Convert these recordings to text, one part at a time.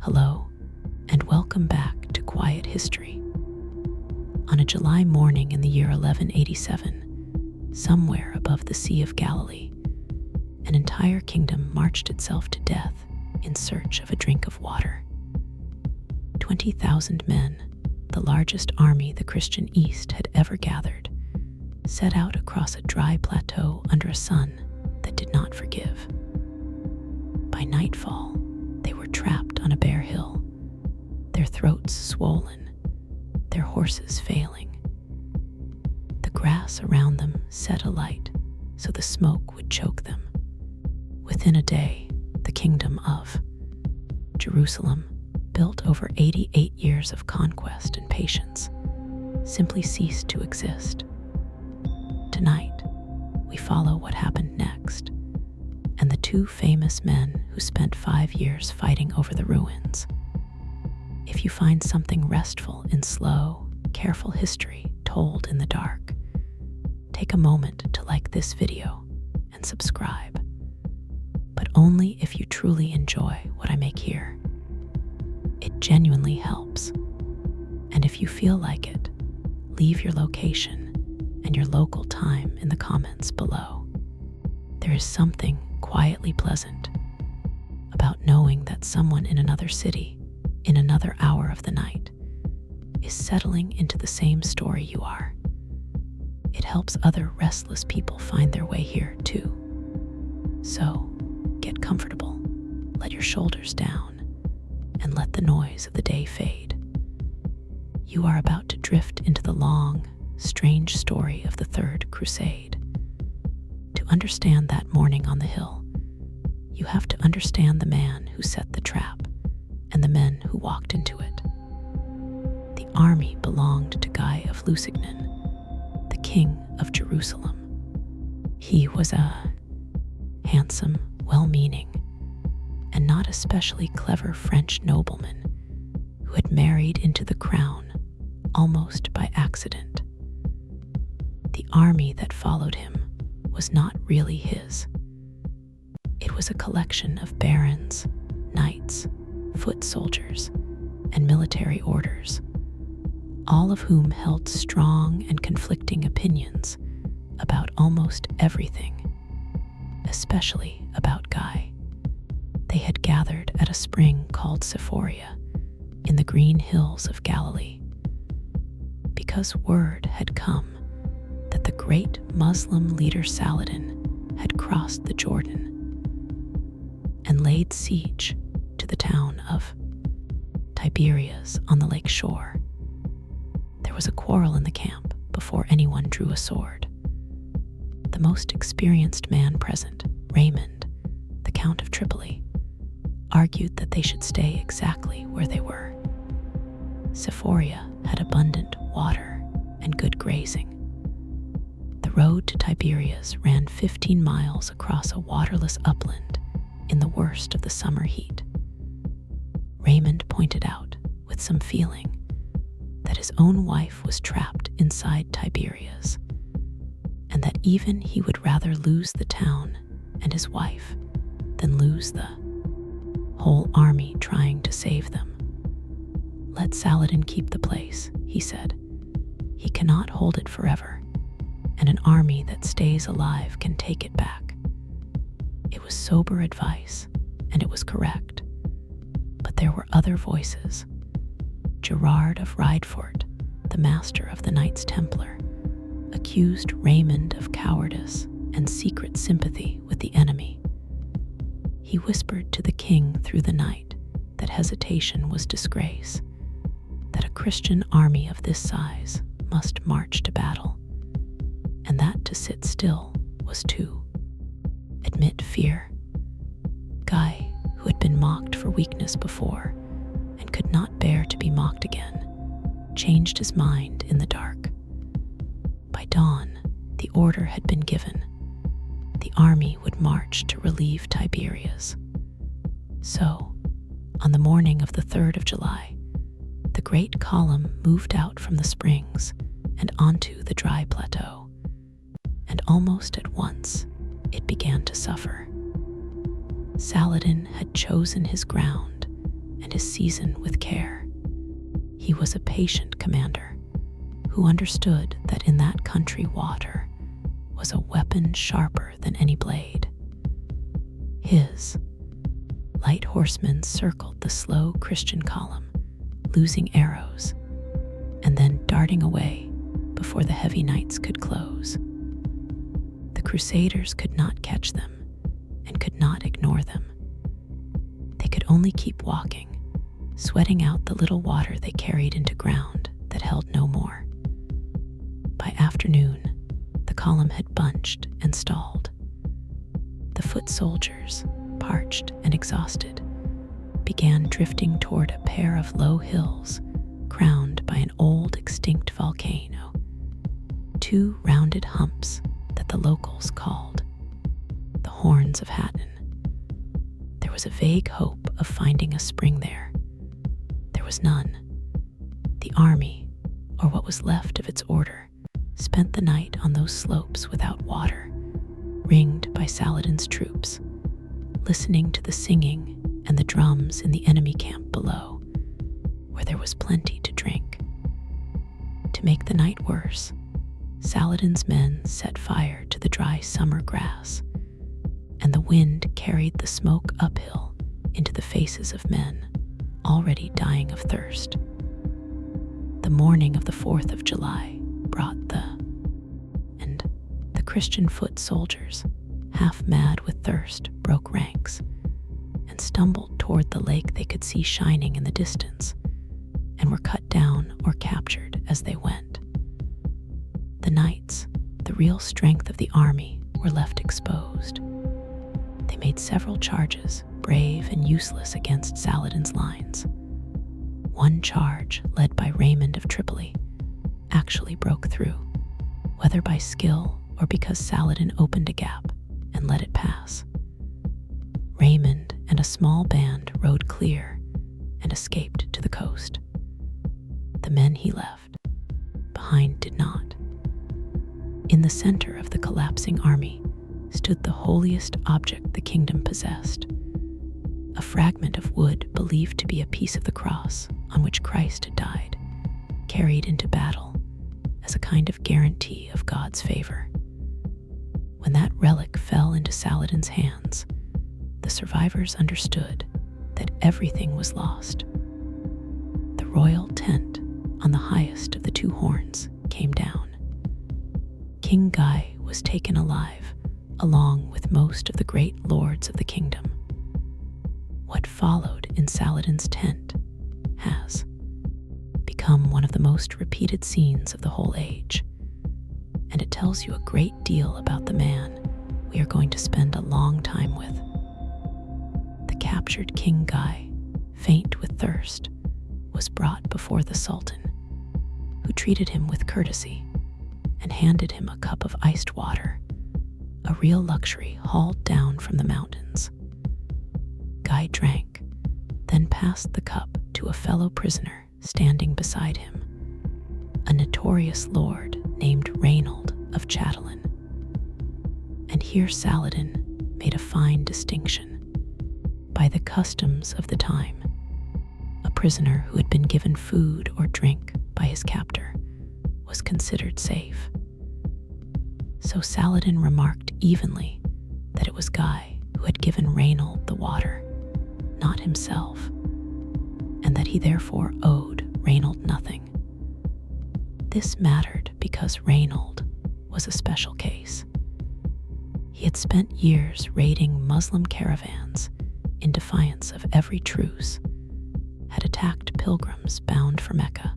Hello, and welcome back to Quiet History. On a July morning in the year 1187, somewhere above the Sea of Galilee, an entire kingdom marched itself to death in search of a drink of water. 20,000 men, the largest army the Christian East had ever gathered, set out across a dry plateau under a sun that did not forgive. By nightfall, they were trapped on a bare hill, their throats swollen, their horses failing. The grass around them set alight so the smoke would choke them. Within a day, the kingdom of Jerusalem, built over 88 years of conquest and patience, simply ceased to exist. Tonight, we follow what happened next, and the two famous men who spent 5 years fighting over the ruins. If you find something restful in slow, careful history told in the dark, take a moment to like this video and subscribe. But only if you truly enjoy what I make here. It genuinely helps. And if you feel like it, leave your location and your local time in the comments below. There is something quietly pleasant about knowing that someone in another city, in another hour of the night, is settling into the same story you are. It helps other restless people find their way here too. So, get comfortable, let your shoulders down, and let the noise of the day fade. You are about to drift into the long, strange story of the Third Crusade. To understand that morning on the hill, you have to understand the man who set the trap and the men who walked into it. The army belonged to Guy of Lusignan, the king of Jerusalem. He was a handsome, well-meaning, and not especially clever French nobleman who had married into the crown almost by accident. The army that followed him was not really his. It was a collection of barons, knights, foot soldiers, and military orders, all of whom held strong and conflicting opinions about almost everything, especially about Guy. They had gathered at a spring called Sephoria in the green hills of Galilee, because word had come that the great Muslim leader Saladin had crossed the Jordan and laid siege to the town of Tiberias on the lake shore. There was a quarrel in the camp before anyone drew a sword. The most experienced man present, Raymond, the Count of Tripoli, argued that they should stay exactly where they were. Sephoria had abundant water and good grazing. The road to Tiberias ran 15 miles across a waterless upland in the worst of the summer heat. Raymond pointed out, with some feeling, that his own wife was trapped inside Tiberias, and that even he would rather lose the town and his wife than lose the whole army trying to save them. Let Saladin keep the place, he said. He cannot hold it forever, and an army that stays alive can take it back. It was sober advice, and it was correct. But there were other voices. Gerard of Rydefort, the master of the Knights Templar, accused Raymond of cowardice and secret sympathy with the enemy. He whispered to the king through the night that hesitation was disgrace, that a Christian army of this size must march to battle, and that to sit still was to admit fear. Guy, who had been mocked for weakness before and could not bear to be mocked again, changed his mind in the dark. By dawn, the order had been given. The army would march to relieve Tiberias. So, on the morning of the 3rd of July, the great column moved out from the springs and onto the dry plateau, and almost at once it began to suffer. Saladin had chosen his ground and his season with care. He was a patient commander who understood that in that country water was a weapon sharper than any blade. His light horsemen circled the slow Christian column, losing arrows, and then darting away before the heavy knights could close. The Crusaders could not catch them and could not ignore them. They could only keep walking, sweating out the little water they carried into ground that held no more. By afternoon, the column had bunched and stalled. The foot soldiers, parched and exhausted, began drifting toward a pair of low hills crowned by an old extinct volcano, two rounded humps that the locals called the Horns of Hattin. There was a vague hope of finding a spring there. There was none. The army, or what was left of its order, spent the night on those slopes without water, ringed by Saladin's troops, listening to the singing and the drums in the enemy camp below, where there was plenty to drink. To make the night worse, Saladin's men set fire to the dry summer grass, and the wind carried the smoke uphill into the faces of men already dying of thirst. The morning of the 4th of July brought and the Christian foot soldiers, half mad with thirst, broke ranks and stumbled toward the lake they could see shining in the distance, and were cut down or captured as they went. The knights, the real strength of the army, were left exposed. They made several charges, brave and useless, against Saladin's lines. One charge, led by Raymond of Tripoli, actually broke through, whether by skill or because Saladin opened a gap and let it pass. Raymond and a small band rode clear and escaped to the coast. The men he left behind did not. In the center of the collapsing army stood the holiest object the kingdom possessed, a fragment of wood believed to be a piece of the cross on which Christ had died, carried into battle as a kind of guarantee of God's favor. When that relic fell into Saladin's hands, the survivors understood that everything was lost. The royal tent on the highest of the two horns came down. King Guy was taken alive, along with most of the great lords of the kingdom. What followed in Saladin's tent has become one of the most repeated scenes of the whole age, and it tells you a great deal about the man we are going to spend a long time with. The captured King Guy, faint with thirst, was brought before the Sultan, who treated him with courtesy and handed him a cup of iced water, a real luxury hauled down from the mountains. Guy drank, then passed the cup to a fellow prisoner standing beside him, a notorious lord named Reynold of Chatelain. And here Saladin made a fine distinction. By the customs of the time, a prisoner who had been given food or drink by his captor was considered safe. So Saladin remarked evenly that it was Guy who had given Reynold the water, not himself, and that he therefore owed Reynold nothing. This mattered because Reynold was a special case. He had spent years raiding Muslim caravans in defiance of every truce, had attacked pilgrims bound for Mecca,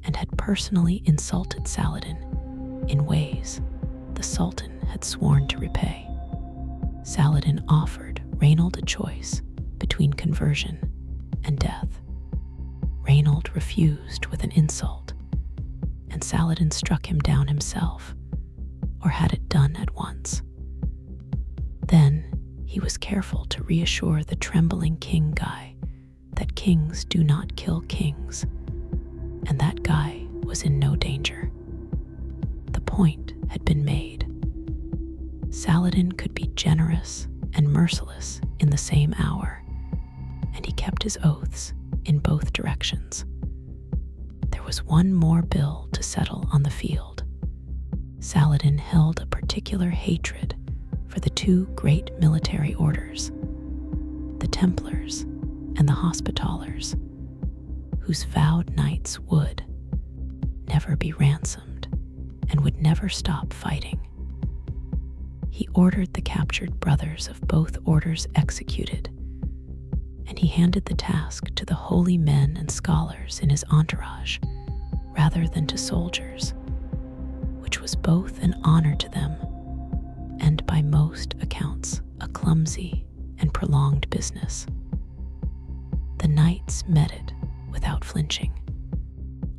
and had personally insulted Saladin in ways the Sultan had sworn to repay. Saladin offered Reynold a choice between conversion and death. Reynold refused with an insult, and Saladin struck him down himself, or had it done at once. Then he was careful to reassure the trembling King Guy that kings do not kill kings, and that Guy was in no danger. The point had been made. Saladin could be generous and merciless in the same hour, and he kept his oaths in both directions. There was one more bill to settle on the field. Saladin held a particular hatred for the two great military orders, the Templars and the Hospitallers, whose vowed knights would never be ransomed and would never stop fighting. He ordered the captured brothers of both orders executed, and he handed the task to the holy men and scholars in his entourage rather than to soldiers, which was both an honor to them and by most accounts a clumsy and prolonged business. The knights met it without flinching.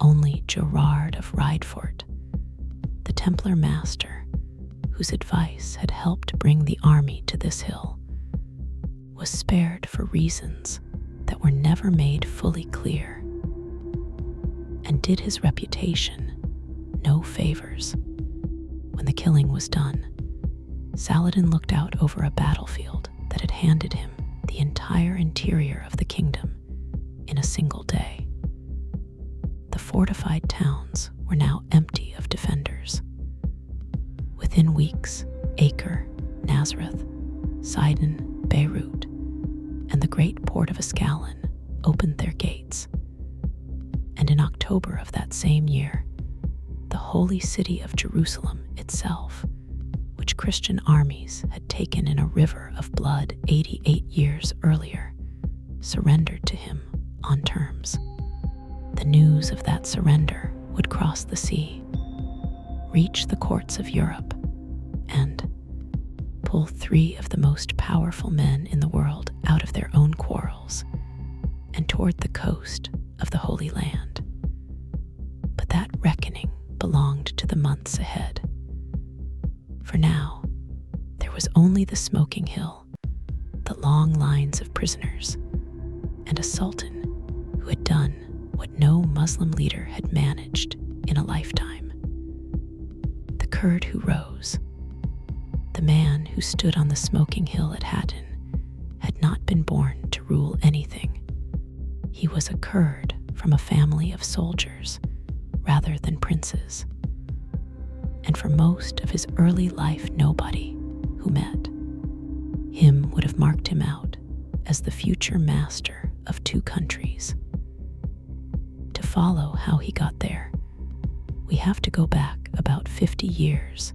Only Gerard of Rydfort, the Templar master whose advice had helped bring the army to this hill, was spared for reasons that were never made fully clear, and did his reputation no favors. When the killing was done, Saladin looked out over a battlefield that had handed him the entire interior of the kingdom in a single day. The fortified towns were now empty of defenders. Within weeks, Acre, Nazareth, Sidon, Beirut, and the great port of Ascalon opened their gates. And in October of that same year, the holy city of Jerusalem itself, which Christian armies had taken in a river of blood 88 years earlier, surrendered to him on terms. The news of that surrender would cross the sea, reach the courts of Europe, and pull three of the most powerful men in the world out of their own quarrels and toward the coast of the Holy Land. But that reckoning belonged to the months ahead. For now, there was only the smoking hill, the long lines of prisoners, and a sultan who had done what no Muslim leader had managed in a lifetime. The Kurd who rose, the man who stood on the smoking hill at Hattin, had not been born to rule anything. He was a Kurd from a family of soldiers rather than princes, and for most of his early life nobody who met him would have marked him out as the future master of two countries. To follow how he got there, we have to go back about 50 years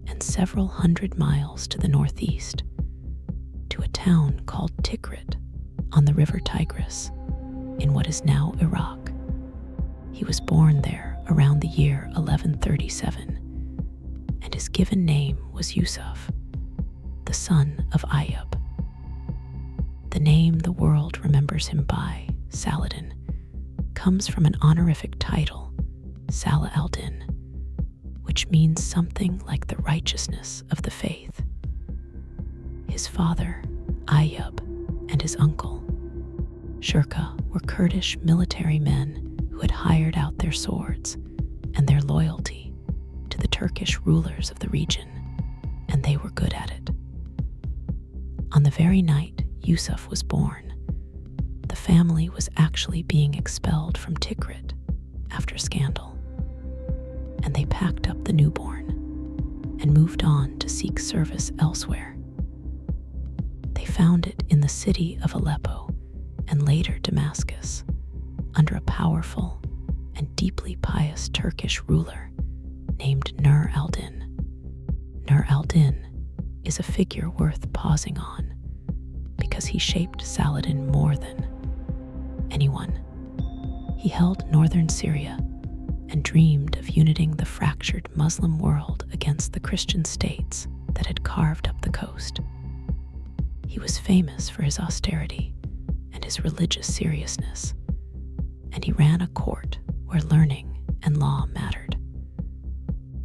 and several hundred miles to the northeast, to a town called Tikrit on the river Tigris in what is now Iraq. He was born there around the year 1137, and his given name was Yusuf, the son of Ayyub. The name the world remembers him by, Saladin, comes from an honorific title, Salah al-Din, which means something like the righteousness of the faith. His father, Ayyub, and his uncle, Shurka, were Kurdish military men who had hired out their swords and their loyalty to the Turkish rulers of the region, and they were good at it. On the very night Yusuf was born, the family was actually being expelled from Tikrit after scandal, and they packed up the newborn and moved on to seek service elsewhere. They found it in the city of Aleppo and later Damascus, under a powerful and deeply pious Turkish ruler named Nur al-Din. Nur al-Din is a figure worth pausing on because he shaped Saladin more than anyone. He held northern Syria and dreamed of uniting the fractured Muslim world against the Christian states that had carved up the coast. He was famous for his austerity and his religious seriousness, and he ran a court where learning and law mattered.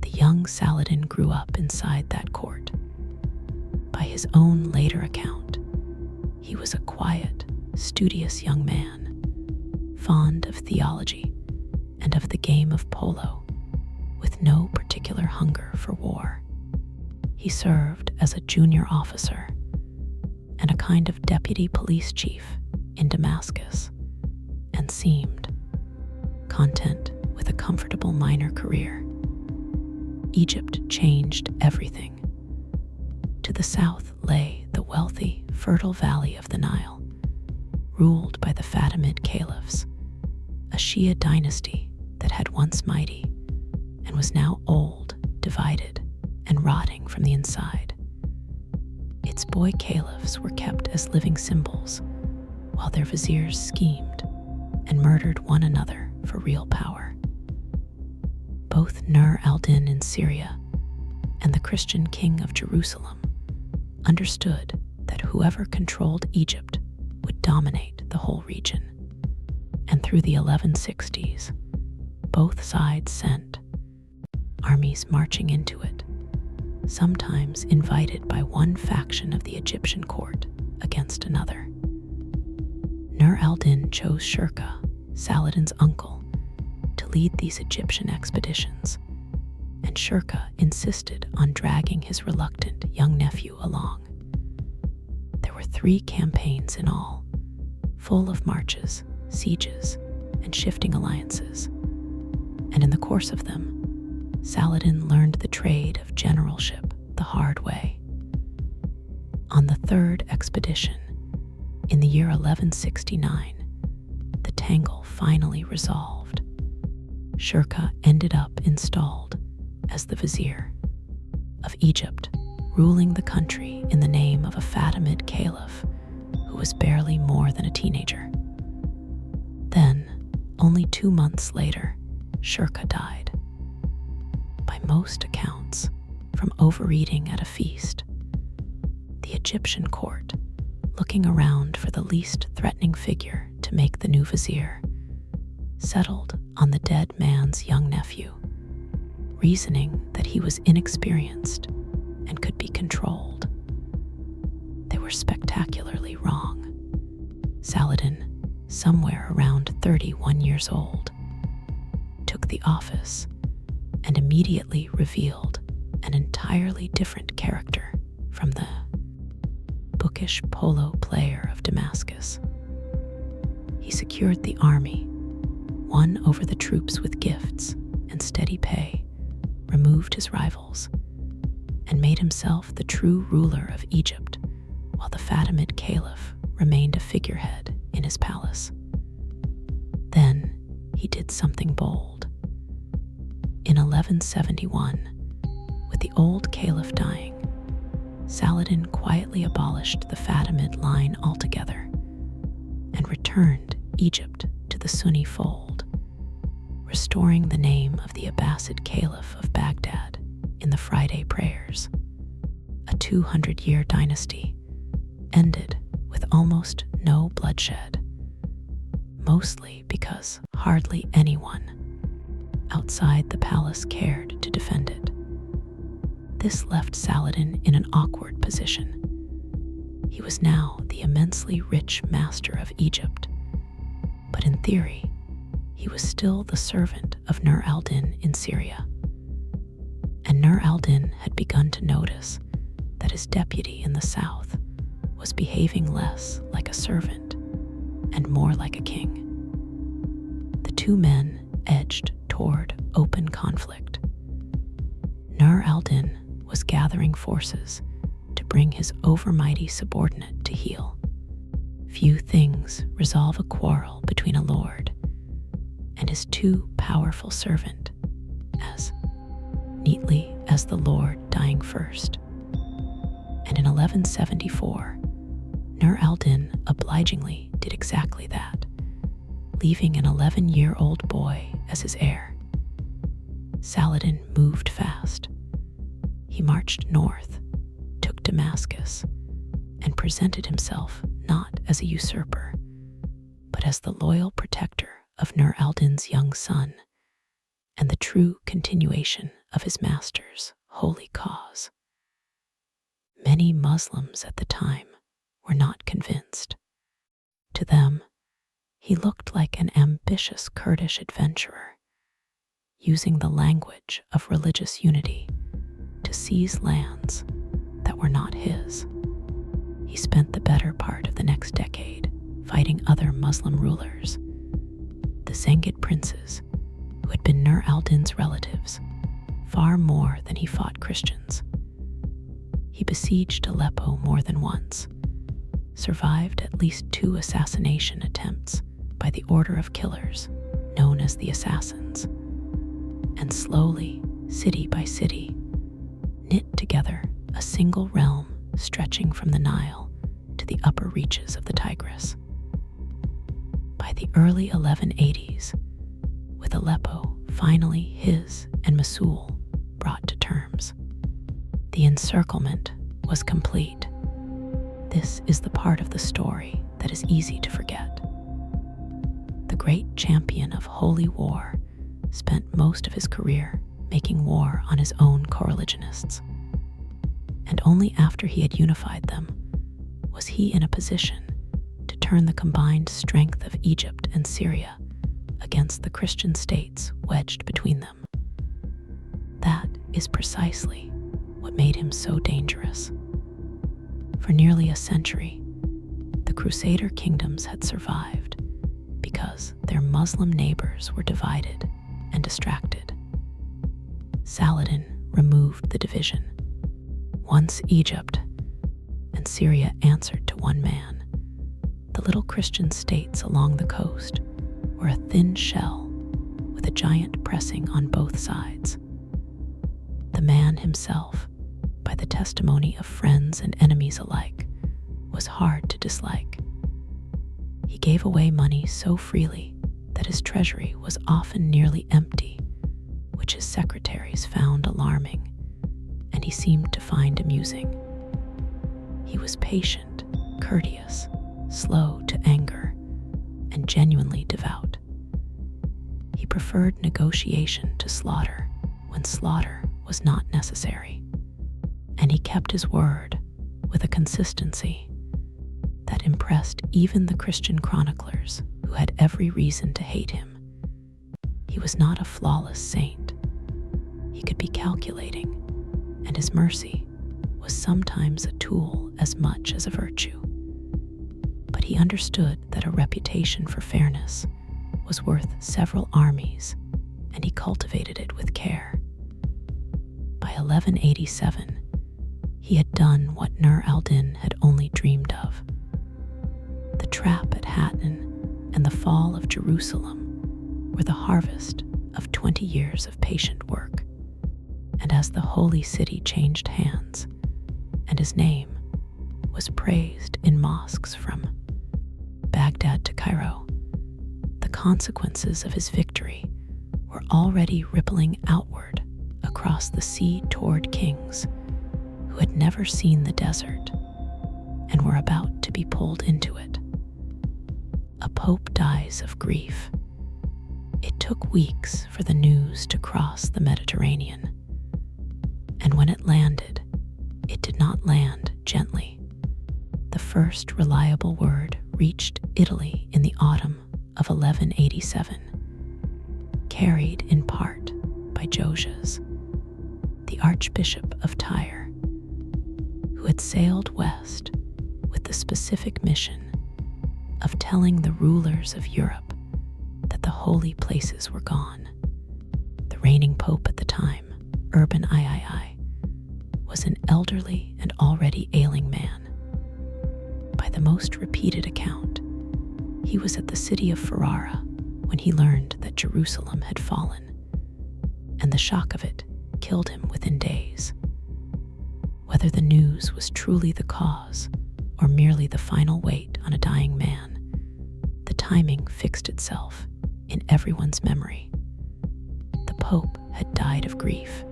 The young Saladin grew up inside that court. By his own later account, he was a quiet, studious young man, fond of theology and of the game of polo, with no particular hunger for war. He served as a junior officer and a kind of deputy police chief in Damascus and seemed content with a comfortable minor career. Egypt changed everything. To the south lay the wealthy, fertile valley of the Nile, ruled by the Fatimid caliphs, a Shia dynasty that had once mighty and was now old, divided, and rotting from the inside. Its boy caliphs were kept as living symbols, while their viziers schemed and murdered one another for real power. Both Nur al-Din in Syria and the Christian king of Jerusalem understood that whoever controlled Egypt would dominate the whole region. And through the 1160s, both sides sent armies marching into it, sometimes invited by one faction of the Egyptian court against another. Nur al-Din chose Shirkuh, Saladin's uncle, to lead these Egyptian expeditions, and Shirkuh insisted on dragging his reluctant young nephew along. There were 3 campaigns in all, full of marches, sieges, and shifting alliances, and in the course of them, Saladin learned the trade of generalship the hard way. On the 3rd expedition, in the year 1169, the tangle finally resolved. Shirkuh ended up installed as the vizier of Egypt, ruling the country in the name of a Fatimid caliph who was barely more than a teenager. Then, only 2 months later, Shirkuh died. By most accounts, from overeating at a feast. The Egyptian court, looking around for the least threatening figure to make the new vizier, settled on the dead man's young nephew, reasoning that he was inexperienced and could be controlled. They were spectacularly wrong. Saladin, somewhere around 31 years old, took the office and immediately revealed an entirely different character from the bookish polo player of Damascus. He secured the army, won over the troops with gifts and steady pay, removed his rivals, and made himself the true ruler of Egypt, while the Fatimid caliph remained a figurehead in his palace. Then he did something bold. In 1171, with the old caliph dying, Saladin quietly abolished the Fatimid line altogether and returned Egypt to the Sunni fold, restoring the name of the Abbasid Caliph of Baghdad in the Friday prayers. A 200-year dynasty ended with almost no bloodshed, mostly because hardly anyone outside the palace cared to defend it. This left Saladin in an awkward position. He was now the immensely rich master of Egypt, but in theory, he was still the servant of Nur al-Din in Syria. And Nur al-Din had begun to notice that his deputy in the south was behaving less like a servant and more like a king. The 2 men edged toward open conflict. Nur al-Din was gathering forces to bring his overmighty subordinate to heel. Few things resolve a quarrel between a lord and his too powerful servant as neatly as the lord dying first. And in 1174, Nur al-Din obligingly did exactly that, leaving an 11-year-old boy as his heir. Saladin moved fast. He marched north, took Damascus, and presented himself not as a usurper, but as the loyal protector of Nur al-Din's young son and the true continuation of his master's holy cause. Many Muslims at the time were not convinced. To them, he looked like an ambitious Kurdish adventurer, using the language of religious unity to seize lands that were not his. He spent the better part of the next decade fighting other Muslim rulers. The Zengid princes, who had been Nur al-Din's relatives, far more than he fought Christians. He besieged Aleppo more than once, survived at least 2 assassination attempts by the order of killers known as the Assassins, and slowly, city by city, knit together a single realm stretching from the Nile to the upper reaches of the Tigris. By the early 1180s, with Aleppo finally his and Mosul brought to terms, the encirclement was complete. This is the part of the story that is easy to forget. The great champion of holy war spent most of his career making war on his own co-religionists, and only after he had unified them was he in a position to turn the combined strength of Egypt and Syria against the Christian states wedged between them. That is precisely what made him so dangerous. For nearly a century, the Crusader kingdoms had survived because their Muslim neighbors were divided and distracted. Saladin removed the division. Once Egypt and Syria answered to one man, the little Christian states along the coast were a thin shell with a giant pressing on both sides. The man himself, by the testimony of friends and enemies alike, was hard to dislike. He gave away money so freely that his treasury was often nearly empty, which his secretaries found alarming, and he seemed to find amusing. He was patient, courteous, slow to anger, and genuinely devout. He preferred negotiation to slaughter when slaughter was not necessary, and he kept his word with a consistency that impressed even the Christian chroniclers who had every reason to hate him. He was not a flawless saint. He could be calculating, and his mercy was sometimes a tool as much as a virtue. But he understood that a reputation for fairness was worth several armies, and he cultivated it with care. By 1187, he had done what Nur al-Din had only dreamed of. The trap at Hattin and the fall of Jerusalem were the harvest of 20 years of patient work, and as the holy city changed hands, and his name was praised in mosques from Baghdad to Cairo, the consequences of his victory were already rippling outward across the sea toward kings who had never seen the desert and were about to be pulled into it. A pope dies of grief. It took weeks for the news to cross the Mediterranean, and when it landed, it did not land gently. The first reliable word reached Italy in the autumn of 1187, carried in part by Josias, the Archbishop of Tyre, who had sailed west with the specific mission of telling the rulers of Europe that the holy places were gone. The reigning pope at the time, Urban III, was an elderly and already ailing man. By the most repeated account, he was at the city of Ferrara when he learned that Jerusalem had fallen, and the shock of it killed him within days. Whether the news was truly the cause or merely the final weight on a dying man, the timing fixed itself in everyone's memory. The Pope had died of grief.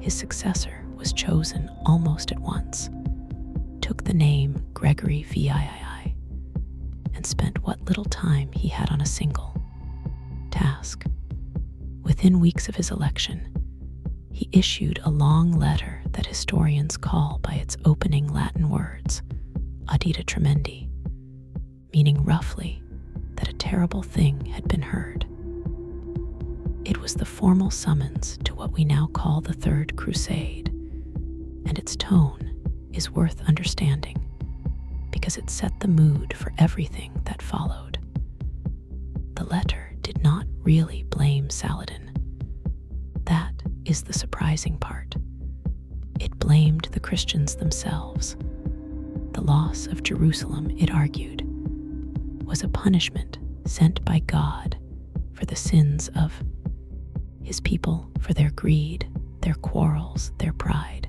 His successor was chosen almost at once, took the name Gregory VIII, and spent what little time he had on a single task. Within weeks of his election, he issued a long letter that historians call by its opening Latin words, Audita Tremendi, meaning roughly that a terrible thing had been heard. It was the formal summons to what we now call the Third Crusade, and its tone is worth understanding because it set the mood for everything that followed. The letter did not really blame Saladin. That is the surprising part. It blamed the Christians themselves. The loss of Jerusalem, it argued, was a punishment sent by God for the sins of his people, for their greed, their quarrels, their pride,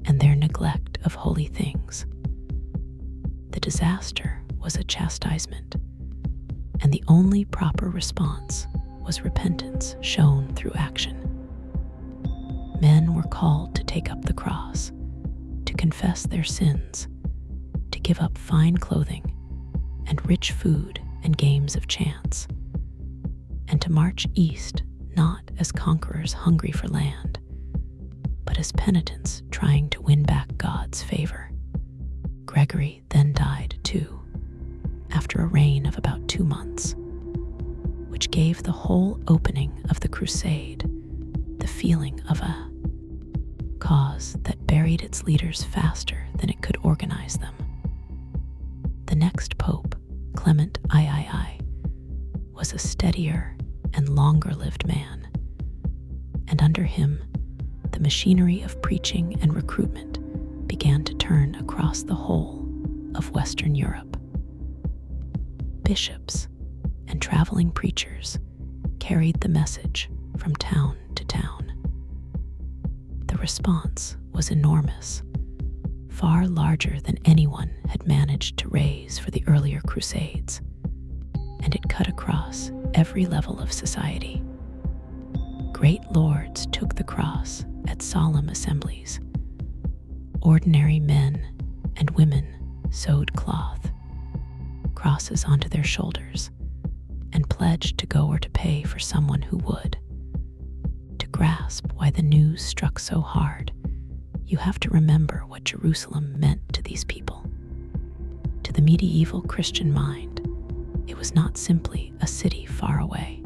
and their neglect of holy things. The disaster was a chastisement, and the only proper response was repentance shown through action. Men were called to take up the cross, to confess their sins, to give up fine clothing and rich food and games of chance, and to march east not as conquerors hungry for land, but as penitents trying to win back God's favor. Gregory then died too, after a reign of about 2 months, which gave the whole opening of the Crusade the feeling of a cause that buried its leaders faster than it could organize them. The next pope, Clement III, was a steadier and longer-lived man, and under him, the machinery of preaching and recruitment began to turn across the whole of Western Europe. Bishops and traveling preachers carried the message from town to town. The response was enormous, far larger than anyone had managed to raise for the earlier Crusades, and it cut across every level of society. Great lords took the cross at solemn assemblies. Ordinary men and women sewed cloth, crosses onto their shoulders, and pledged to go or to pay for someone who would. To grasp why the news struck so hard, you have to remember what Jerusalem meant to these people. To the medieval Christian mind, it was not simply a city far away.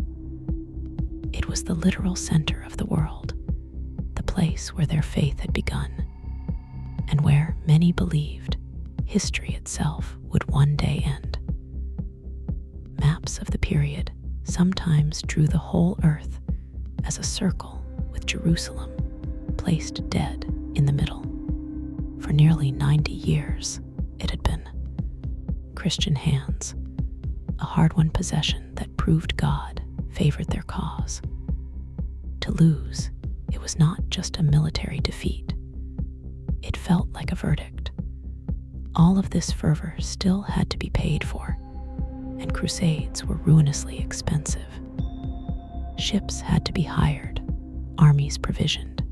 It was the literal center of the world, the place where their faith had begun, and where many believed history itself would one day end. Maps of the period sometimes drew the whole earth as a circle with Jerusalem placed dead in the middle. For nearly 90 years, it had been Christian hands, a hard-won possession that proved God favored their cause. To lose, it was not just a military defeat. It felt like a verdict. All of this fervor still had to be paid for, and crusades were ruinously expensive. Ships had to be hired, armies provisioned,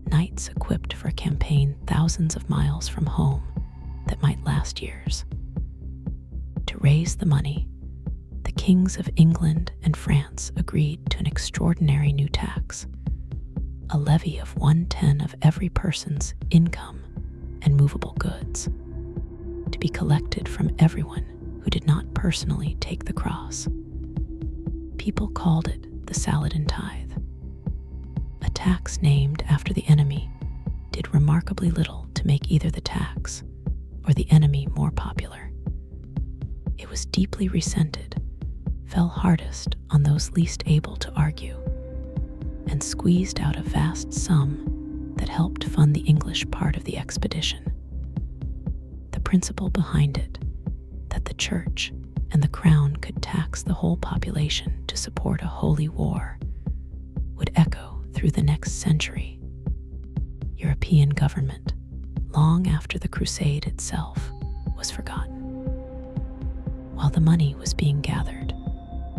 knights equipped for a campaign thousands of miles from home that might last years. To raise the money, the kings of England and France agreed to an extraordinary new tax, a levy of 1/10 of every person's income and movable goods, to be collected from everyone who did not personally take the cross. People called it the Saladin tithe. A tax named after the enemy did remarkably little to make either the tax or the enemy more popular. It was deeply resented, fell hardest on those least able to argue, and squeezed out a vast sum that helped fund the English part of the expedition. The principle behind it, that the church and the crown could tax the whole population to support a holy war, would echo through the next century. European government, long after the crusade itself, was forgotten. While the money was being gathered,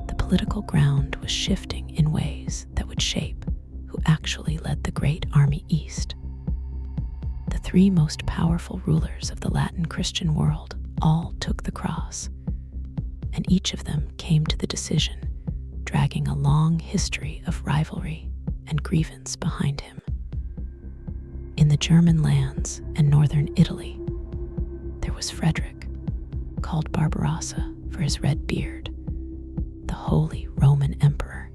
the political ground was shifting in ways that would shape who actually led the great army east. The 3 most powerful rulers of the Latin Christian world all took the cross, and each of them came to the decision, dragging a long history of rivalry and grievance behind him. In the German lands and northern Italy, there was Frederick, called Barbarossa for his red beard, the Holy Roman Emperor.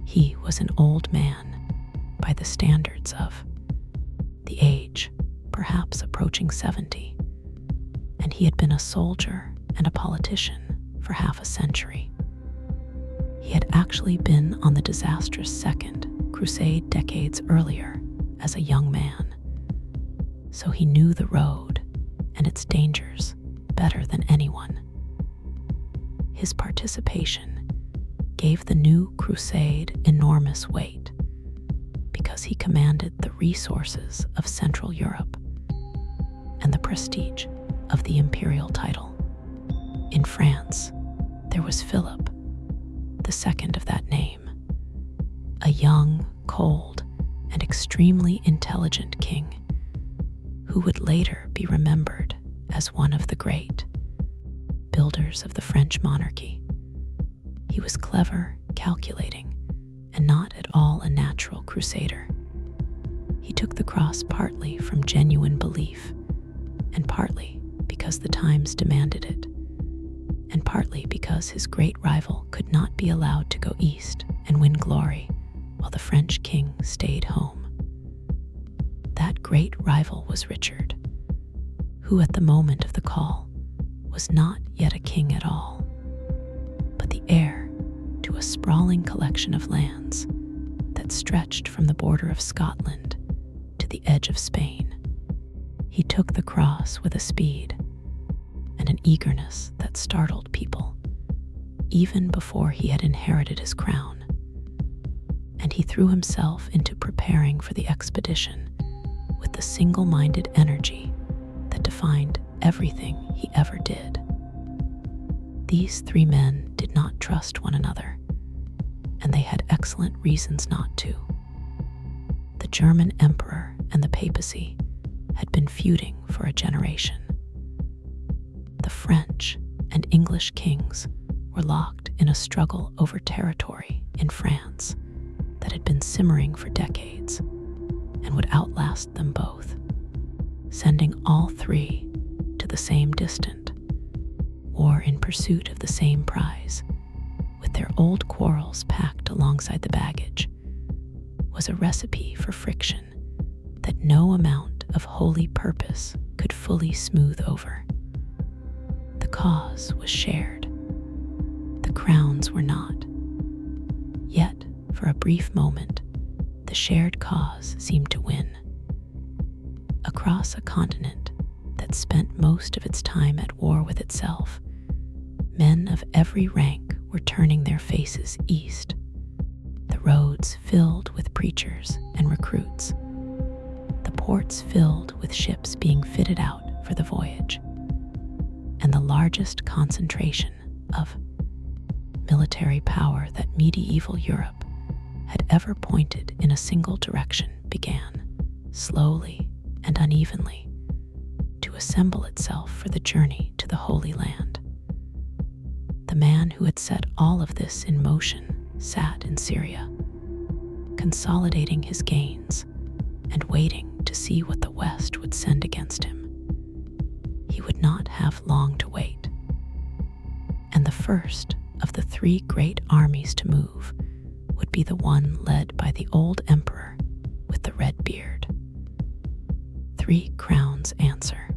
He was an old man by the standards of the age, perhaps approaching 70, and he had been a soldier and a politician for half a century. He had actually been on the disastrous Second Crusade decades earlier as a young man, so he knew the road and its dangers better than anyone. His participation gave the new crusade enormous weight because he commanded the resources of Central Europe and the prestige of the imperial title. In France, there was Philip, the second of that name, a young, cold, and extremely intelligent king who would later be remembered as one of the great builders of the French monarchy. He was clever, calculating, and not at all a natural crusader. He took the cross partly from genuine belief, and partly because the times demanded it, and partly because his great rival could not be allowed to go east and win glory while the French king stayed home. That great rival was Richard, who at the moment of the call was not yet a king at all, but the heir to a sprawling collection of lands that stretched from the border of Scotland to the edge of Spain. He took the cross with a speed and an eagerness that startled people, even before he had inherited his crown. And he threw himself into preparing for the expedition with the single-minded energy that defined everything he ever did. These three men did not trust one another, and they had excellent reasons not to. The German emperor and the papacy had been feuding for a generation. The French and English kings were locked in a struggle over territory in France that had been simmering for decades and would outlast them both, sending all three to the same distant war in pursuit of the same prize, with their old quarrels packed alongside the baggage, was a recipe for friction that no amount of holy purpose could fully smooth over. The cause was shared. The crowns were not. Yet, for a brief moment, the shared cause seemed to win. Across a continent that spent most of its time at war with itself, men of every rank were turning their faces east, the roads filled with preachers and recruits, the ports filled with ships being fitted out for the voyage, and the largest concentration of military power that medieval Europe had ever pointed in a single direction began, slowly and unevenly, to assemble itself for the journey to the Holy Land. The man who had set all of this in motion sat in Syria, consolidating his gains and waiting to see what the West would send against him. He would not have long to wait. And the first of the three great armies to move would be the one led by the old emperor with the red beard. 3 crowns answer.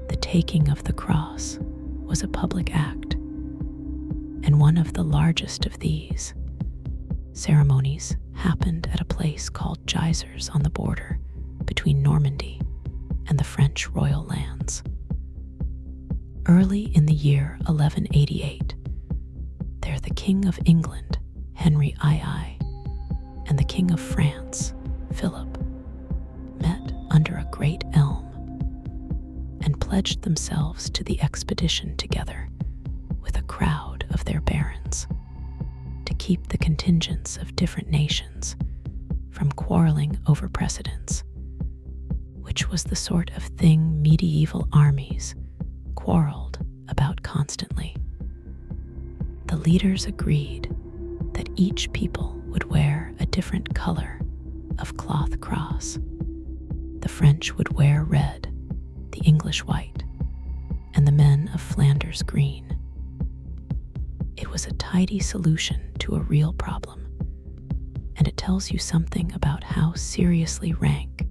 The taking of the cross was a public act, and one of the largest of these ceremonies happened at a place called Geysers on the border between Normandy and the French royal lands. Early in the year 1188, there the King of England, Henry II, and the King of France, Philip, met under a great elm and pledged themselves to the expedition together with a crowd of their barons to keep the contingents of different nations from quarreling over precedence, which was the sort of thing medieval armies quarreled about constantly. The leaders agreed that each people would wear a different color of cloth cross. The French would wear red, the English white, and the men of Flanders green. It was a tidy solution to a real problem, and it tells you something about how seriously rank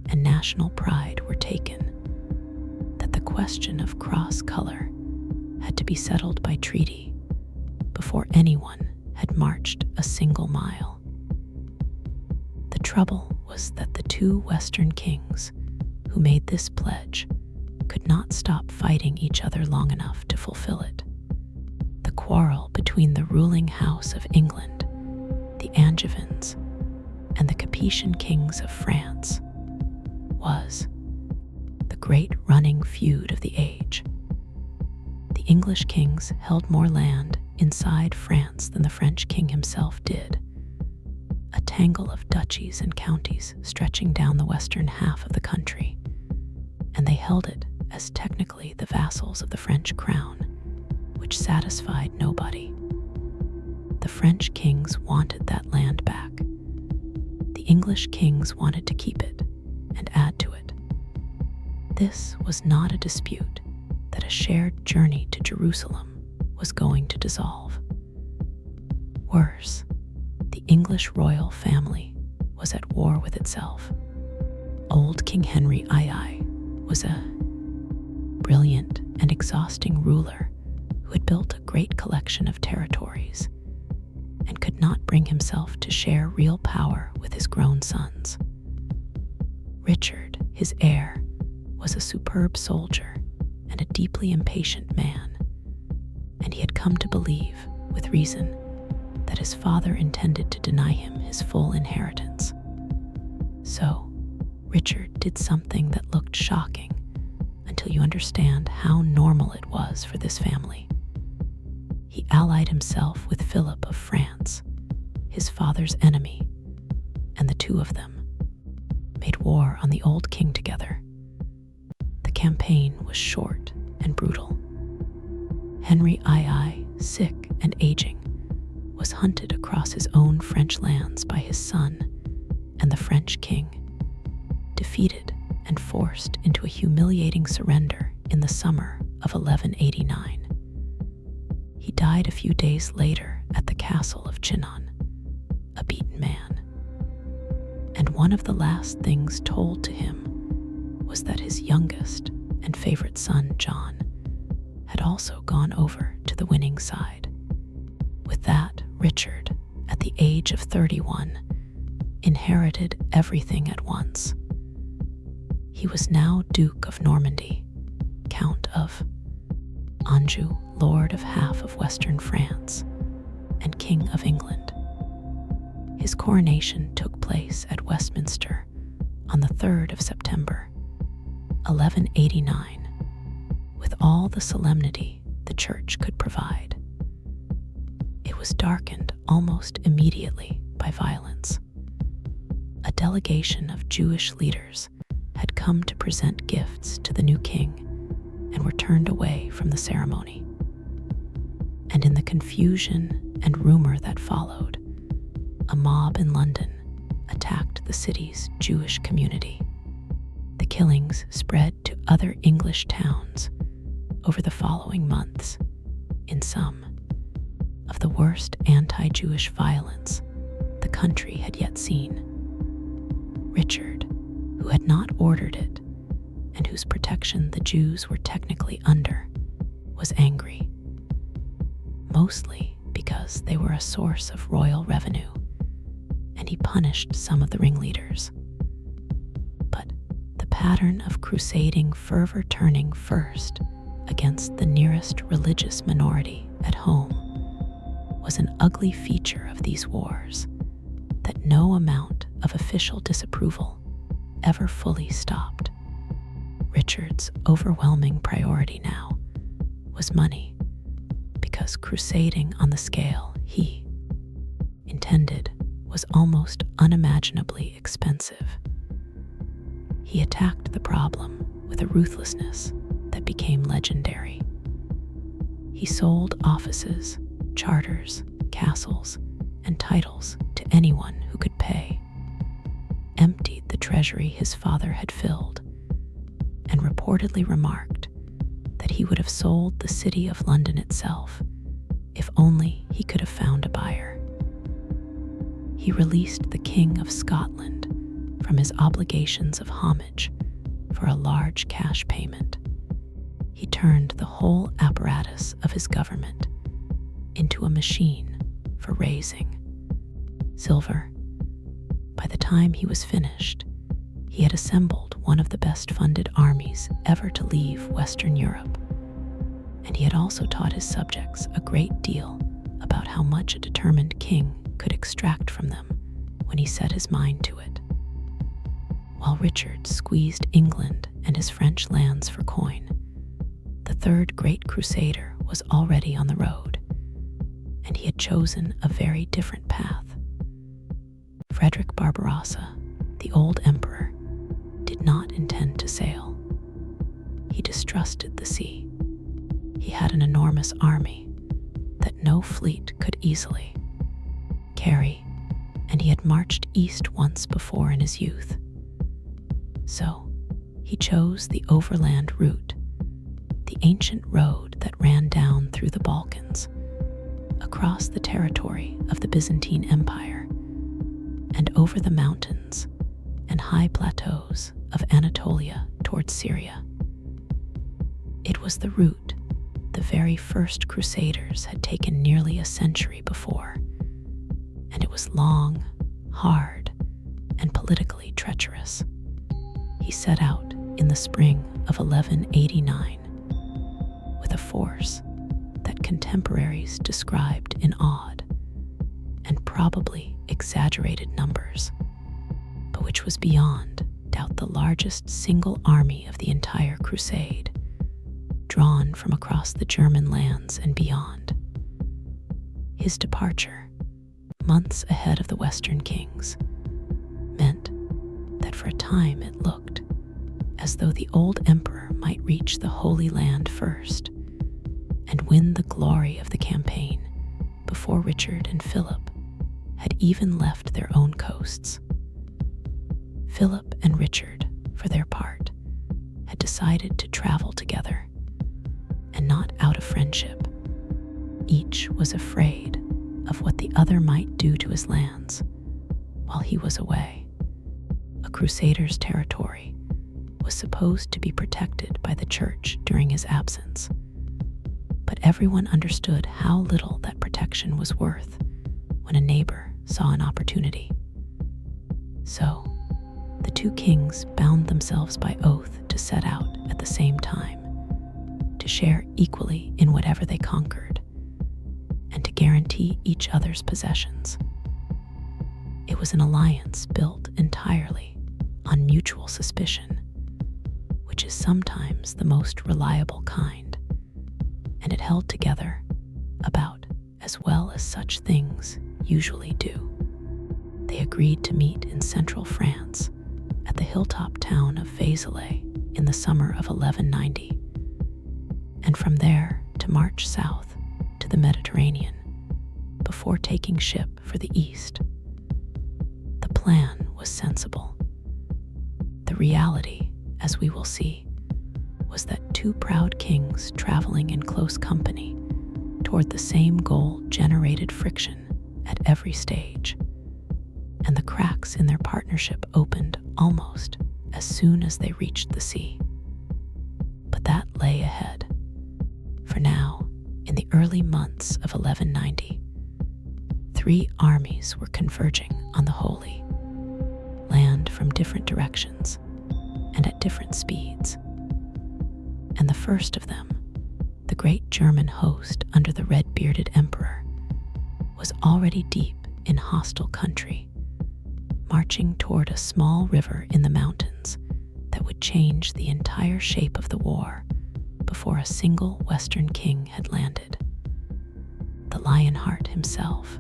and national pride were taken, that the question of cross color had to be settled by treaty before anyone had marched a single mile. The trouble was that the two Western kings who made this pledge could not stop fighting each other long enough to fulfill it. The quarrel between the ruling house of England, the Angevins, and the Capetian kings of France was the great running feud of the age. The English kings held more land inside France than the French king himself did, a tangle of duchies and counties stretching down the western half of the country, and they held it as technically the vassals of the French crown, which satisfied nobody. The French kings wanted that land back. The English kings wanted to keep it and add to it. This was not a dispute that a shared journey to Jerusalem was going to dissolve. Worse, the English royal family was at war with itself. Old King Henry II was a brilliant and exhausting ruler who had built a great collection of territories and could not bring himself to share real power with his grown sons. Richard, his heir, was a superb soldier and a deeply impatient man, and he had come to believe, with reason, that his father intended to deny him his full inheritance. So, Richard did something that looked shocking until you understand how normal it was for this family. He allied himself with Philip of France, his father's enemy, and the two of them made war on the old king together. The campaign was short and brutal. Henry II, sick and aging, was hunted across his own French lands by his son, and the French king, defeated and forced into a humiliating surrender in the summer of 1189. He died a few days later at the castle of Chinon, a beaten man. And one of the last things told to him was that his youngest and favorite son, John, had also gone over to the winning side. With that, Richard, at the age of 31, inherited everything at once. He was now Duke of Normandy, Count of Anjou, Lord of half of Western France, and King of England. His coronation took place at Westminster on the 3rd of September, 1189, with all the solemnity the church could provide. It was darkened almost immediately by violence. A delegation of Jewish leaders had come to present gifts to the new king and were turned away from the ceremony. And in the confusion and rumor that followed, a mob in London attacked the city's Jewish community. The killings spread to other English towns over the following months in some of the worst anti-Jewish violence the country had yet seen. Richard, who had not ordered it and whose protection the Jews were technically under, was angry, mostly because they were a source of royal revenue, and he punished some of the ringleaders. But the pattern of crusading fervor turning first against the nearest religious minority at home was an ugly feature of these wars that no amount of official disapproval ever fully stopped. Richard's overwhelming priority now was money, because crusading on the scale he intended was almost unimaginably expensive. He attacked the problem with a ruthlessness that became legendary. He sold offices, charters, castles, and titles to anyone who could pay, emptied the treasury his father had filled, and reportedly remarked that he would have sold the city of London itself if only he could have found a buyer. He released the King of Scotland from his obligations of homage for a large cash payment, he turned the whole apparatus of his government into a machine for raising silver. By the time he was finished, he had assembled one of the best-funded armies ever to leave Western Europe, and he had also taught his subjects a great deal about how much a determined king could extract from them when he set his mind to it. While Richard squeezed England and his French lands for coin, the third great crusader was already on the road, and he had chosen a very different path. Frederick Barbarossa, the old emperor, did not intend to sail. He distrusted the sea. He had an enormous army that no fleet could easily carry, and he had marched east once before in his youth. So he chose the overland route, the ancient road that ran down through the Balkans, across the territory of the Byzantine Empire, and over the mountains and high plateaus of Anatolia towards Syria. It was the route the very first Crusaders had taken nearly a century before, and it was long, hard, and politically treacherous. He set out in the spring of 1189 with a force that contemporaries described in odd and probably exaggerated numbers, but which was beyond doubt the largest single army of the entire crusade, drawn from across the German lands and beyond. His departure, months ahead of the Western kings, meant that for a time it looked as though the old emperor might reach the Holy Land first and win the glory of the campaign before Richard and Philip had even left their own coasts. Philip and Richard, for their part, had decided to travel together, and not out of friendship. Each was afraid of what the other might do to his lands while he was away. A crusader's territory was supposed to be protected by the church during his absence, but everyone understood how little that protection was worth when a neighbor saw an opportunity. So, the two kings bound themselves by oath to set out at the same time, to share equally in whatever they conquered, and to guarantee each other's possessions. It was an alliance built entirely on mutual suspicion, which is sometimes the most reliable kind, and it held together about as well as such things usually do. They agreed to meet in central France at the hilltop town of Vézelay in the summer of 1190, and from there to march south to the Mediterranean before taking ship for the east. The plan was sensible. The reality, as we will see, was that two proud kings traveling in close company toward the same goal generated friction at every stage, and the cracks in their partnership opened almost as soon as they reached the sea. But that lay ahead. For now, in the early months of 1190, three armies were converging on the Holy Land from different directions and at different speeds. And the first of them, the great German host under the red-bearded emperor, was already deep in hostile country, marching toward a small river in the mountains that would change the entire shape of the war before a single Western king had landed. The Lionheart himself.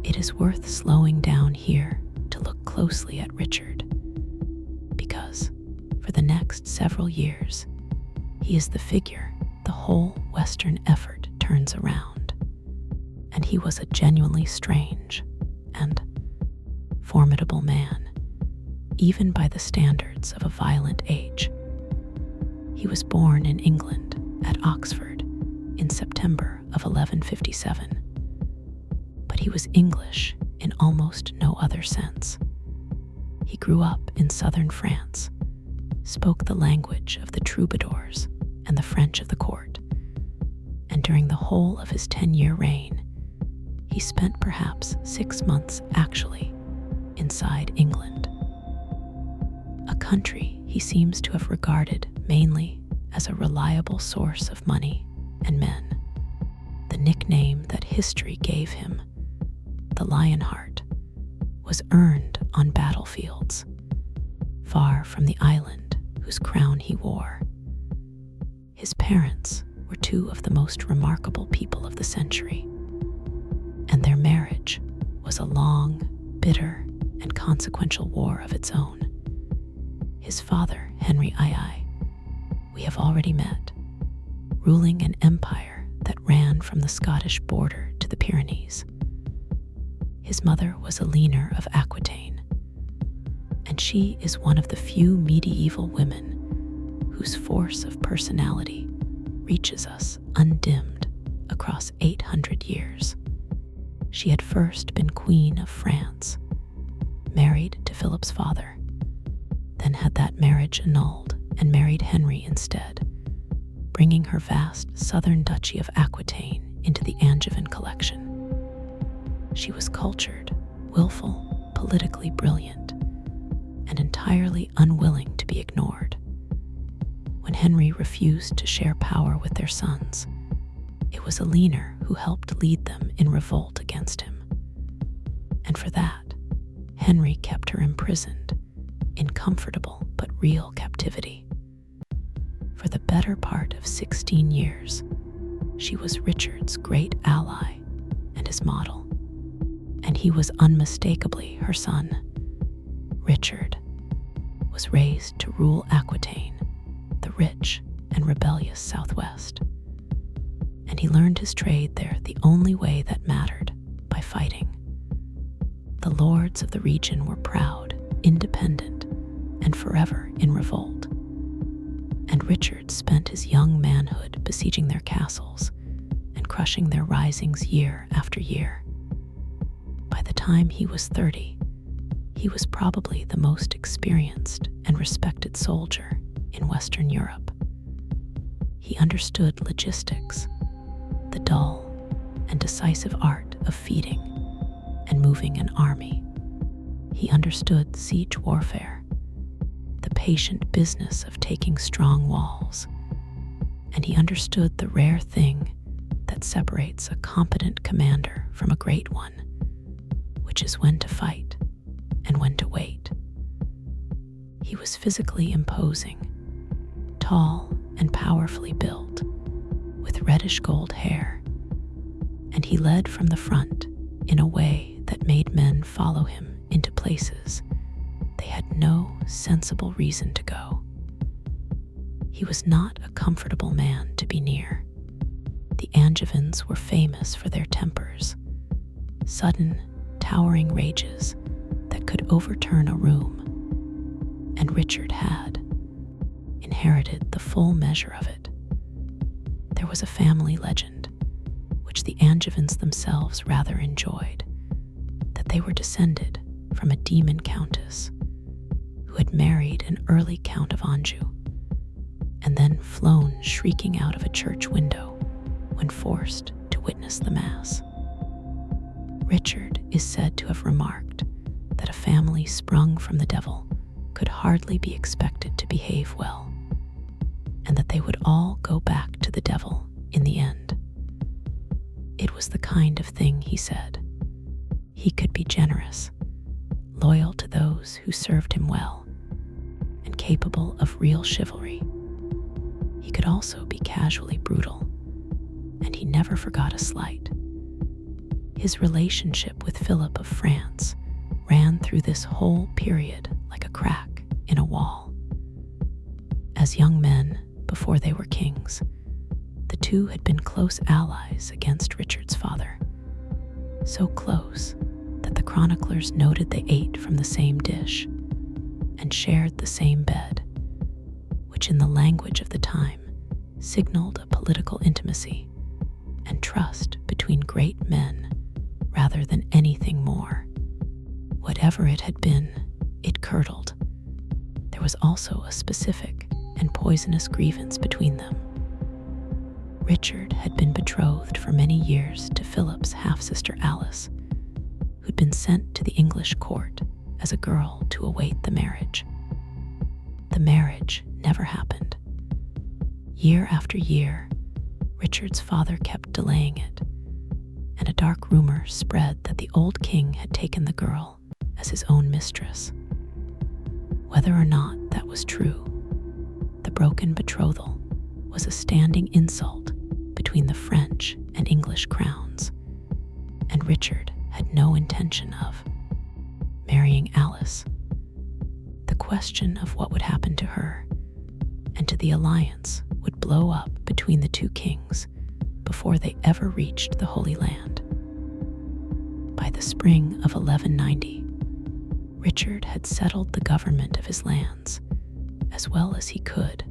It is worth slowing down here to look closely at Richard, because for the next several years, he is the figure the whole Western effort turns around, and he was a genuinely strange and formidable man, even by the standards of a violent age. He was born in England at Oxford in September of 1157, but he was English in almost no other sense. He grew up in southern France, spoke the language of the troubadours, and the French of the court, and during the whole of his 10-year reign, he spent perhaps 6 months actually inside England, a country he seems to have regarded mainly as a reliable source of money and men. The nickname that history gave him, the Lionheart, was earned on battlefields, far from the island whose crown he wore. His parents were two of the most remarkable people of the century, and their marriage was a long, bitter, and consequential war of its own. His father, Henry II, we have already met, ruling an empire that ran from the Scottish border to the Pyrenees. His mother was a leaner of Aquitaine, and she is one of the few medieval women whose force of personality reaches us undimmed across 800 years. She had first been Queen of France, married to Philip's father, then had that marriage annulled and married Henry instead, bringing her vast southern duchy of Aquitaine into the Angevin collection. She was cultured, willful, politically brilliant, and entirely unwilling to be ignored. When Henry refused to share power with their sons, it was a leaner who helped lead them in revolt against him. And for that, Henry kept her imprisoned in comfortable but real captivity. For the better part of 16 years, she was Richard's great ally and his model, and he was unmistakably her son. Richard was raised to rule Aquitaine, the rich and rebellious Southwest, and he learned his trade there the only way that mattered, by fighting. The lords of the region were proud, independent, and forever in revolt, and Richard spent his young manhood besieging their castles and crushing their risings year after year. By the time he was 30, he was probably the most experienced and respected soldier in Western Europe. He understood logistics, the dull and decisive art of feeding and moving an army. He understood siege warfare, the patient business of taking strong walls, and he understood the rare thing that separates a competent commander from a great one, which is when to fight and when to wait. He was physically imposing, tall and powerfully built, with reddish gold hair, and he led from the front in a way that made men follow him into places they had no sensible reason to go. He was not a comfortable man to be near. The Angevins were famous for their tempers, sudden, towering rages that could overturn a room, and Richard had inherited the full measure of it. There was a family legend, which the Angevins themselves rather enjoyed, that they were descended from a demon countess who had married an early Count of Anjou and then flown shrieking out of a church window when forced to witness the Mass. Richard is said to have remarked that a family sprung from the devil could hardly be expected to behave well, and that they would all go back to the devil in the end. It was the kind of thing, he said. He could be generous, loyal to those who served him well, and capable of real chivalry. He could also be casually brutal, and he never forgot a slight. His relationship with Philip of France ran through this whole period like a crack in a wall. As young men, before they were kings, the two had been close allies against Richard's father, so close that the chroniclers noted they ate from the same dish and shared the same bed, which in the language of the time signaled a political intimacy and trust between great men rather than anything more. Whatever it had been, it curdled. There was also a specific and poisonous grievance between them, Richard had been betrothed for many years to Philip's half-sister Alice, who'd been sent to the English court as a girl to await the marriage. The marriage never happened. Year after year, Richard's father kept delaying it, and a dark rumor spread that the old king had taken the girl as his own mistress. Whether or not that was true, the broken betrothal was a standing insult between the French and English crowns, and Richard had no intention of marrying Alice. The question of what would happen to her and to the alliance would blow up between the two kings before they ever reached the Holy Land. By the spring of 1190, Richard had settled the government of his lands as well as he could,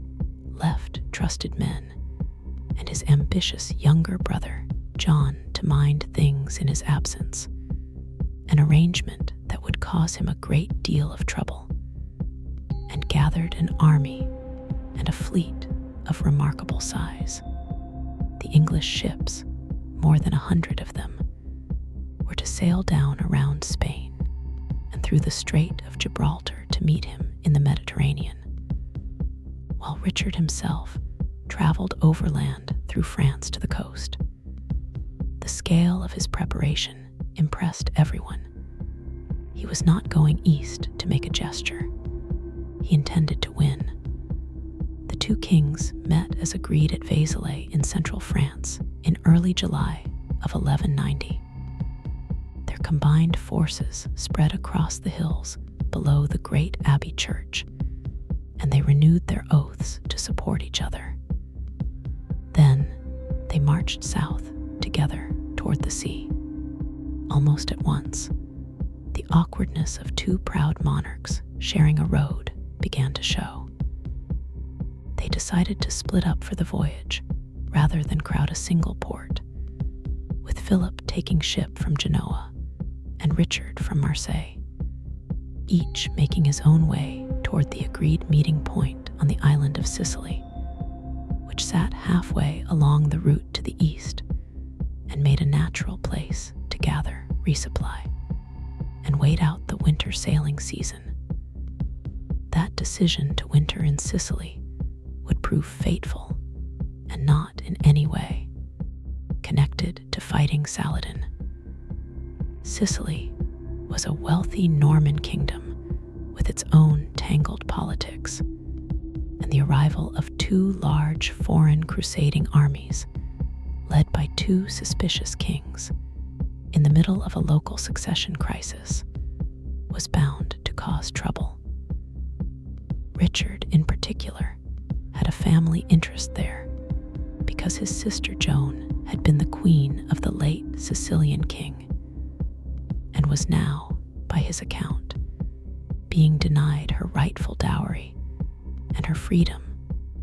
left trusted men and his ambitious younger brother, John, to mind things in his absence, an arrangement that would cause him a great deal of trouble, and gathered an army and a fleet of remarkable size. The English ships, more than 100 of them, were to sail down around Spain and through the Strait of Gibraltar to meet him in the Mediterranean, while Richard himself traveled overland through France to the coast. The scale of his preparation impressed everyone. He was not going east to make a gesture. He intended to win. The two kings met as agreed at Vézelay in central France in early July of 1190. Their combined forces spread across the hills below the great abbey church, and they renewed their oaths to support each other. Then they marched south together toward the sea. Almost at once, the awkwardness of two proud monarchs sharing a road began to show. They decided to split up for the voyage rather than crowd a single port, with Philip taking ship from Genoa and Richard from Marseille, each making his own way toward the agreed meeting point on the island of Sicily, which sat halfway along the route to the east and made a natural place to gather, resupply, and wait out the winter sailing season. That decision to winter in Sicily would prove fateful and not in any way connected to fighting Saladin. Sicily was a wealthy Norman kingdom with its own tangled politics, and the arrival of two large foreign crusading armies, led by two suspicious kings, in the middle of a local succession crisis, was bound to cause trouble. Richard, in particular, had a family interest there because his sister Joan had been the queen of the late Sicilian king and was now, by his account, being denied her rightful dowry and her freedom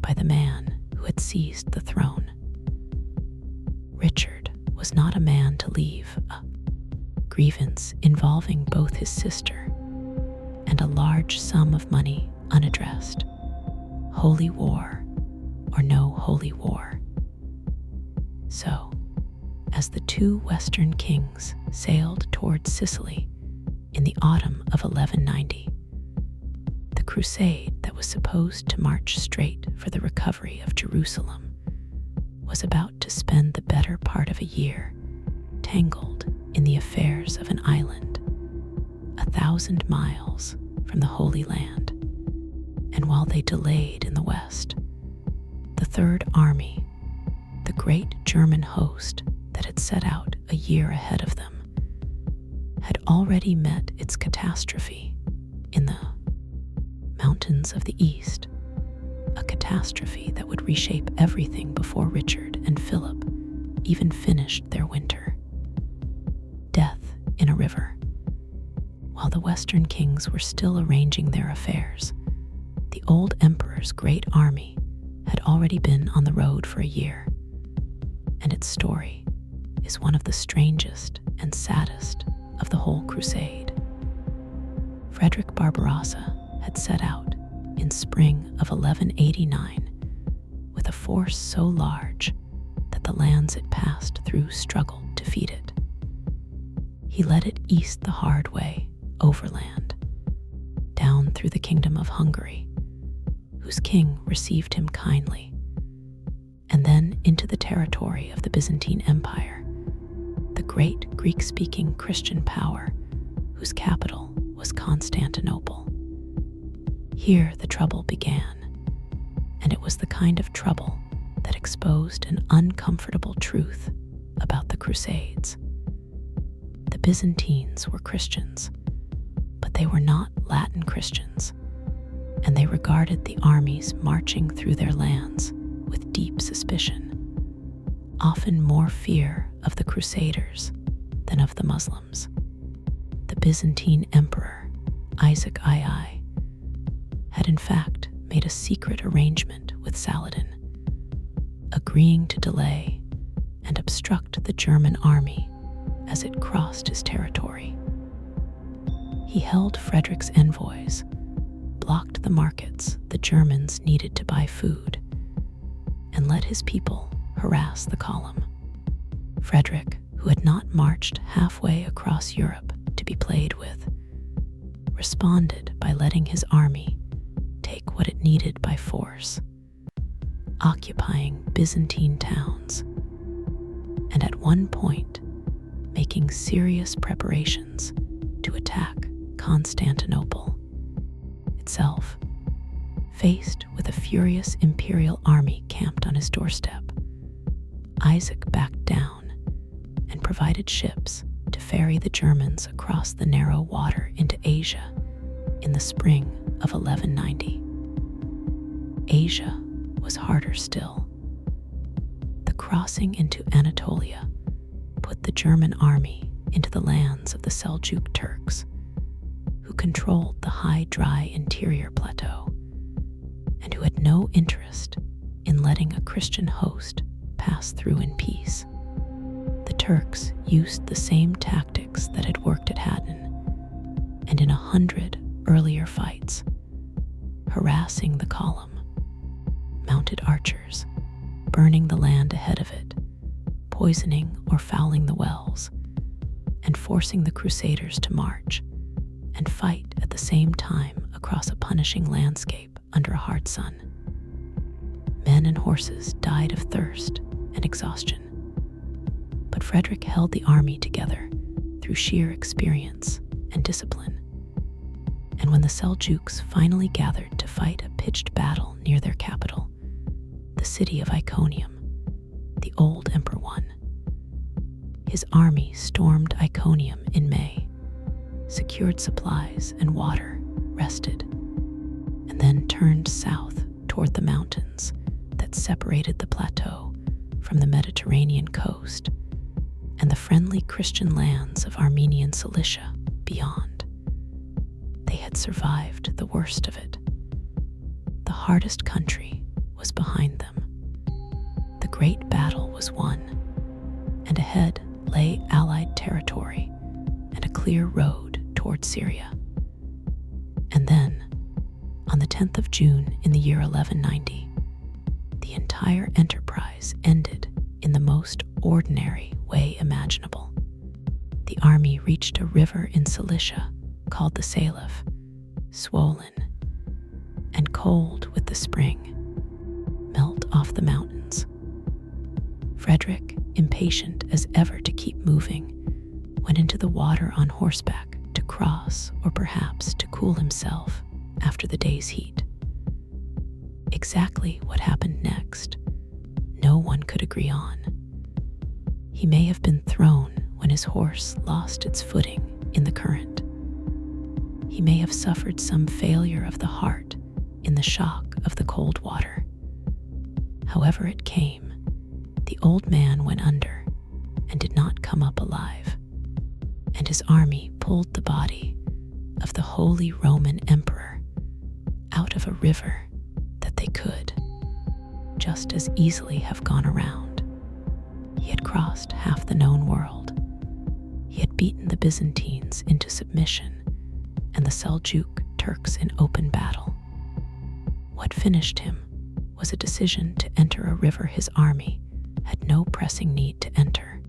by the man who had seized the throne. Richard was not a man to leave a grievance involving both his sister and a large sum of money unaddressed, holy war or no holy war. So, as the two Western kings sailed towards Sicily in the autumn of 1190, the crusade that was supposed to march straight for the recovery of Jerusalem was about to spend the better part of a year tangled in the affairs of an island 1,000 miles from the Holy Land. And while they delayed in the west, the Third Army, the great German host that had set out a year ahead of them, had already met its catastrophe in the mountains of the east, a catastrophe that would reshape everything before Richard and Philip even finished their winter. Death in a river. While the Western kings were still arranging their affairs, the old emperor's great army had already been on the road for a year, and its story is one of the strangest and saddest of the whole crusade. Frederick Barbarossa had set out in spring of 1189 with a force so large the lands it passed through struggled to feed it. He led it east the hard way, overland, down through the kingdom of Hungary, whose king received him kindly, and then into the territory of the Byzantine Empire, the great Greek-speaking Christian power whose capital was Constantinople. Here the trouble began, and it was the kind of trouble that exposed an uncomfortable truth about the Crusades. The Byzantines were Christians, but they were not Latin Christians, and they regarded the armies marching through their lands with deep suspicion, often more fear of the Crusaders than of the Muslims. The Byzantine Emperor, Isaac II, had in fact made a secret arrangement with Saladin, agreeing to delay and obstruct the German army as it crossed his territory. He held Frederick's envoys, blocked the markets the Germans needed to buy food, and let his people harass the column. Frederick, who had not marched halfway across Europe to be played with, responded by letting his army take what it needed by force, occupying Byzantine towns, and at one point making serious preparations to attack Constantinople itself. Faced with a furious imperial army camped on his doorstep, Isaac backed down and provided ships to ferry the Germans across the narrow water into Asia in the spring of 1190. Asia was harder still. The crossing into Anatolia put the German army into the lands of the Seljuk Turks, who controlled the high, dry interior plateau, and who had no interest in letting a Christian host pass through in peace. The Turks used the same tactics that had worked at Hattin, and in 100 earlier fights, harassing the column, mounted archers, burning the land ahead of it, poisoning or fouling the wells, and forcing the Crusaders to march and fight at the same time across a punishing landscape under a hard sun. Men and horses died of thirst and exhaustion, but Frederick held the army together through sheer experience and discipline. And when the Seljuks finally gathered to fight a pitched battle near their capital, the city of Iconium, the old emperor won. His army stormed Iconium in May, secured supplies and water, rested, and then turned south toward the mountains that separated the plateau from the Mediterranean coast and the friendly Christian lands of Armenian Cilicia beyond. They had survived the worst of it. The hardest country was behind them. The great battle was won, and ahead lay Allied territory and a clear road toward Syria. And then, on the 10th of June in the year 1190, the entire enterprise ended in the most ordinary way imaginable. The army reached a river in Cilicia called the Salif, swollen and cold with the spring, melt off the mountains. Frederick, impatient as ever to keep moving, went into the water on horseback to cross or perhaps to cool himself after the day's heat. Exactly what happened next, no one could agree on. He may have been thrown when his horse lost its footing in the current. He may have suffered some failure of the heart in the shock of the cold water. However it came, the old man went under and did not come up alive, and his army pulled the body of the Holy Roman Emperor out of a river that they could just as easily have gone around. He had crossed half the known world. He had beaten the Byzantines into submission and the Seljuk Turks in open battle. What finished him was a decision to enter a river his army had no pressing need to enter.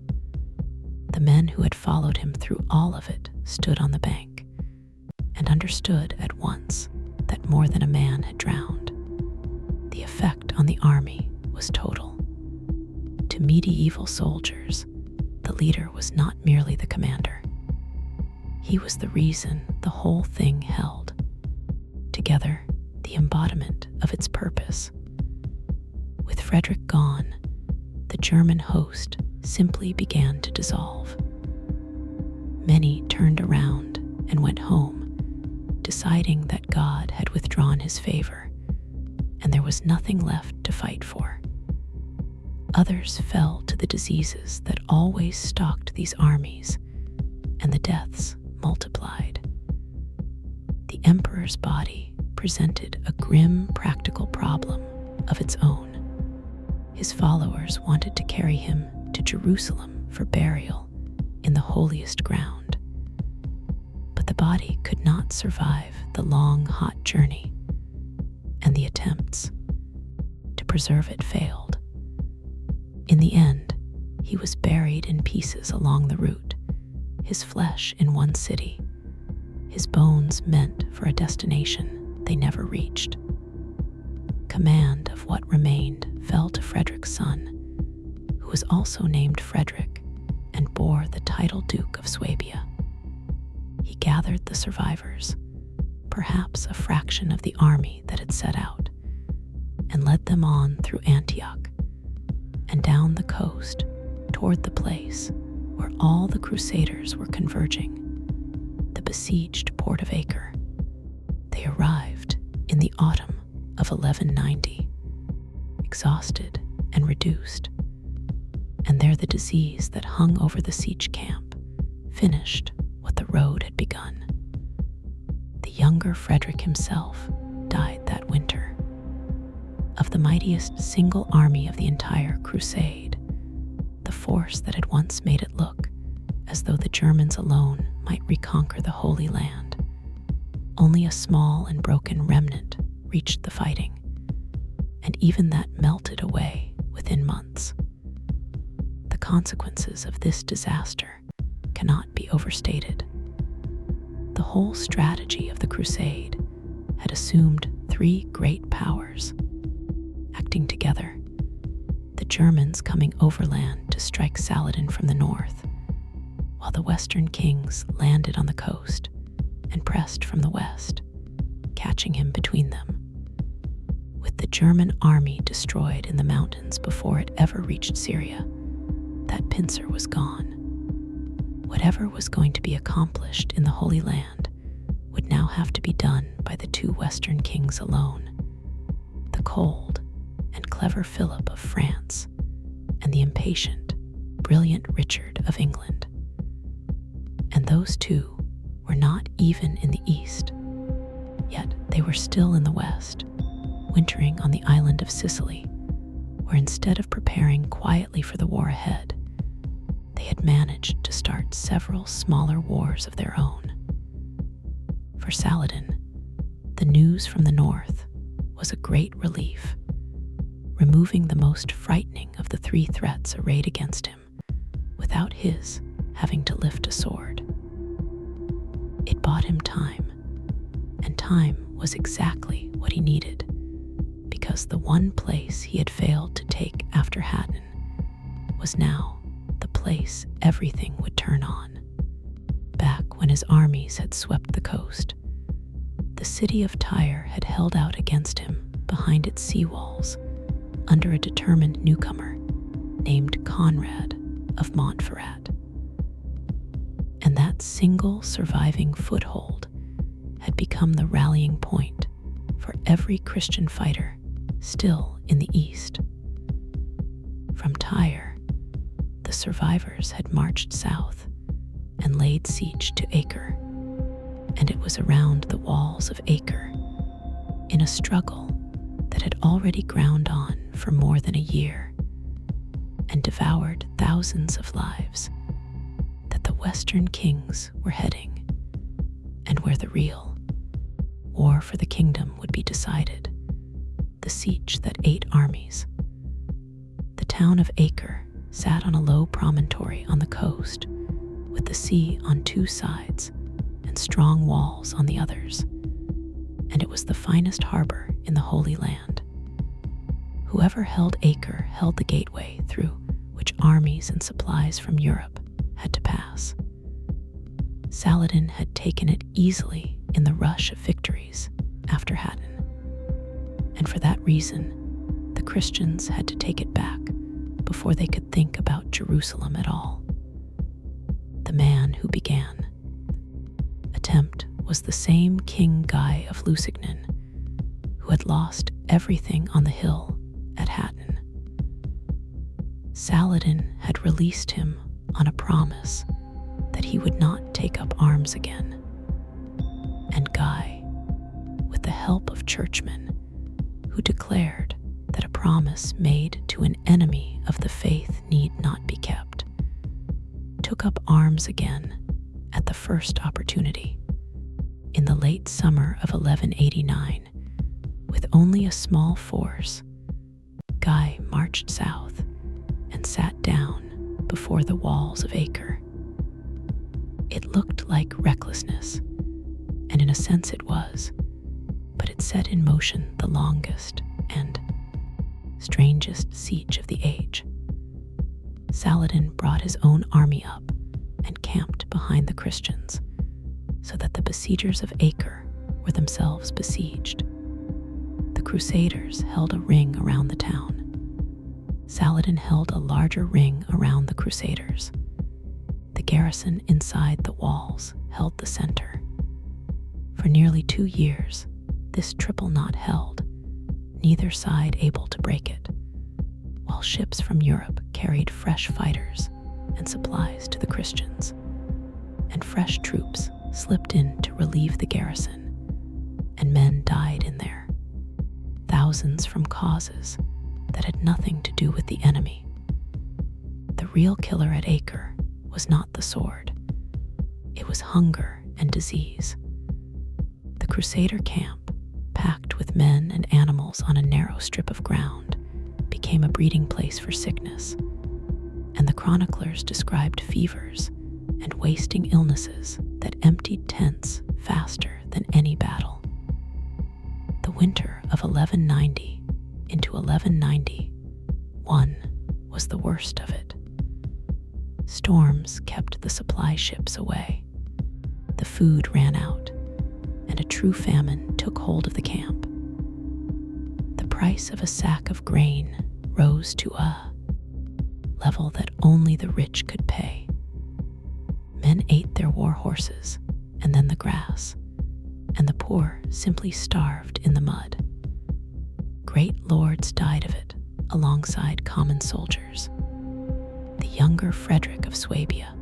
The men who had followed him through all of it stood on the bank and understood at once that more than a man had drowned. The effect on the army was total. To medieval soldiers, the leader was not merely the commander. He was the reason the whole thing held. Together, the embodiment of its purpose. With Frederick gone, the German host simply began to dissolve. Many turned around and went home, deciding that God had withdrawn his favor, and there was nothing left to fight for. Others fell to the diseases that always stalked these armies, and the deaths multiplied. The emperor's body presented a grim practical problem of its own. His followers wanted to carry him to Jerusalem for burial in the holiest ground. But the body could not survive the long, hot journey, and the attempts to preserve it failed. In the end, he was buried in pieces along the route, his flesh in one city, his bones meant for a destination they never reached. Command of what remained fell to Frederick's son, who was also named Frederick and bore the title Duke of Swabia. He gathered the survivors, perhaps a fraction of the army that had set out, and led them on through Antioch and down the coast toward the place where all the Crusaders were converging, the besieged port of Acre. They arrived in the autumn of 1190, exhausted and reduced, and there the disease that hung over the siege camp finished what the road had begun. The younger Frederick himself died that winter. Of the mightiest single army of the entire crusade, the force that had once made it look as though the Germans alone might reconquer the Holy Land, only a small and broken remnant reached the fighting, and even that melted away within months. The consequences of this disaster cannot be overstated. The whole strategy of the crusade had assumed three great powers acting together: the Germans coming overland to strike Saladin from the north, while the Western kings landed on the coast and pressed from the west, catching him between them. With the German army destroyed in the mountains before it ever reached Syria, that pincer was gone. Whatever was going to be accomplished in the Holy Land would now have to be done by the two Western kings alone: the cold and clever Philip of France, and the impatient, brilliant Richard of England. And those two were not even in the east, yet they were still in the west, wintering on the island of Sicily, where instead of preparing quietly for the war ahead, they had managed to start several smaller wars of their own. For Saladin, the news from the north was a great relief, removing the most frightening of the three threats arrayed against him, without his having to lift a sword. It bought him time, and time was exactly what he needed, because the one place he had failed to take after Hattin was now the place everything would turn on. Back when his armies had swept the coast, the city of Tyre had held out against him behind its seawalls under a determined newcomer named Conrad of Montferrat. And that single surviving foothold had become the rallying point for every Christian fighter still in the east. From Tyre, the survivors had marched south and laid siege to Acre, and it was around the walls of Acre, in a struggle that had already ground on for more than a year and devoured thousands of lives, that the Western kings were heading, and where the real war for the kingdom would be decided, the siege that ate armies. The town of Acre sat on a low promontory on the coast, with the sea on two sides and strong walls on the others, and it was the finest harbor in the Holy Land. Whoever held Acre held the gateway through which armies and supplies from Europe had to pass. Saladin had taken it easily in the rush of victories after Hattin, and for that reason, the Christians had to take it back before they could think about Jerusalem at all. The man who began attempt was the same King Guy of Lusignan, who had lost everything on the hill at Hattin. Saladin had released him on a promise that he would not take up arms again, and Guy, with the help of churchmen who declared that a promise made to an enemy of the faith need not be kept, took up arms again at the first opportunity. In the late summer of 1189, with only a small force, Guy marched south and sat down before the walls of Acre. It looked like recklessness, and in a sense it was, but it set in motion the longest and strangest siege of the age. Saladin brought his own army up and camped behind the Christians, so that the besiegers of Acre were themselves besieged. The Crusaders held a ring around the town. Saladin held a larger ring around the Crusaders. The garrison inside the walls held the center. For nearly 2 years, this triple knot held, neither side able to break it, while ships from Europe carried fresh fighters and supplies to the Christians, and fresh troops slipped in to relieve the garrison, and men died in there, thousands from causes that had nothing to do with the enemy. The real killer at Acre was not the sword. It was hunger and disease. The Crusader camp, packed with men and animals on a narrow strip of ground, became a breeding place for sickness, and the chroniclers described fevers and wasting illnesses that emptied tents faster than any battle. The winter of 1190 into 1191 was the worst of it. Storms kept the supply ships away. The food ran out, and a true famine took hold of the camp. The price of a sack of grain rose to a level that only the rich could pay. Men ate their war horses and then the grass, and the poor simply starved in the mud. Great lords died of it alongside common soldiers. The younger Frederick of Swabia,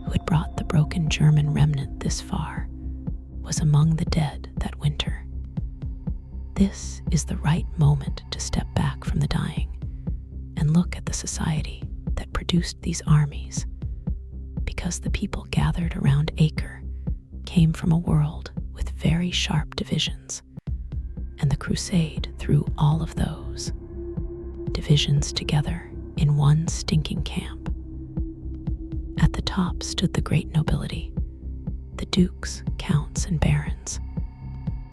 who had brought the broken German remnant this far, was among the dead that winter. This is the right moment to step back from the dying and look at the society that produced these armies, because the people gathered around Acre came from a world with very sharp divisions, and the crusade threw all of those divisions together in one stinking camp. At the top stood the great nobility, the dukes, counts, and barons,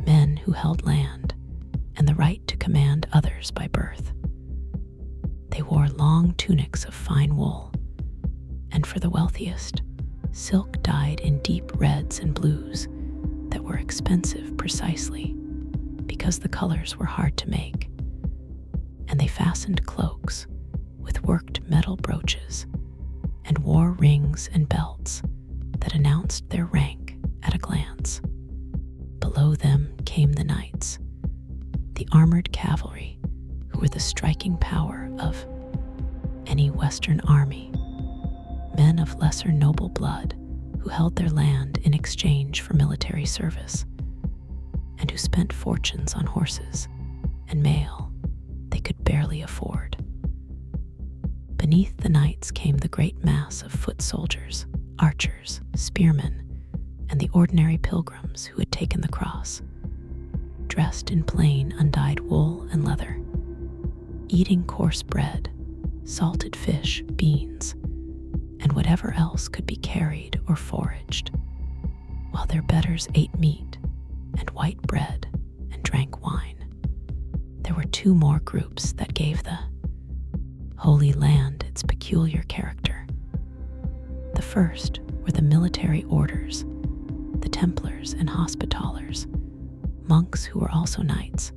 men who held land and the right to command others by birth. They wore long tunics of fine wool, and for the wealthiest, silk dyed in deep reds and blues that were expensive precisely because the colors were hard to make, and they fastened cloaks with worked metal brooches and wore rings and belts that announced their rank at a glance. Below them came the knights, the armored cavalry, who were the striking power of any Western army, men of lesser noble blood who held their land in exchange for military service, and who spent fortunes on horses and mail they could barely afford. Beneath the knights came the great mass of foot soldiers, archers, spearmen, and the ordinary pilgrims who had taken the cross, dressed in plain undyed wool and leather, eating coarse bread salted fish, beans, and whatever else could be carried or foraged, while their betters ate meat and white bread and drank wine. There were two more groups that gave the Holy Land its peculiar character. The first were the military orders, the Templars and Hospitallers, monks who were also knights,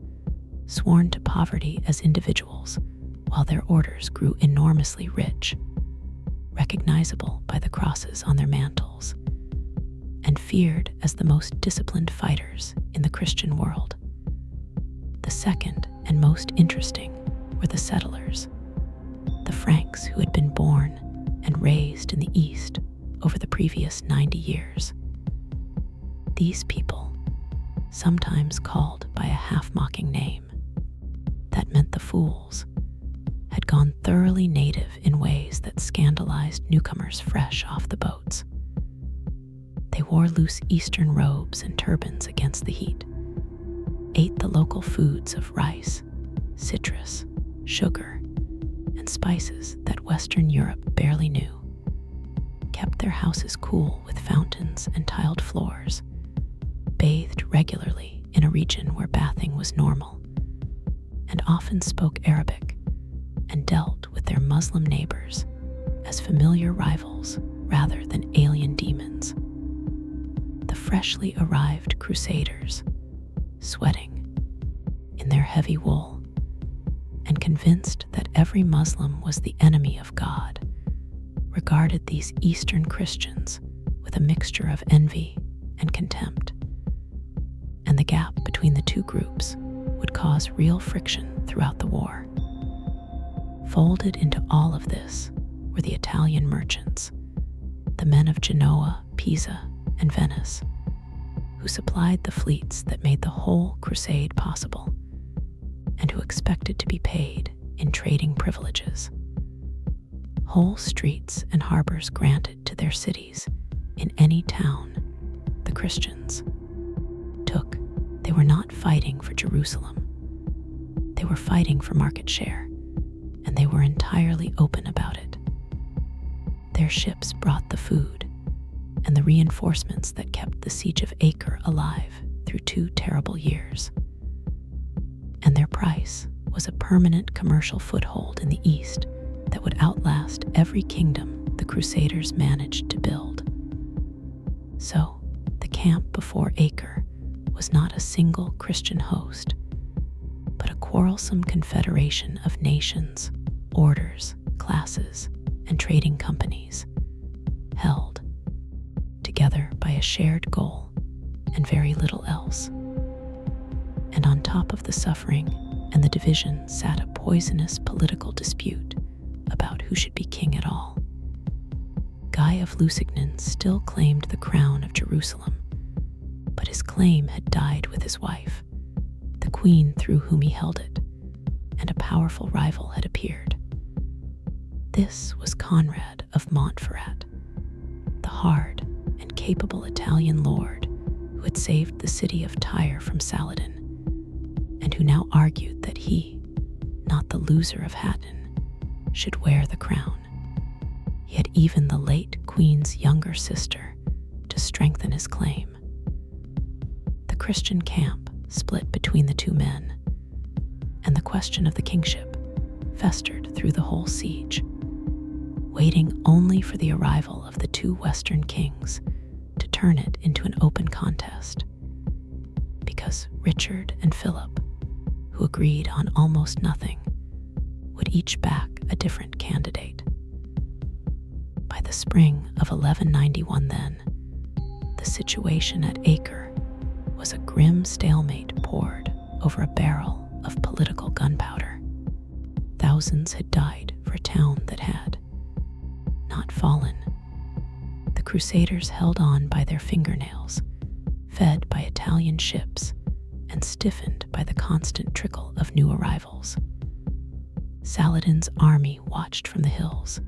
sworn to poverty as individuals, while their orders grew enormously rich, recognizable by the crosses on their mantles, and feared as the most disciplined fighters in the Christian world. The second and most interesting were the settlers, the Franks who had been born and raised in the East over the previous 90 years. These people, sometimes called by a half-mocking name that meant the fools, had gone thoroughly native in ways that scandalized newcomers fresh off the boats. They wore loose Eastern robes and turbans against the heat, ate the local foods of rice, citrus, sugar, and spices that Western Europe barely knew, kept their houses cool with fountains and tiled floors, bathed regularly in a region where bathing was normal, and often spoke Arabic and dealt with their Muslim neighbors as familiar rivals rather than alien demons. The freshly arrived Crusaders, sweating in their heavy wool and convinced that every Muslim was the enemy of God, regarded these Eastern Christians with a mixture of envy and contempt. And the gap between the two groups would cause real friction throughout the war. Folded into all of this were the Italian merchants, the men of Genoa, Pisa, and Venice, who supplied the fleets that made the whole crusade possible, and who expected to be paid in trading privileges. Whole streets and harbors granted to their cities in any town the Christians took. They were not fighting for Jerusalem. They were fighting for market share, and they were entirely open about it. Their ships brought the food and the reinforcements that kept the Siege of Acre alive through 2 terrible years. And their price was a permanent commercial foothold in the East that would outlast every kingdom the Crusaders managed to build. So, the camp before Acre was not a single Christian host, but a quarrelsome confederation of nations, orders, classes, and trading companies, held together by a shared goal and very little else. And on top of the suffering and the division sat a poisonous political dispute about who should be king at all. Guy of Lusignan still claimed the crown of Jerusalem, but his claim had died with his wife, the queen through whom he held it, and a powerful rival had appeared. This was Conrad of Montferrat, the hard and capable Italian lord who had saved the city of Tyre from Saladin, and who now argued that he, not the loser of Hattin, should wear the crown. He had even the late queen's younger sister to strengthen his claim. The Christian camp split between the two men, and the question of the kingship festered through the whole siege, waiting only for the arrival of the 2 Western kings to turn it into an open contest. Because Richard and Philip, who agreed on almost nothing, would each back a different candidate. By the spring of 1191 then, the situation at Acre was a grim stalemate poured over a barrel of political gunpowder. Thousands had died for a town that had not fallen. The Crusaders held on by their fingernails, fed by Italian ships and stiffened by the constant trickle of new arrivals. Saladin's army watched from the hills,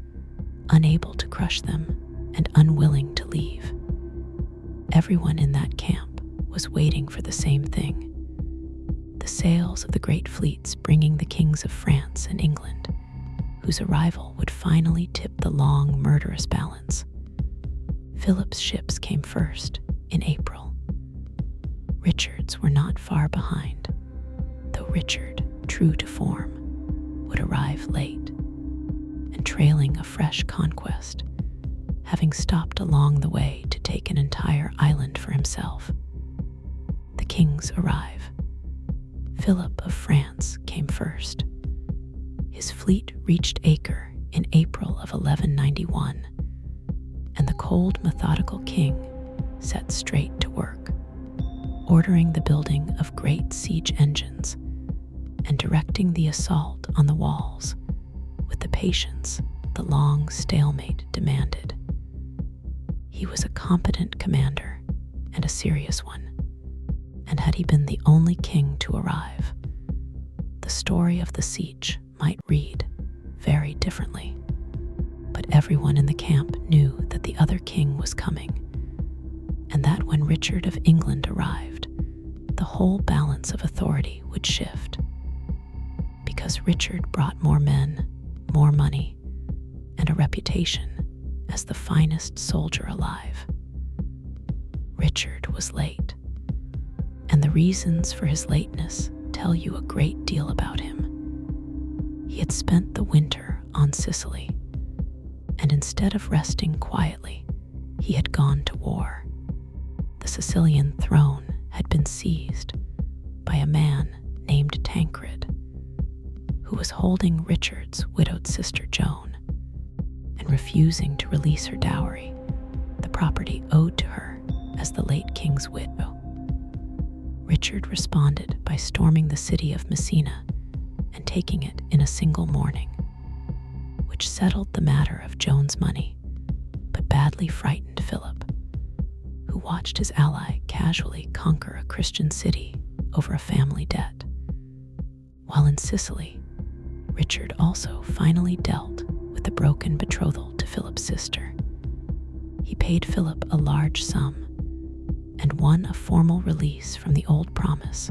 unable to crush them and unwilling to leave. Everyone in that camp was waiting for the same thing: the sails of the great fleets bringing the kings of France and England whose arrival would finally tip the long, murderous balance. Philip's ships came first in April. Richard's were not far behind, though Richard, true to form, would arrive late, and trailing a fresh conquest, having stopped along the way to take an entire island for himself. The kings arrive. Philip of France came first. His fleet reached Acre in April of 1191, and the cold, methodical king set straight to work, ordering the building of great siege engines and directing the assault on the walls with the patience the long stalemate demanded. He was a competent commander and a serious one, and had he been the only king to arrive, the story of the siege might read very differently. But everyone in the camp knew that the other king was coming, and that when Richard of England arrived, the whole balance of authority would shift. Because Richard brought more men, more money, and a reputation as the finest soldier alive. Richard was late, and the reasons for his lateness tell you a great deal about him. He had spent the winter on Sicily, and instead of resting quietly, he had gone to war. The Sicilian throne had been seized by a man named Tancred, who was holding Richard's widowed sister Joan and refusing to release her dowry, the property owed to her as the late king's widow. Richard responded by storming the city of Messina and taking it in a single morning, which settled the matter of Joan's money, but badly frightened Philip, who watched his ally casually conquer a Christian city over a family debt. While in Sicily, Richard also finally dealt with the broken betrothal to Philip's sister. He paid Philip a large sum and won a formal release from the old promise,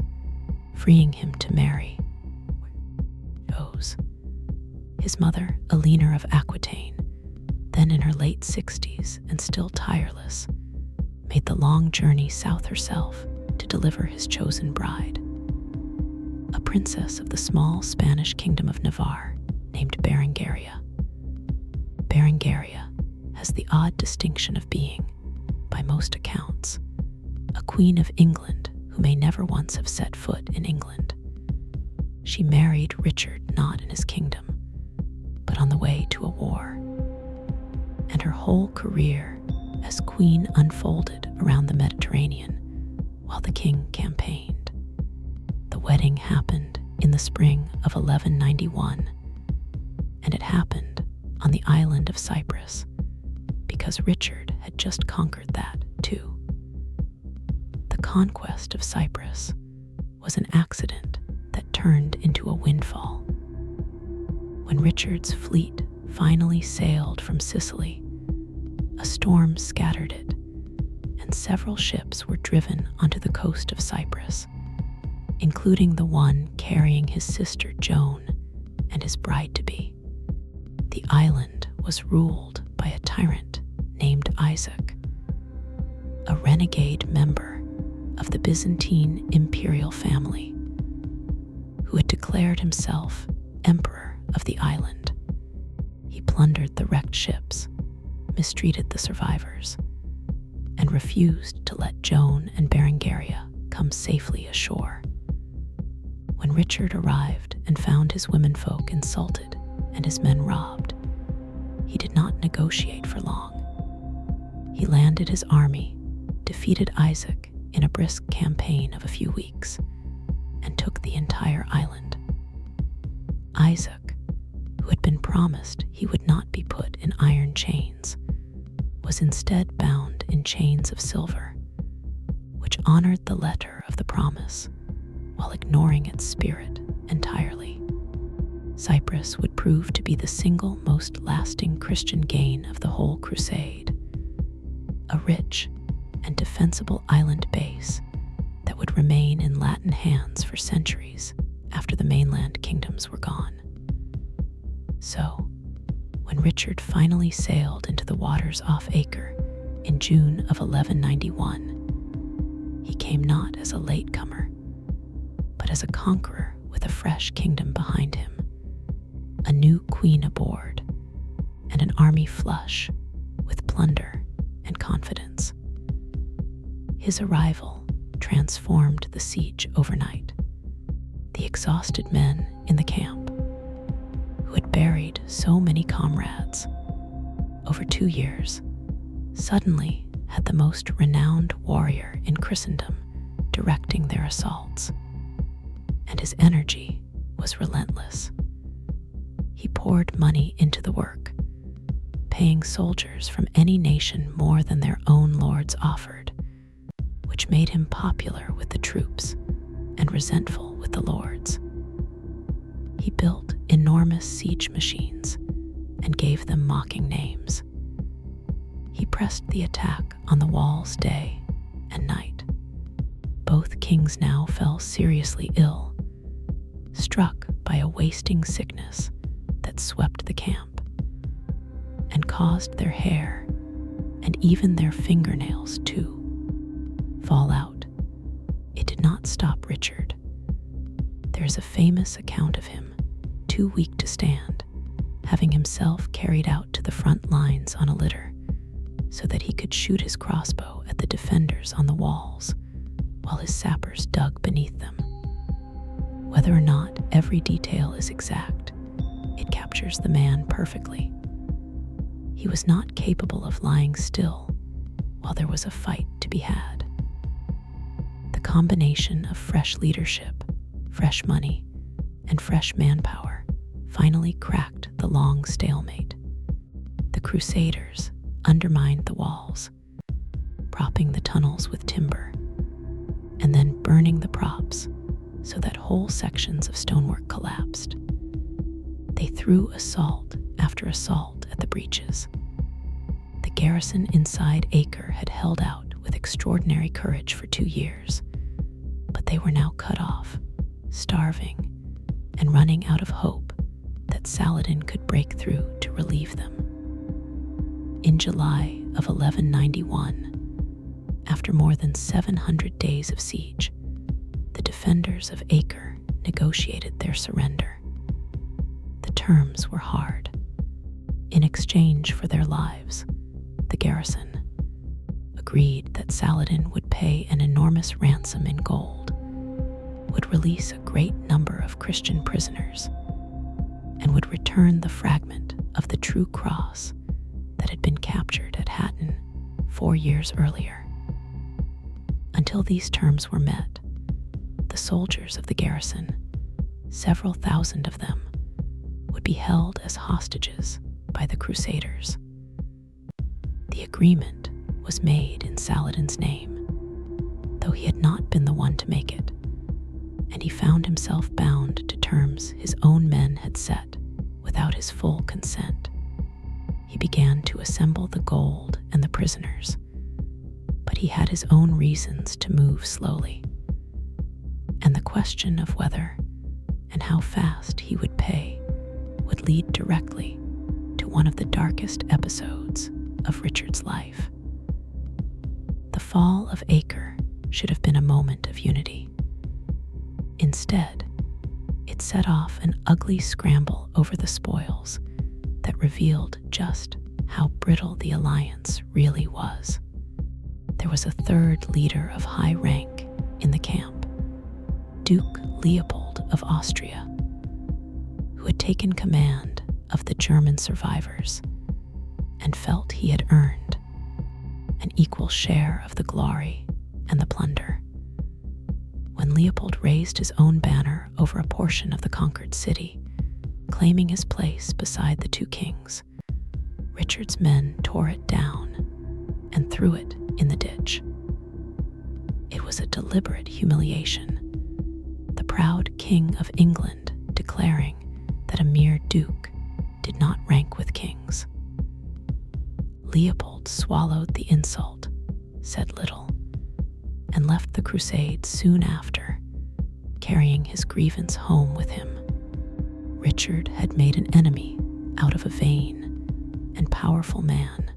freeing him to marry his mother, Eleanor of Aquitaine, then in her late 60s and still tireless, made the long journey south herself to deliver his chosen bride, a princess of the small Spanish kingdom of Navarre named Berengaria. Berengaria has the odd distinction of being, by most accounts, a queen of England who may never once have set foot in England. She married Richard not in his kingdom, but on the way to a war, and her whole career as queen unfolded around the Mediterranean while the king campaigned. The wedding happened in the spring of 1191, and it happened on the island of Cyprus, because Richard had just conquered that too. The conquest of Cyprus was an accident that turned into a windfall. When Richard's fleet finally sailed from Sicily, a storm scattered it, and several ships were driven onto the coast of Cyprus, including the one carrying his sister Joan and his bride-to-be. The island was ruled by a tyrant named Isaac, a renegade member of the Byzantine imperial family, who had declared himself emperor of the island. He plundered the wrecked ships, mistreated the survivors, and refused to let Joan and Berengaria come safely ashore. When Richard arrived and found his womenfolk insulted and his men robbed, he did not negotiate for long. He landed his army, defeated Isaac in a brisk campaign of a few weeks, and took the entire island. Isaac, who had been promised he would not be put in iron chains, was instead bound in chains of silver, which honored the letter of the promise while ignoring its spirit entirely. Cyprus would prove to be the single most lasting Christian gain of the whole crusade, a rich and defensible island base that would remain in Latin hands for centuries after the mainland kingdoms were gone. So, when Richard finally sailed into the waters off Acre in June of 1191, he came not as a latecomer, but as a conqueror with a fresh kingdom behind him, a new queen aboard, and an army flush with plunder and confidence. His arrival transformed the siege overnight. The exhausted men in the camp, who had buried so many comrades over 2 years, suddenly had the most renowned warrior in Christendom directing their assaults, and his energy was relentless. He poured money into the work, paying soldiers from any nation more than their own lords offered, which made him popular with the troops and resentful with the lords. He built enormous siege machines and gave them mocking names. He pressed the attack on the walls day and night. Both kings now fell seriously ill, struck by a wasting sickness that swept the camp and caused their hair and even their fingernails to fall out. It did not stop Richard. There is a famous account of him, too weak to stand, having himself carried out to the front lines on a litter so that he could shoot his crossbow at the defenders on the walls while his sappers dug beneath them. Whether or not every detail is exact, it captures the man perfectly. He was not capable of lying still while there was a fight to be had. The combination of fresh leadership, fresh money, and fresh manpower finally cracked the long stalemate. The Crusaders undermined the walls, propping the tunnels with timber, and then burning the props so that whole sections of stonework collapsed. They threw assault after assault at the breaches. The garrison inside Acre had held out with extraordinary courage for 2 years, but they were now cut off, starving, and running out of hope that Saladin could break through to relieve them. In July of 1191, after more than 700 days of siege, the defenders of Acre negotiated their surrender. The terms were hard. In exchange for their lives, the garrison agreed that Saladin would pay an enormous ransom in gold, would release a great number of Christian prisoners, and would return the fragment of the true cross that had been captured at Hattin 4 years earlier. Until these terms were met, the soldiers of the garrison, several thousand of them, would be held as hostages by the Crusaders. The agreement was made in Saladin's name, though he had not been the one to make it, and he found himself bound to terms his own men had set without his full consent. He began to assemble the gold and the prisoners, but he had his own reasons to move slowly, and the question of whether and how fast he would pay would lead directly to one of the darkest episodes of Richard's life. The fall of Acre should have been a moment of unity. Instead, it set off an ugly scramble over the spoils that revealed just how brittle the alliance really was. There was a third leader of high rank in the camp, Duke Leopold of Austria, who had taken command of the German survivors and felt he had earned an equal share of the glory and the plunder. When Leopold raised his own banner over a portion of the conquered city, claiming his place beside the two kings, Richard's men tore it down and threw it in the ditch. It was a deliberate humiliation, the proud King of England declaring that a mere duke did not rank with kings. Leopold swallowed the insult, said little, and left the Crusades soon after, carrying his grievance home with him. Richard had made an enemy out of a vain and powerful man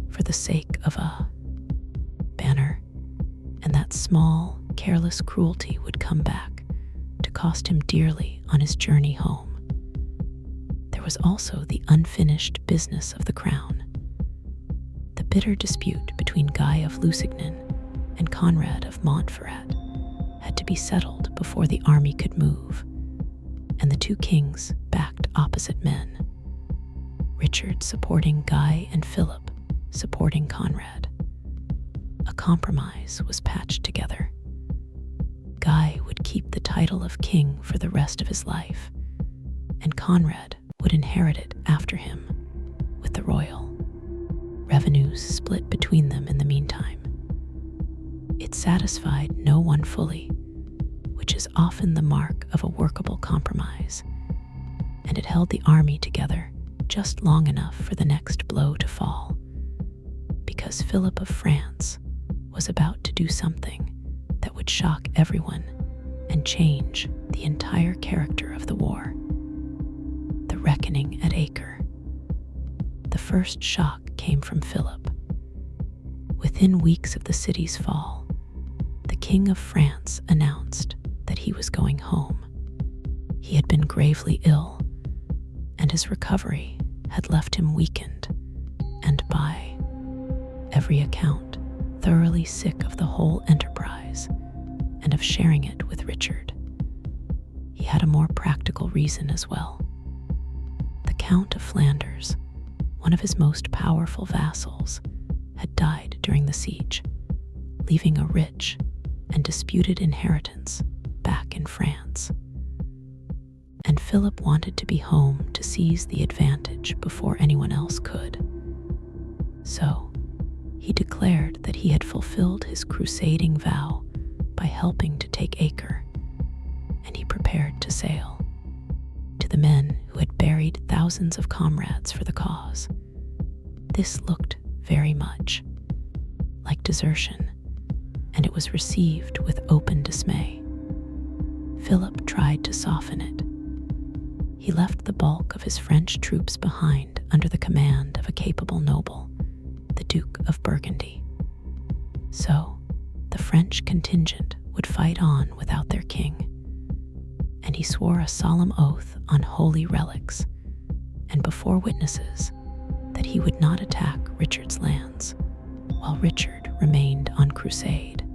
for the sake of a banner, and that small, careless cruelty would come back to cost him dearly on his journey home. There was also the unfinished business of the crown. The bitter dispute between Guy of Lusignan and Conrad of Montferrat had to be settled before the army could move, and the two kings backed opposite men, Richard supporting Guy and Philip supporting Conrad. A compromise was patched together. Guy would keep the title of king for the rest of his life, and Conrad would inherit it after him, with the royal revenues split between them in the meantime. It satisfied no one fully, which is often the mark of a workable compromise, and it held the army together just long enough for the next blow to fall, because Philip of France was about to do something that would shock everyone and change the entire character of the war. The reckoning at Acre. The first shock came from Philip. Within weeks of the city's fall, the King of France announced that he was going home. He had been gravely ill, and his recovery had left him weakened and, by every account, thoroughly sick of the whole enterprise and of sharing it with Richard. He had a more practical reason as well. The Count of Flanders, one of his most powerful vassals, had died during the siege, leaving a rich and disputed inheritance back in France. And Philip wanted to be home to seize the advantage before anyone else could. So, he declared that he had fulfilled his crusading vow by helping to take Acre, and he prepared to sail. To the men who had buried thousands of comrades for the cause, this looked very much like desertion, and it was received with open dismay. Philip tried to soften it. He left the bulk of his French troops behind under the command of a capable noble, the Duke of Burgundy. So, the French contingent would fight on without their king, and he swore a solemn oath on holy relics and before witnesses that he would not attack Richard's lands while Richard remained on crusade.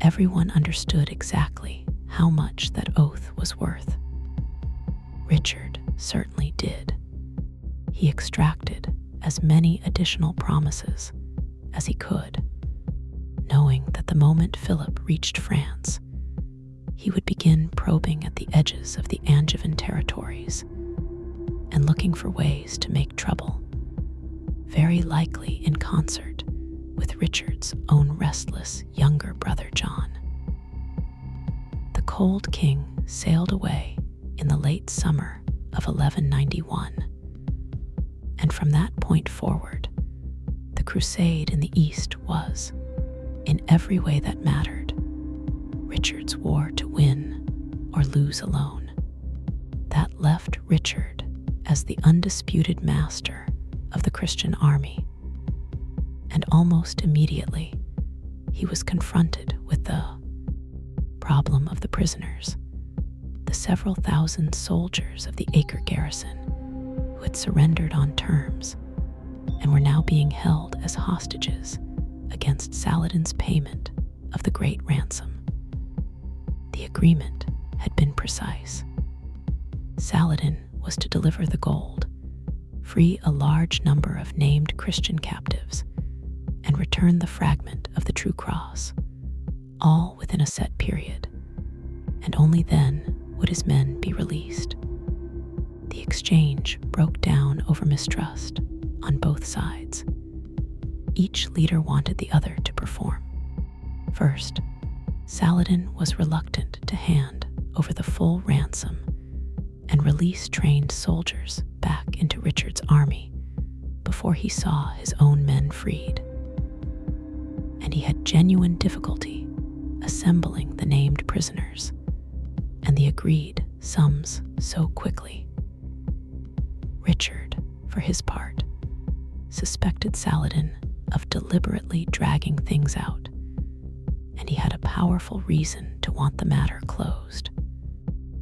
Everyone understood exactly how much that oath was worth. Richard certainly did. He extracted as many additional promises as he could, knowing that the moment Philip reached France, he would begin probing at the edges of the Angevin territories and looking for ways to make trouble, very likely in concert with Richard's own restless younger brother John. The cold king sailed away in the late summer of 1191, and from that point forward, the crusade in the East was, in every way that mattered, Richard's war to win or lose alone. That left Richard as the undisputed master of the Christian army, and almost immediately he was confronted with the problem of the prisoners, the several thousand soldiers of the Acre garrison who had surrendered on terms and were now being held as hostages against Saladin's payment of the great ransom. The agreement had been precise. Saladin was to deliver the gold, free a large number of named Christian captives, and return the fragment of the true cross, all within a set period, and only then would his men be released. The exchange broke down over mistrust on both sides. Each leader wanted the other to perform. First, Saladin was reluctant to hand over the full ransom and release trained soldiers back into Richard's army before he saw his own men freed. And he had genuine difficulty assembling the named prisoners and the agreed sums so quickly. Richard, for his part, suspected Saladin of deliberately dragging things out, and he had a powerful reason to want the matter closed.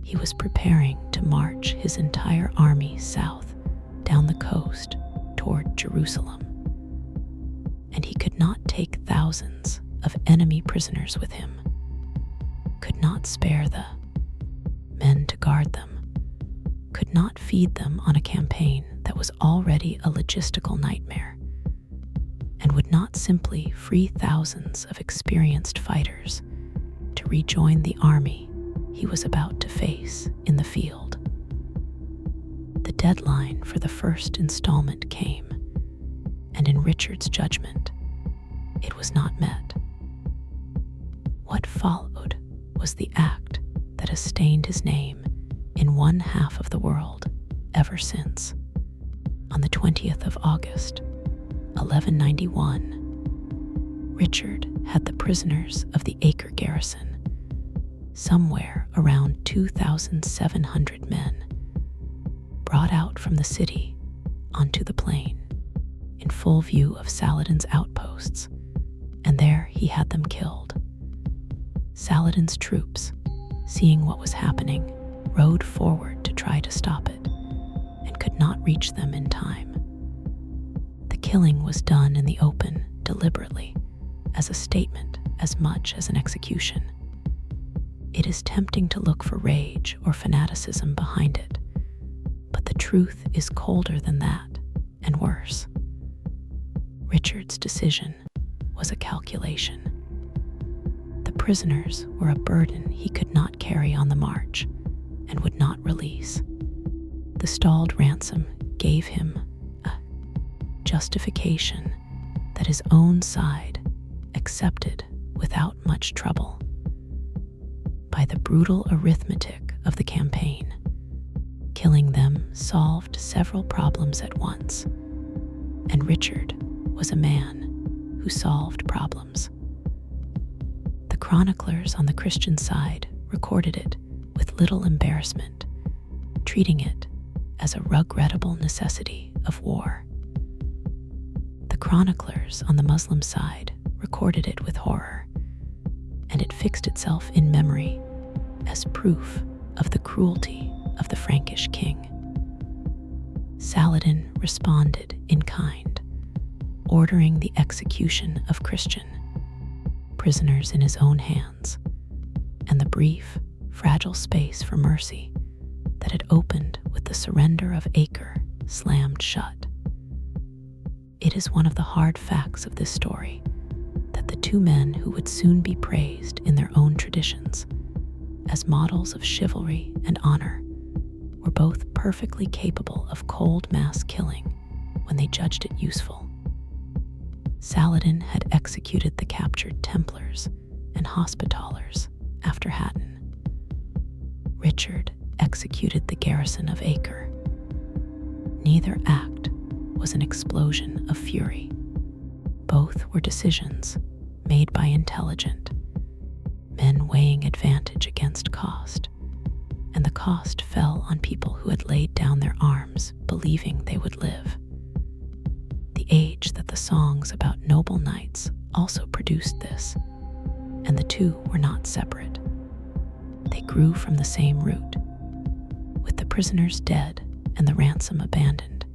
He was preparing to march his entire army south down the coast toward Jerusalem, and he could not take thousands of enemy prisoners with him, could not spare the men to guard them, could not feed them on a campaign that was already a logistical nightmare, and would not simply free thousands of experienced fighters to rejoin the army he was about to face in the field. The deadline for the first installment came, and in Richard's judgment, it was not met. What followed was the act that has stained his name in one half of the world ever since. On the 20th of August, 1191, Richard had the prisoners of the Acre garrison, somewhere around 2,700 men, brought out from the city onto the plain in full view of Saladin's outposts, and there he had them killed. Saladin's troops, seeing what was happening, rode forward to try to stop it, and could not reach them in time. The killing was done in the open deliberately, as a statement as much as an execution. It is tempting to look for rage or fanaticism behind it, but the truth is colder than that, and worse. Richard's decision was a calculation. The prisoners were a burden he could not carry on the march and would not release. The stalled ransom gave him a justification that his own side accepted without much trouble. By the brutal arithmetic of the campaign, killing them solved several problems at once, and Richard was a man who solved problems. The chroniclers on the Christian side recorded it with little embarrassment, treating it as a regrettable necessity of war. The chroniclers on the Muslim side recorded it with horror, and it fixed itself in memory as proof of the cruelty of the Frankish king. Saladin responded in kind, ordering the execution of Christian prisoners in his own hands, and the brief, fragile space for mercy that had opened with the surrender of Acre slammed shut. It is one of the hard facts of this story that the two men who would soon be praised in their own traditions as models of chivalry and honor were both perfectly capable of cold mass killing when they judged it useful. Saladin had executed the captured Templars and Hospitallers after Hattin. Richard executed the garrison of Acre. Neither act was an explosion of fury. Both were decisions made by intelligent men weighing advantage against cost, and the cost fell on people who had laid down their arms believing they would live. The age that the songs about noble knights also produced this, and the two were not separate. They grew from the same root. With the prisoners dead and the ransom abandoned,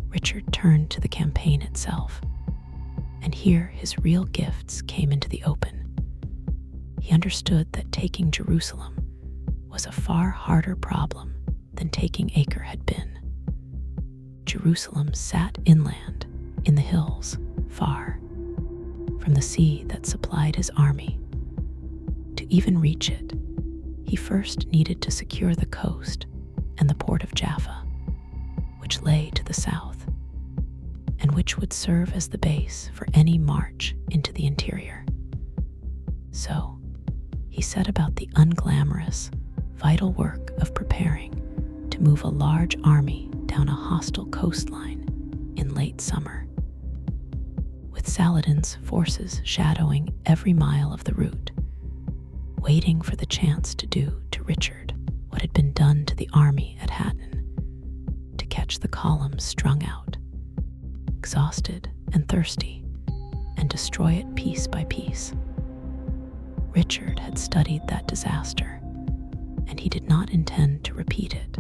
Richard turned to the campaign itself, and here his real gifts came into the open. He understood that taking Jerusalem was a far harder problem than taking Acre had been. Jerusalem sat inland, in the hills, far from the sea that supplied his army. To even reach it, he first needed to secure the coast and the port of Jaffa, which lay to the south, and which would serve as the base for any march into the interior. So, he set about the unglamorous, vital work of preparing to move a large army down a hostile coastline in late summer. With Saladin's forces shadowing every mile of the route, waiting for the chance to do to Richard what had been done to the army at Hattin, to catch the column strung out, exhausted and thirsty, and destroy it piece by piece. Richard had studied that disaster, and he did not intend to repeat it.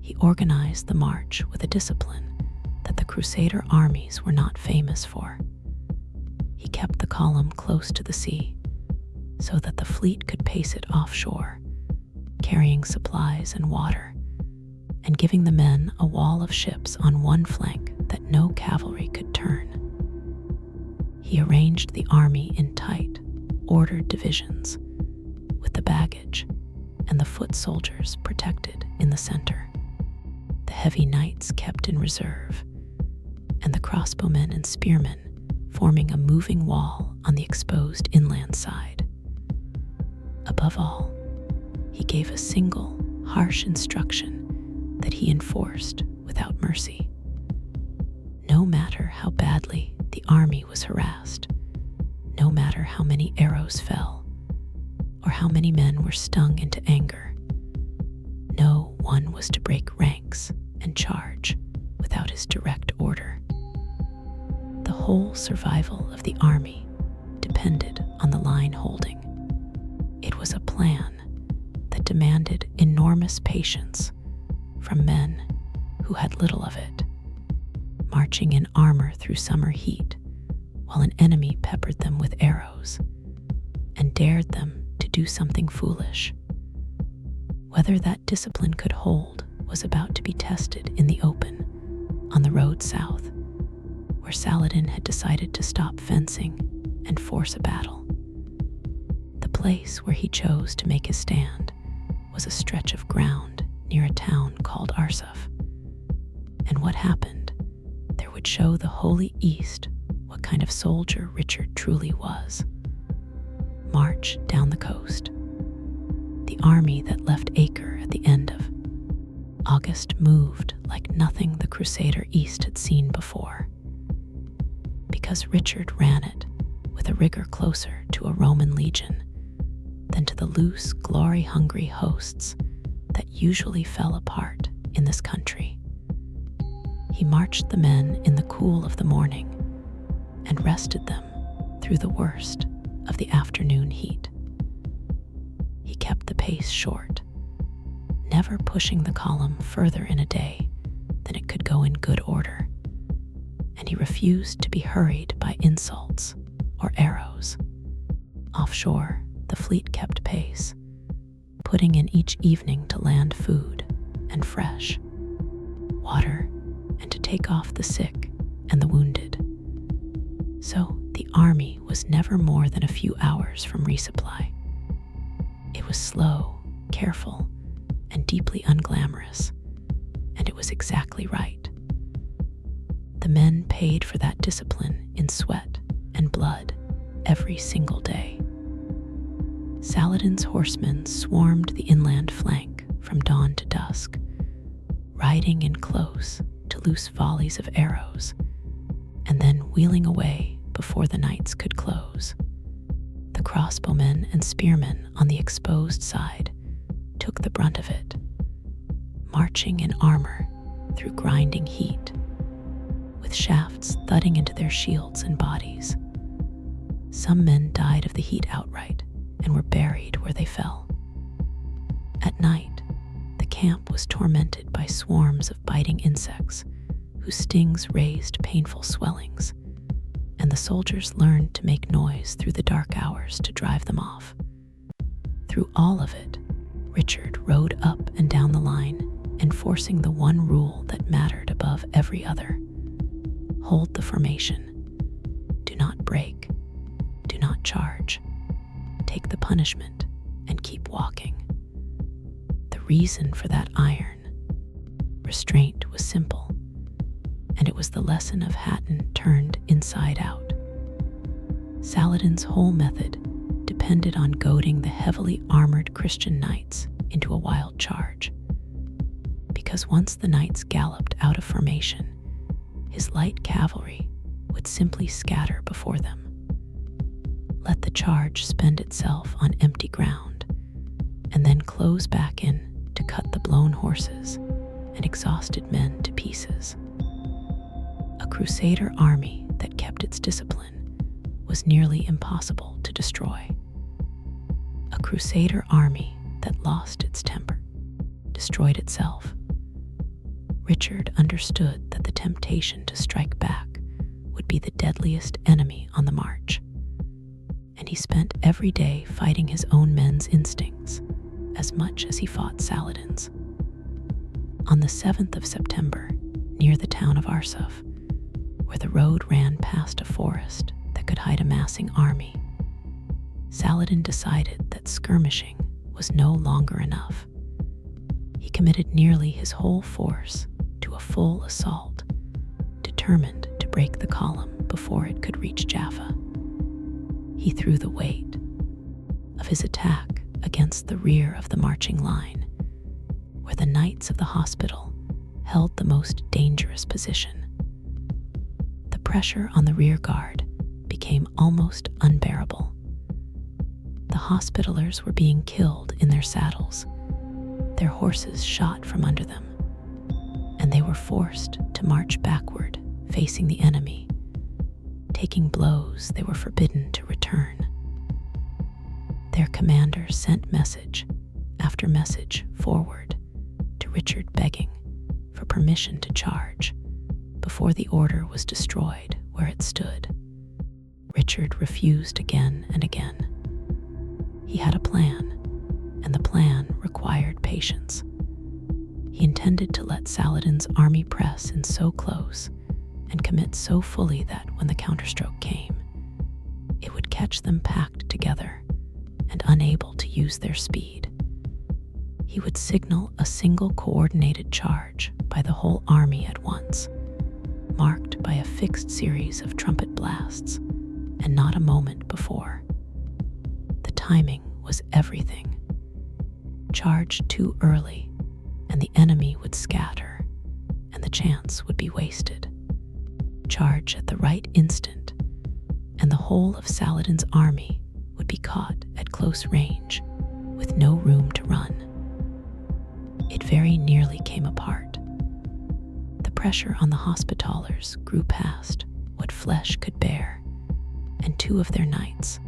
He organized the march with a discipline that the Crusader armies were not famous for. He kept the column close to the sea so that the fleet could pace it offshore, carrying supplies and water, and giving the men a wall of ships on one flank that no cavalry could turn. He arranged the army in tight, ordered divisions, with the baggage and the foot soldiers protected in the center, the heavy knights kept in reserve, and the crossbowmen and spearmen forming a moving wall on the exposed inland side. Above all, he gave a single, harsh instruction that he enforced without mercy. No matter how badly the army was harassed, no matter how many arrows fell, or how many men were stung into anger, no one was to break ranks and charge without his direct order. The whole survival of the army depended on the line holding. It was a plan that demanded enormous patience from men who had little of it, marching in armor through summer heat while an enemy peppered them with arrows and dared them to do something foolish. Whether that discipline could hold was about to be tested in the open on the road south, where Saladin had decided to stop fencing and force a battle. The place where he chose to make his stand was a stretch of ground near a town called Arsuf. And what happened there would show the Holy East what kind of soldier Richard truly was. March down the coast. The army that left Acre at the end of August moved like nothing the Crusader East had seen before. Because Richard ran it with a rigor closer to a Roman legion than to the loose, glory-hungry hosts that usually fell apart in this country. He marched the men in the cool of the morning and rested them through the worst of the afternoon heat. He kept the pace short, never pushing the column further in a day than it could go in good order, and he refused to be hurried by insults or arrows. Offshore, the fleet kept pace, putting in each evening to land food and fresh water and to take off the sick and the wounded. So the army was never more than a few hours from resupply. It was slow, careful, and deeply unglamorous, and it was exactly right. The men paid for that discipline in sweat and blood every single day. Saladin's horsemen swarmed the inland flank from dawn to dusk, riding in close to loose volleys of arrows, and then wheeling away before the nights could close. The crossbowmen and spearmen on the exposed side took the brunt of it, marching in armor through grinding heat, with shafts thudding into their shields and bodies. Some men died of the heat outright and were buried where they fell. At night, the camp was tormented by swarms of biting insects whose stings raised painful swellings, and the soldiers learned to make noise through the dark hours to drive them off. Through all of it, Richard rode up and down the line, enforcing the one rule that mattered above every other. Hold the formation. Do not break. Do not charge. Take the punishment and keep walking. The reason for that iron restraint was simple, and it was the lesson of Hattin turned inside out. Saladin's whole method depended on goading the heavily armored Christian knights into a wild charge. Because once the knights galloped out of formation, his light cavalry would simply scatter before them. Let the charge spend itself on empty ground, and then close back in to cut the blown horses and exhausted men to pieces. A Crusader army that kept its discipline was nearly impossible to destroy. A Crusader army that lost its temper destroyed itself. Richard understood that the temptation to strike back would be the deadliest enemy on the march, and he spent every day fighting his own men's instincts as much as he fought Saladin's. On the 7th of September, near the town of Arsuf, where the road ran past a forest that could hide a massing army, Saladin decided that skirmishing was no longer enough. He committed nearly his whole force to a full assault, determined to break the column before it could reach Jaffa. He threw the weight of his attack against the rear of the marching line, where the knights of the hospital held the most dangerous position. The pressure on the rear guard became almost unbearable. The Hospitallers were being killed in their saddles, their horses shot from under them, and they were forced to march backward, facing the enemy, taking blows they were forbidden to return. Their commander sent message after message forward to Richard, begging for permission to charge before the order was destroyed where it stood. Richard refused again and again. He had a plan, and the plan required patience. He intended to let Saladin's army press in so close and commit so fully that when the counterstroke came, it would catch them packed together and unable to use their speed. He would signal a single coordinated charge by the whole army at once, marked by a fixed series of trumpet blasts, and not a moment before. The timing was everything. Charge too early, and the enemy would scatter, and the chance would be wasted. Charge at the right instant, and the whole of Saladin's army would be caught at close range, with no room to run. It very nearly came apart. The pressure on the Hospitallers grew past what flesh could bear, and two of their knights,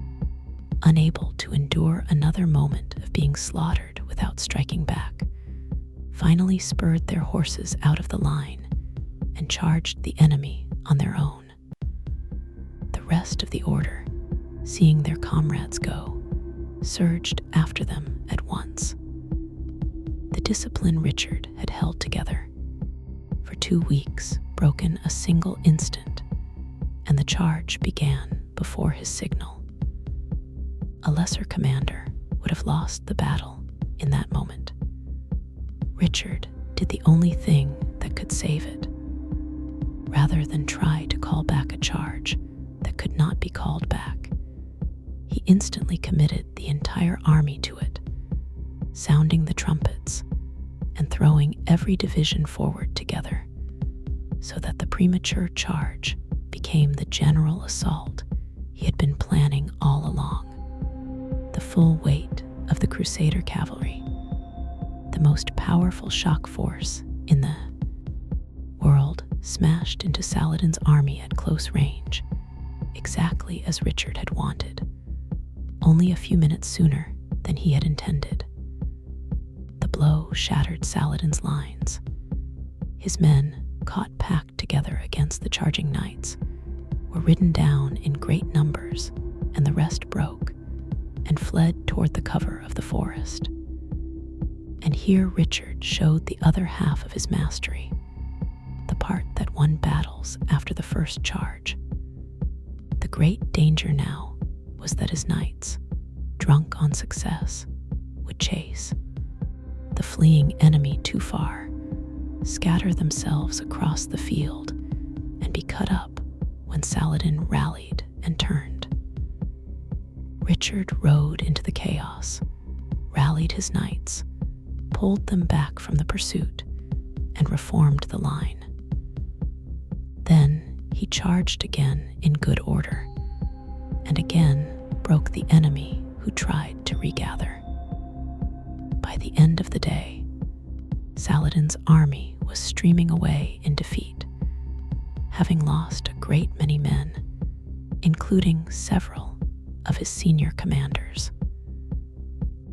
unable to endure another moment of being slaughtered without striking back, finally spurred their horses out of the line and charged the enemy on their own. The rest of the order, seeing their comrades go, surged after them at once. The discipline Richard had held together for 2 weeks broken a single instant, and the charge began before his signal. A lesser commander would have lost the battle in that moment. Richard did the only thing that could save it. Rather than try to call back a charge that could not be called back, he instantly committed the entire army to it, sounding the trumpets and throwing every division forward together, so that the premature charge became the general assault he had been planning all along. The full weight of the Crusader cavalry, the most powerful shock force in the world, smashed into Saladin's army at close range, exactly as Richard had wanted, only a few minutes sooner than he had intended. The blow shattered Saladin's lines. His men, caught packed together against the charging knights, were ridden down in great numbers, and the rest broke and fled toward the cover of the forest. And here Richard showed the other half of his mastery, the part that won battles after the first charge. The great danger now was that his knights, drunk on success, would chase the fleeing enemy too far, scatter themselves across the field, and be cut up when Saladin rallied and turned. Richard rode into the chaos, rallied his knights, pulled them back from the pursuit, and reformed the line. Then he charged again in good order, and again broke the enemy who tried to regather. By the end of the day, Saladin's army was streaming away in defeat, having lost a great many men, including several of his senior commanders.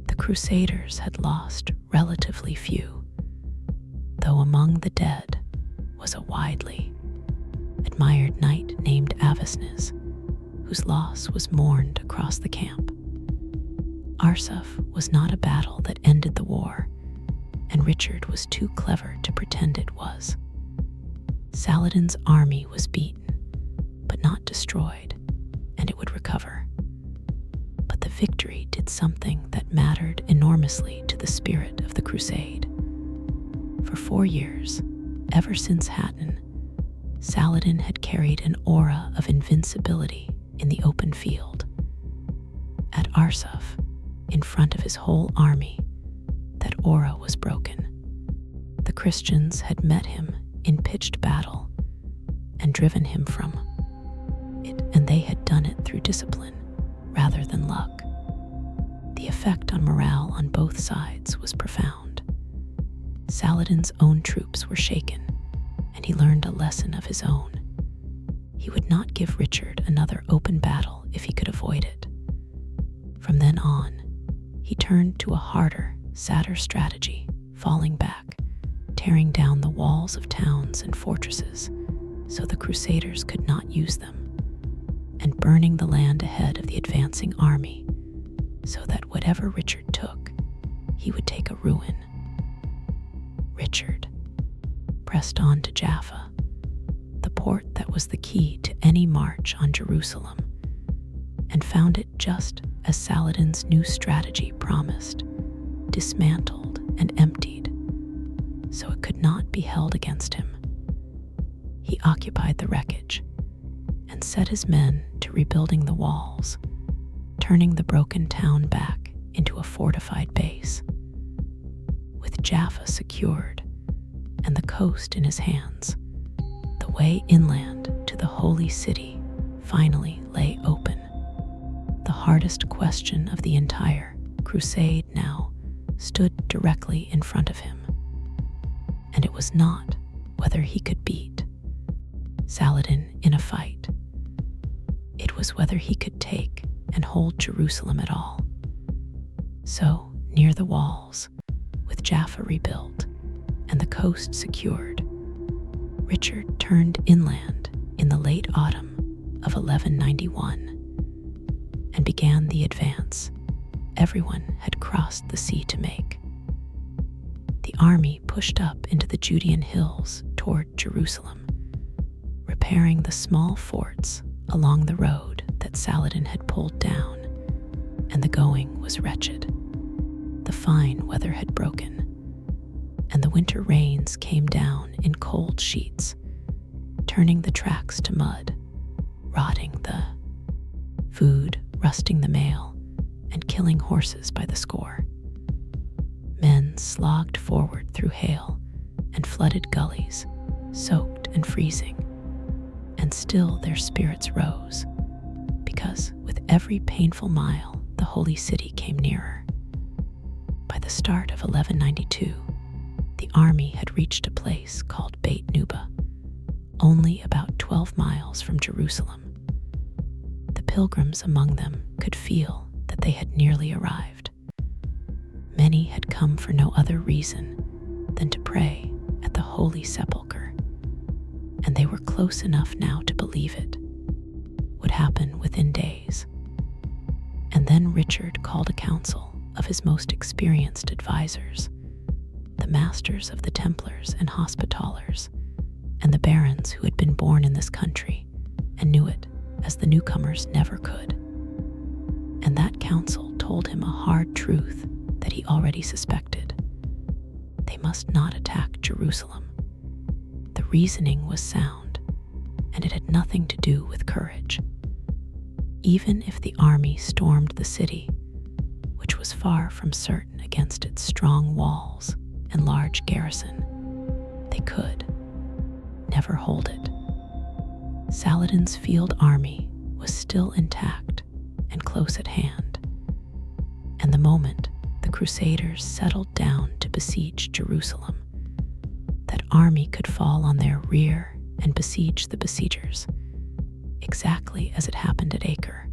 The Crusaders had lost relatively few, though among the dead was a widely admired knight named Avesnes, whose loss was mourned across the camp. Arsuf was not a battle that ended the war, and Richard was too clever to pretend it was. Saladin's army was beaten, but not destroyed, and it would recover. But the victory did something that mattered enormously to the spirit of the crusade. For 4 years, ever since Hattin, Saladin had carried an aura of invincibility in the open field. At Arsuf, in front of his whole army, that aura was broken. The Christians had met him in pitched battle and driven him from it, and they had done it through discipline rather than luck. The effect on morale on both sides was profound. Saladin's own troops were shaken, and he learned a lesson of his own. He would not give Richard another open battle if he could avoid it. From then on, he turned to a harder, sadder strategy, falling back, tearing down the walls of towns and fortresses so the Crusaders could not use them, and burning the land ahead of the advancing army so that whatever Richard took, he would take a ruin. Richard pressed on to Jaffa, the port that was the key to any march on Jerusalem, and found it just as Saladin's new strategy promised, dismantled and emptied, so it could not be held against him. He occupied the wreckage and set his men to rebuilding the walls, turning the broken town back into a fortified base. With Jaffa secured and the coast in his hands, the way inland to the holy city finally lay open. The hardest question of the entire crusade now stood directly in front of him, and it was not whether he could beat Saladin in a fight. It was whether he could take and hold Jerusalem at all. So, near the walls, with Jaffa rebuilt and the coast secured, Richard turned inland in the late autumn of 1191 and began the advance everyone had crossed the sea to make. The army pushed up into the Judean hills toward Jerusalem, repairing the small forts along the road that Saladin had pulled down, and the going was wretched. The fine weather had broken, and the winter rains came down in cold sheets, turning the tracks to mud, rotting the food, rusting the mail, and killing horses by the score. Men slogged forward through hail and flooded gullies, soaked and freezing, and still their spirits rose, because with every painful mile, the holy city came nearer. By the start of 1192, the army had reached a place called Beit Nuba, only about 12 miles from Jerusalem. The pilgrims among them could feel that they had nearly arrived. Many had come for no other reason than to pray at the Holy Sepulchre, and they were close enough now to believe it would happen within days. And then Richard called a council of his most experienced advisors, the masters of the Templars and Hospitallers, and the barons who had been born in this country and knew it as the newcomers never could. And that council told him a hard truth that he already suspected. They must not attack Jerusalem. The reasoning was sound, and it had nothing to do with courage. Even if the army stormed the city, which was far from certain against its strong walls and large garrison, they could never hold it. Saladin's field army was still intact and close at hand, and the moment the Crusaders settled down to besiege Jerusalem, army could fall on their rear and besiege the besiegers, exactly as it happened at Acre,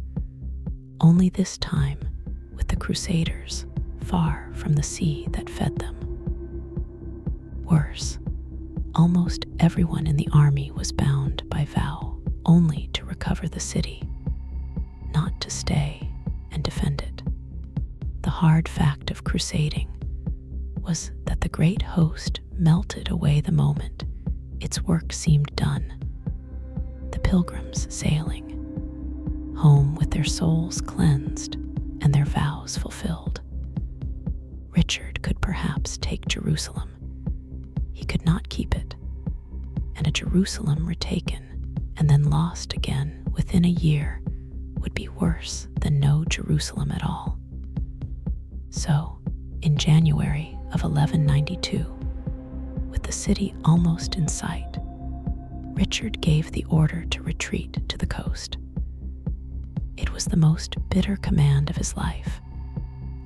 only this time with the Crusaders far from the sea that fed them. Worse, almost everyone in the army was bound by vow only to recover the city, not to stay and defend it. The hard fact of crusading was that the great host melted away the moment its work seemed done. The pilgrims sailing, home with their souls cleansed and their vows fulfilled. Richard could perhaps take Jerusalem. He could not keep it, and a Jerusalem retaken and then lost again within a year would be worse than no Jerusalem at all. So, in January of 1192, with the city almost in sight, Richard gave the order to retreat to the coast. It was the most bitter command of his life,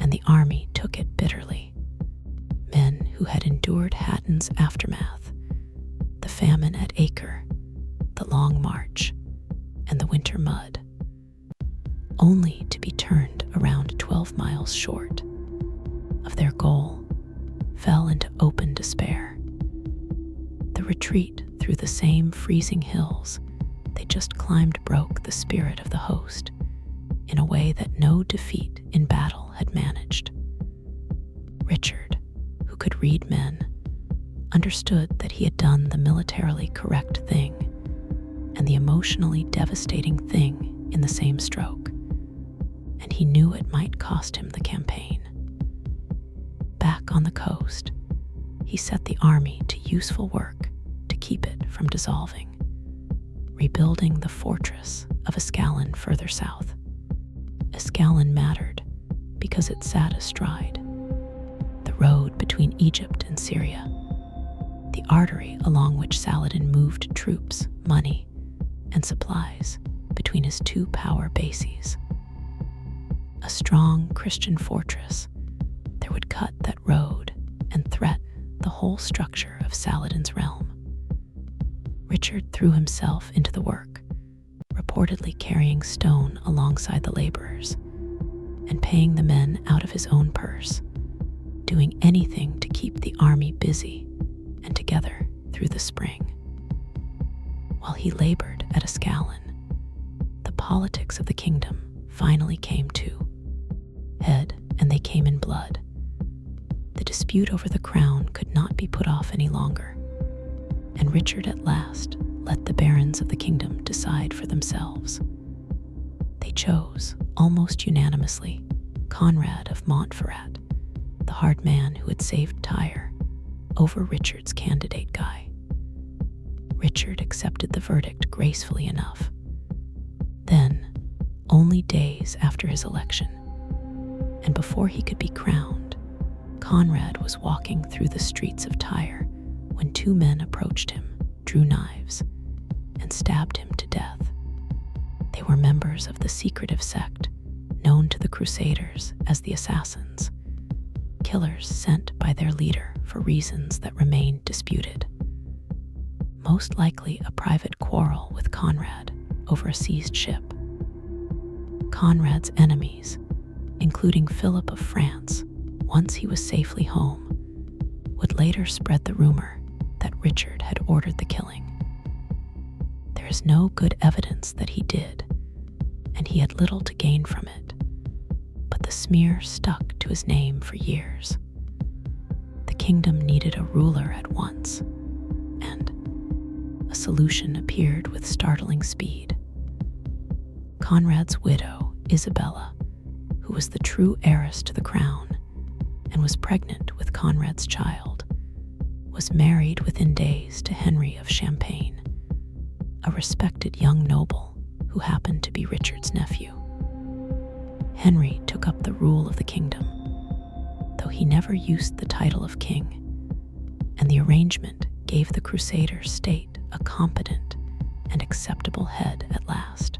and the army took it bitterly. Men who had endured Hattin's aftermath, the famine at Acre, the long march, and the winter mud, only to be turned around 12 miles short of their goal, fell into open despair. The retreat through the same freezing hills they just climbed broke the spirit of the host in a way that no defeat in battle had managed. Richard, who could read men, understood that he had done the militarily correct thing and the emotionally devastating thing in the same stroke, and he knew it might cost him the campaign. Back on the coast, he set the army to useful work to keep it from dissolving, rebuilding the fortress of Ascalon further south. Ascalon mattered because it sat astride the road between Egypt and Syria, the artery along which Saladin moved troops, money, and supplies between his two power bases. A strong Christian fortress, there would cut that road and threaten the whole structure of Saladin's realm. Richard threw himself into the work, reportedly carrying stone alongside the laborers, and paying the men out of his own purse, doing anything to keep the army busy and together through the spring. While he labored at Ascalon, the politics of the kingdom finally came to head, and they came in blood. The dispute over the crown could not be put off any longer, and Richard at last let the barons of the kingdom decide for themselves. They chose, almost unanimously, Conrad of Montferrat, the hard man who had saved Tyre, over Richard's candidate Guy. Richard accepted the verdict gracefully enough. Then, only days after his election, and before he could be crowned, Conrad was walking through the streets of Tyre when two men approached him, drew knives, and stabbed him to death. They were members of the secretive sect known to the Crusaders as the Assassins, killers sent by their leader for reasons that remained disputed. Most likely a private quarrel with Conrad over a seized ship. Conrad's enemies, including Philip of France, once he was safely home, would later spread the rumor that Richard had ordered the killing. There is no good evidence that he did, and he had little to gain from it, but the smear stuck to his name for years. The kingdom needed a ruler at once, and a solution appeared with startling speed. Conrad's widow, Isabella, who was the true heiress to the crown and was pregnant with Conrad's child, was married within days to Henry of Champagne, a respected young noble who happened to be Richard's nephew. Henry took up the rule of the kingdom, though he never used the title of king, and the arrangement gave the Crusader state a competent and acceptable head at last.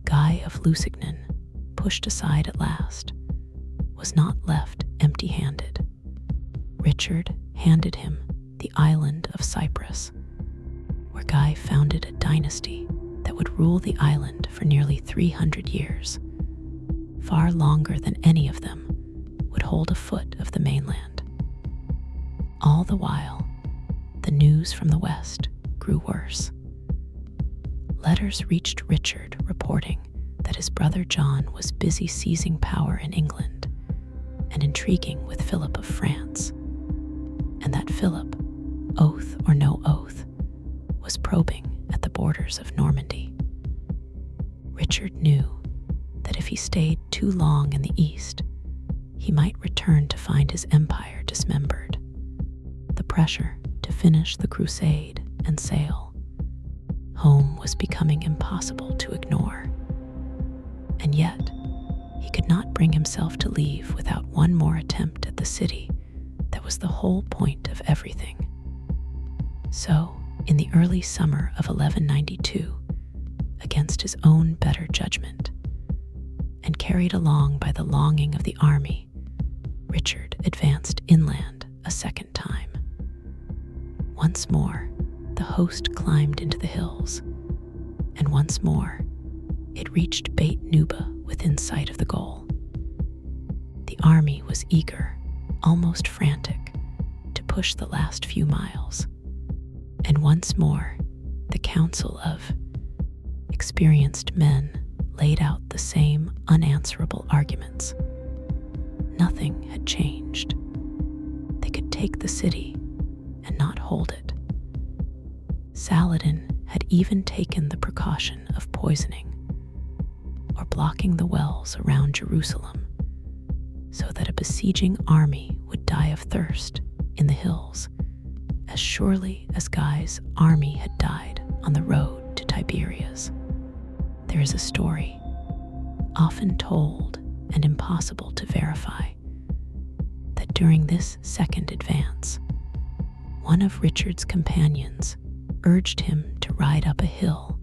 Guy of Lusignan, pushed aside at last, was not left empty-handed. Richard handed him the island of Cyprus, where Guy founded a dynasty that would rule the island for nearly 300 years, far longer than any of them would hold a foot of the mainland. All the while, the news from the west grew worse. Letters reached Richard reporting that his brother John was busy seizing power in England and intriguing with Philip of France, and that Philip, oath or no oath, was probing at the borders of Normandy. Richard knew that if he stayed too long in the east, he might return to find his empire dismembered. The pressure to finish the crusade and sail home was becoming impossible to ignore. And yet, he could not bring himself to leave without one more attempt at the city that was the whole point of everything. So, in the early summer of 1192, against his own better judgment, and carried along by the longing of the army, Richard advanced inland a second time. Once more, the host climbed into the hills, and once more, it reached Beit Nuba within sight of the goal. The army was eager, almost frantic, to push the last few miles, and once more, the council of experienced men laid out the same unanswerable arguments. Nothing had changed. They could take the city and not hold it. Saladin had even taken the precaution of poisoning or blocking the wells around Jerusalem so that a besieging army would die of thirst in the hills as surely as Guy's army had died on the road to Tiberias. There is a story, often told and impossible to verify, that during this second advance, one of Richard's companions urged him to ride up a hill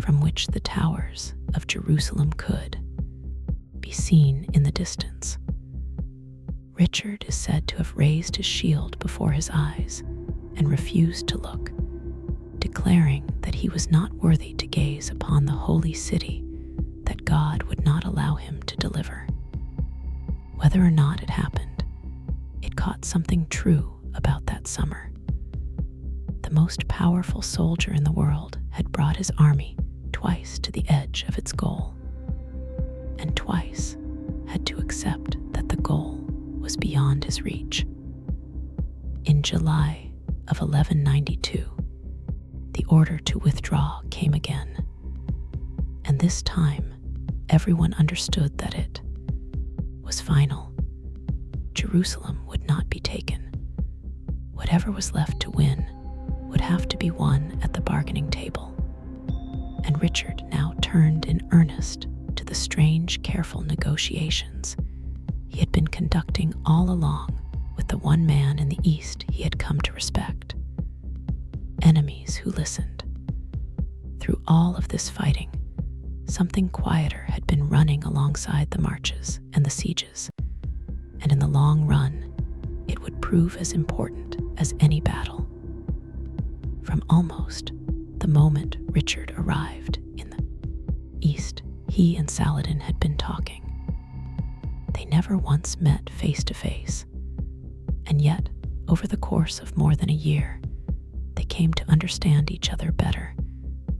from which the towers of Jerusalem could be seen in the distance. Richard is said to have raised his shield before his eyes and refused to look, declaring that he was not worthy to gaze upon the holy city that God would not allow him to deliver. Whether or not it happened, it caught something true about that summer. The most powerful soldier in the world had brought his army twice to the edge of its goal, and twice had to accept that the goal was beyond his reach. In July of 1192, the order to withdraw came again, and this time everyone understood that it was final. Jerusalem would not be taken. Whatever was left to win would have to be won at the bargaining table, and Richard now turned in earnest to the strange, careful negotiations he had been conducting all along with the one man in the East he had come to respect. Enemies who listened. Through all of this fighting, something quieter had been running alongside the marches and the sieges, and in the long run, it would prove as important as any battle. From almost the moment Richard arrived in the East, he and Saladin had been talking. They never once met face to face, and yet, over the course of more than a year, they came to understand each other better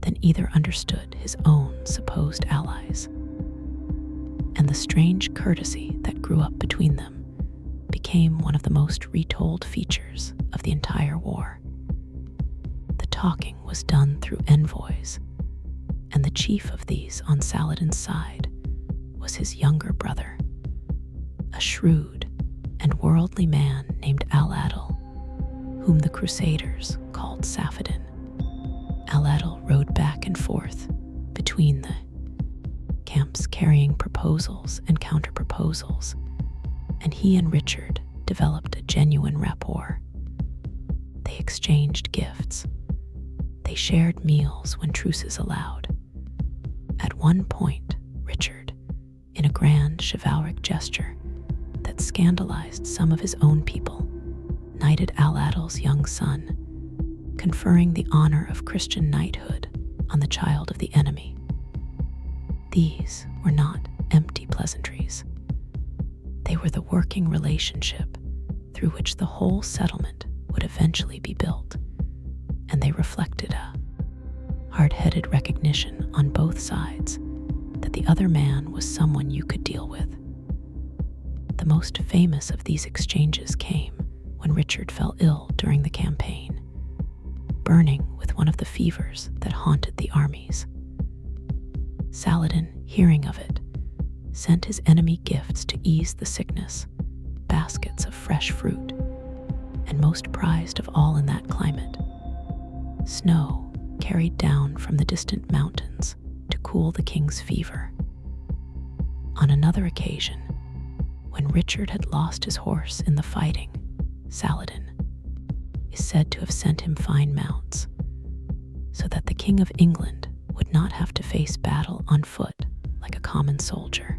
than either understood his own supposed allies. And the strange courtesy that grew up between them became one of the most retold features of the entire war. The talking was done through envoys, and the chief of these on Saladin's side was his younger brother, a shrewd and worldly man named Al-Adil, whom the Crusaders called Saladin. Al-Adil rode back and forth between the camps carrying proposals and counter-proposals, and he and Richard developed a genuine rapport. They exchanged gifts. They shared meals when truces allowed. At one point, Richard, in a grand chivalric gesture that scandalized some of his own people, knighted Al-Adil's young son, conferring the honor of Christian knighthood on the child of the enemy. These were not empty pleasantries. They were the working relationship through which the whole settlement would eventually be built, and they reflected a hard-headed recognition on both sides that the other man was someone you could deal with. The most famous of these exchanges came when Richard fell ill during the campaign, burning with one of the fevers that haunted the armies. Saladin, hearing of it, sent his enemy gifts to ease the sickness, baskets of fresh fruit, and most prized of all in that climate, snow carried down from the distant mountains to cool the king's fever. On another occasion, when Richard had lost his horse in the fighting, Saladin is said to have sent him fine mounts, so that the King of England would not have to face battle on foot like a common soldier.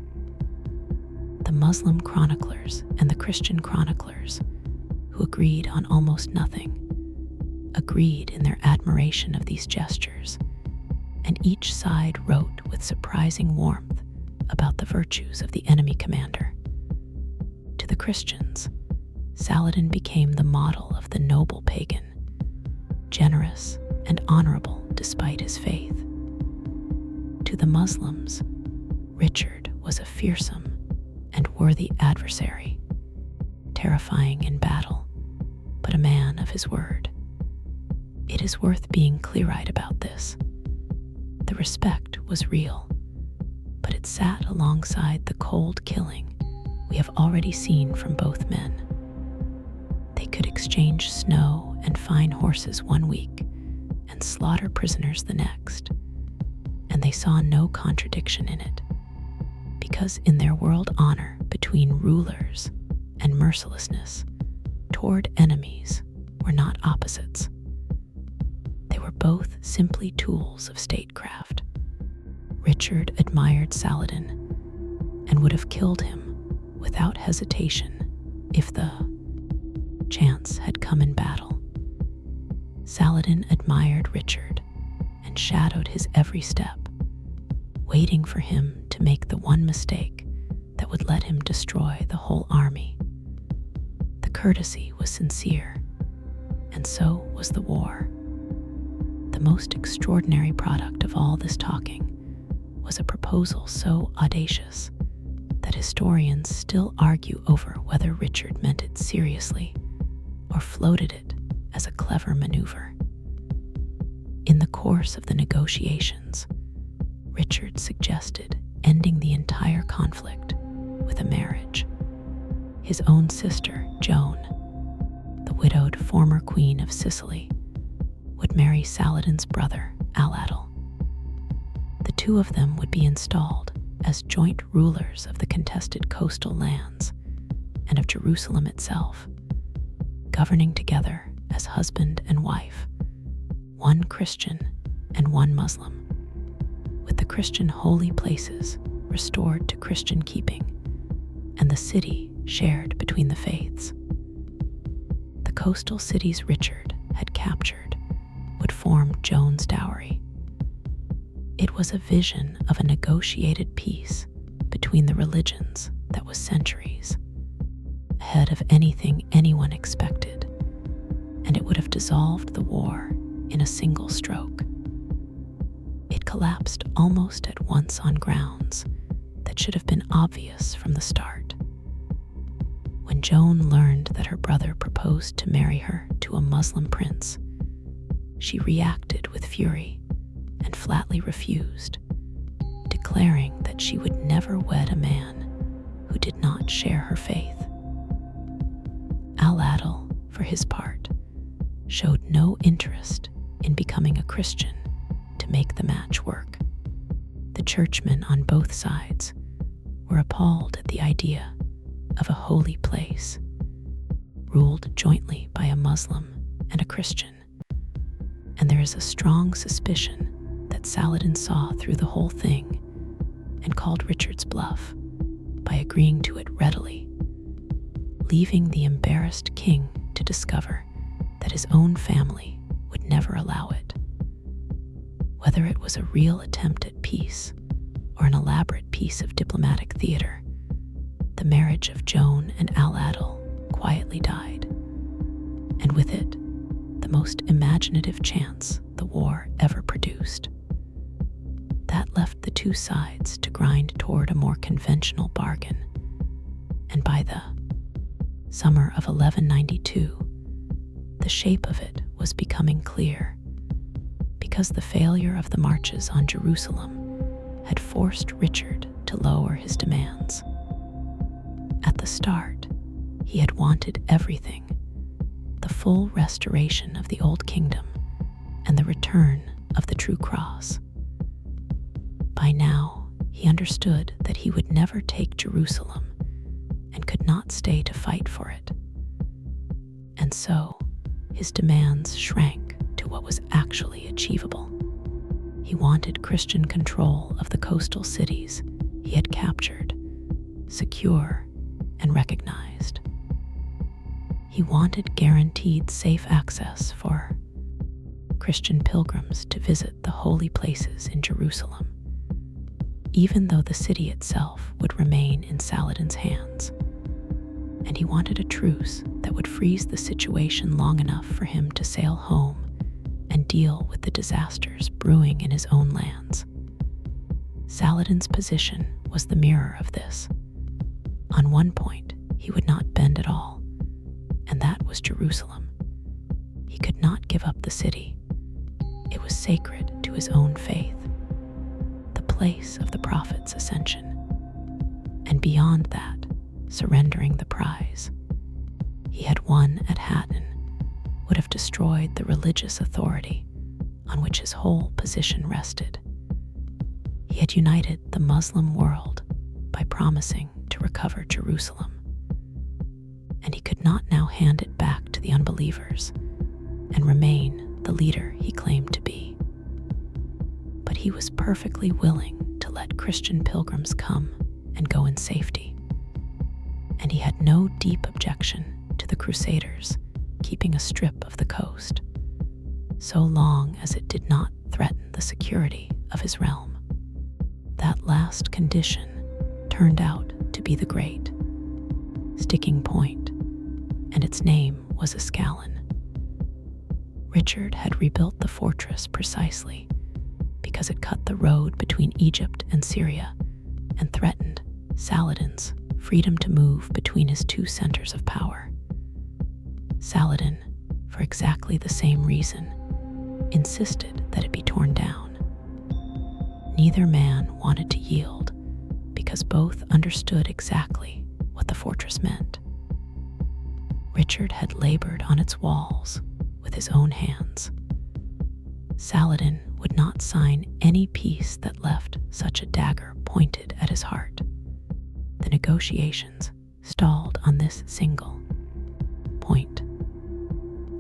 The Muslim chroniclers and the Christian chroniclers, who agreed on almost nothing, agreed in their admiration of these gestures, and each side wrote with surprising warmth about the virtues of the enemy commander. To the Christians, Saladin became the model of the noble pagan, generous and honorable despite his faith. To the Muslims, Richard was a fearsome and worthy adversary, terrifying in battle, but a man of his word. It is worth being clear-eyed about this. The respect was real, but it sat alongside the cold killing we have already seen from both men. They could exchange snow and fine horses one week and slaughter prisoners the next, and they saw no contradiction in it, because in their world honor between rulers and mercilessness toward enemies were not opposites. They were both simply tools of statecraft. Richard admired Saladin and would have killed him without hesitation if the chance had come in battle. Saladin admired Richard and shadowed his every step, waiting for him to make the one mistake that would let him destroy the whole army. The courtesy was sincere, and so was the war. The most extraordinary product of all this talking was a proposal so audacious that historians still argue over whether Richard meant it seriously or floated it as a clever maneuver. In the course of the negotiations, Richard suggested ending the entire conflict with a marriage. His own sister, Joan, the widowed former queen of Sicily, would marry Saladin's brother, Al-Adil. The two of them would be installed as joint rulers of the contested coastal lands and of Jerusalem itself, governing together as husband and wife, one Christian and one Muslim, with the Christian holy places restored to Christian keeping and the city shared between the faiths. The coastal cities Richard had captured would form Joan's dowry. It was a vision of a negotiated peace between the religions that was centuries ahead of anything anyone expected, and it would have dissolved the war in a single stroke. It collapsed almost at once on grounds that should have been obvious from the start. When Joan learned that her brother proposed to marry her to a Muslim prince, she reacted with fury and flatly refused, declaring that she would never wed a man who did not share her faith. Al-Adil, for his part, showed no interest in becoming a Christian to make the match work. The churchmen on both sides were appalled at the idea of a holy place, ruled jointly by a Muslim and a Christian, and there is a strong suspicion that Saladin saw through the whole thing and called Richard's bluff by agreeing to it readily, leaving the embarrassed king to discover that his own family would never allow it. Whether it was a real attempt at peace or an elaborate piece of diplomatic theater, the marriage of Joan and Al-Adil quietly died, and with it, the most imaginative chance the war ever produced. That left the two sides to grind toward a more conventional bargain, and by the summer of 1192, the shape of it was becoming clear, because the failure of the marches on Jerusalem had forced Richard to lower his demands. At the start, he had wanted everything: the full restoration of the Old Kingdom and the return of the true cross. By now, he understood that he would never take Jerusalem and could not stay to fight for it. And so, his demands shrank to what was actually achievable. He wanted Christian control of the coastal cities he had captured, secure and recognized. He wanted guaranteed safe access for Christian pilgrims to visit the holy places in Jerusalem, even though the city itself would remain in Saladin's hands. And he wanted a truce that would freeze the situation long enough for him to sail home and deal with the disasters brewing in his own lands. Saladin's position was the mirror of this. On one point, he would not bend at all, and that was Jerusalem. He could not give up the city. It was sacred to his own faith, the place of the prophet's ascension. And beyond that, surrendering the prize he had won at Hattin would have destroyed the religious authority on which his whole position rested. He had united the Muslim world by promising to recover Jerusalem, and he could not now hand it back to the unbelievers and remain the leader he claimed to be. But he was perfectly willing to let Christian pilgrims come and go in safety, and he had no deep objection to the Crusaders keeping a strip of the coast, so long as it did not threaten the security of his realm. That last condition turned out to be the great sticking point, and its name was Ascalon. Richard had rebuilt the fortress precisely because it cut the road between Egypt and Syria and threatened Saladin's freedom to move between his two centers of power. Saladin, for exactly the same reason, insisted that it be torn down. Neither man wanted to yield because both understood exactly what the fortress meant. Richard had labored on its walls with his own hands. Saladin would not sign any peace that left such a dagger pointed at his heart. The negotiations stalled on this single point,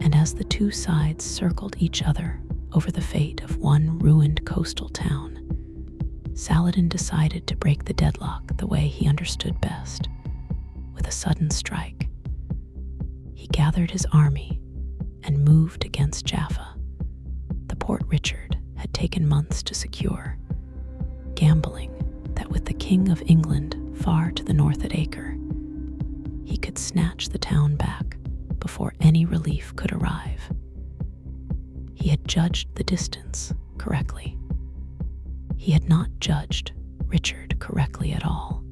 and as the two sides circled each other over the fate of one ruined coastal town, Saladin decided to break the deadlock the way he understood best, with a sudden strike. He gathered his army and moved against Jaffa, the port Richard had taken months to secure, gambling that with the King of England far to the north at Acre, he could snatch the town back before any relief could arrive. He had judged the distance correctly. He had not judged Richard correctly at all.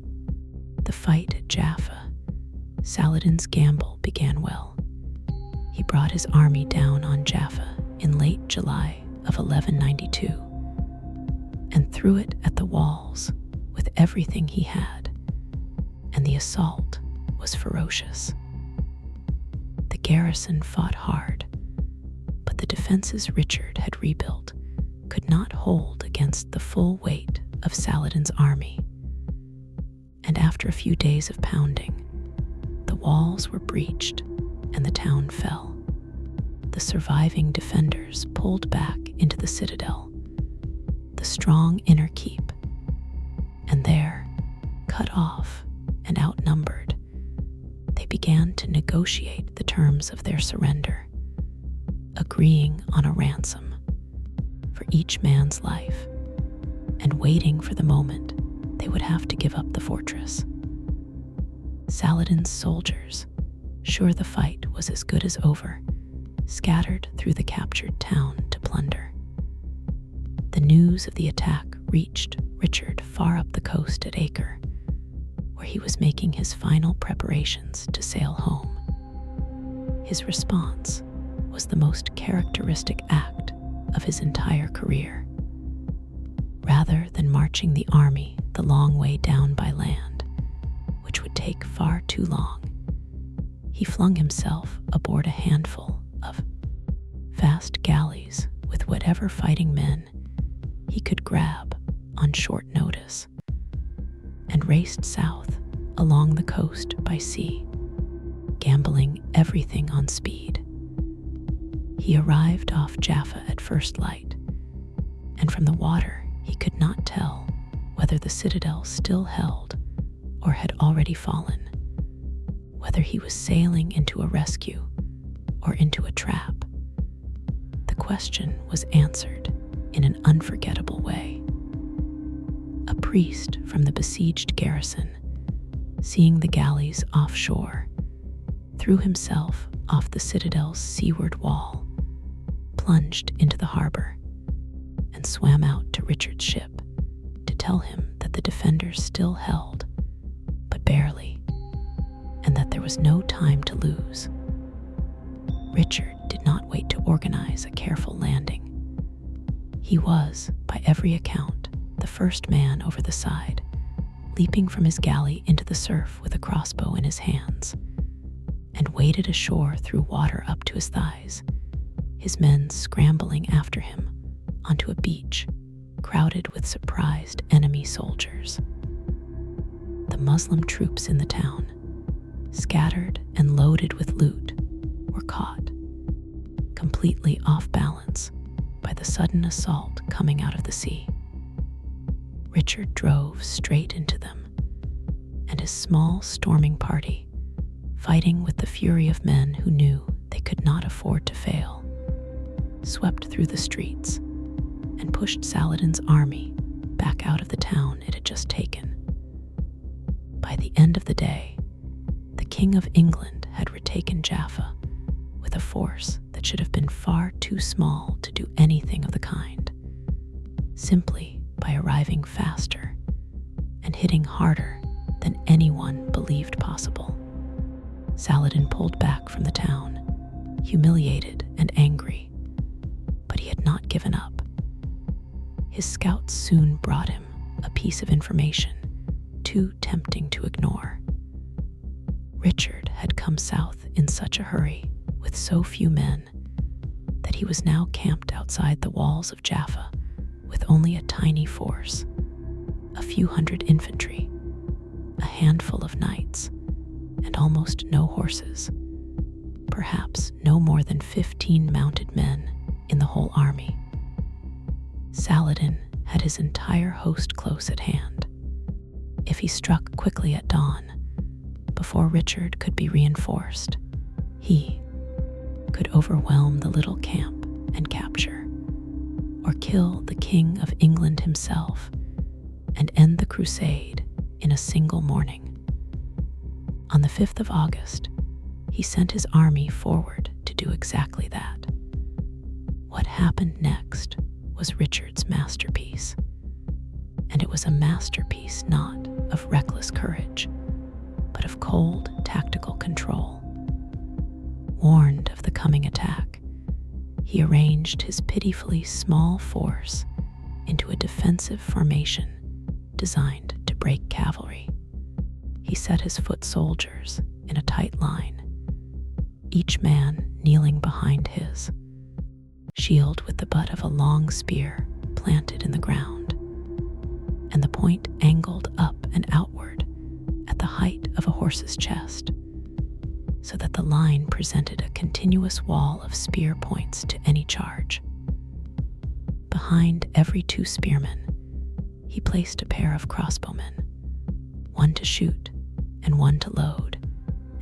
The fight at Jaffa, Saladin's gamble began well. He brought his army down on Jaffa in late July of 1192 and threw it at the walls with everything he had, and the assault was ferocious. The garrison fought hard, but the defenses Richard had rebuilt could not hold against the full weight of Saladin's army. And after a few days of pounding, the walls were breached and the town fell. The surviving defenders pulled back into the citadel, the strong inner keep, and there, cut off and outnumbered, they began to negotiate the terms of their surrender, agreeing on a ransom for each man's life and waiting for the moment they would have to give up the fortress. Saladin's soldiers, sure the fight was as good as over, scattered through the captured town to plunder. The news of the attack reached Richard far up the coast at Acre, where he was making his final preparations to sail home. His response was the most characteristic act of his entire career. Rather than marching the army the long way down by land, which would take far too long, he flung himself aboard a handful of fast galleys with whatever fighting men he could grab on short notice, and raced south along the coast by sea, gambling everything on speed. He arrived off Jaffa at first light, and from the water he could not tell whether the citadel still held or had already fallen, whether he was sailing into a rescue or into a trap. The question was answered in an unforgettable way. A priest from the besieged garrison, seeing the galleys offshore, threw himself off the citadel's seaward wall, plunged into the harbor, and swam out to Richard's ship to tell him that the defenders still held, but barely, and that there was no time to lose. Richard did not wait to organize a careful landing. He was, by every account, the first man over the side, leaping from his galley into the surf with a crossbow in his hands, and waded ashore through water up to his thighs, his men scrambling after him onto a beach crowded with surprised enemy soldiers. The Muslim troops in the town, scattered and loaded with loot, were caught, completely off balance by the sudden assault coming out of the sea. Richard drove straight into them, and his small storming party, fighting with the fury of men who knew they could not afford to fail, swept through the streets and pushed Saladin's army back out of the town it had just taken. By the end of the day, the King of England had retaken Jaffa with a force that should have been far too small to do anything of the kind, simply by arriving faster and hitting harder than anyone believed possible. Saladin pulled back from the town, humiliated and angry, but he had not given up. His scouts soon brought him a piece of information too tempting to ignore. Richard had come south in such a hurry with so few men that he was now camped outside the walls of Jaffa with only a tiny force, a few hundred infantry, a handful of knights, and almost no horses, perhaps no more than 15 mounted men in the whole army. Saladin had his entire host close at hand. If he struck quickly at dawn, before Richard could be reinforced, he could overwhelm the little camp and capture, or kill the King of England himself and end the crusade in a single morning. On the 5th of August, he sent his army forward to do exactly that. What happened next was Richard's masterpiece, and it was a masterpiece not of reckless courage, but of cold tactical control. Warned of the coming attack, he arranged his pitifully small force into a defensive formation designed to break cavalry. He set his foot soldiers in a tight line, each man kneeling behind his shield with the butt of a long spear planted in the ground, and the point angled up and outward at the height of a horse's chest, so that the line presented a continuous wall of spear points to any charge. Behind every 2 spearmen, he placed a pair of crossbowmen, one to shoot and one to load,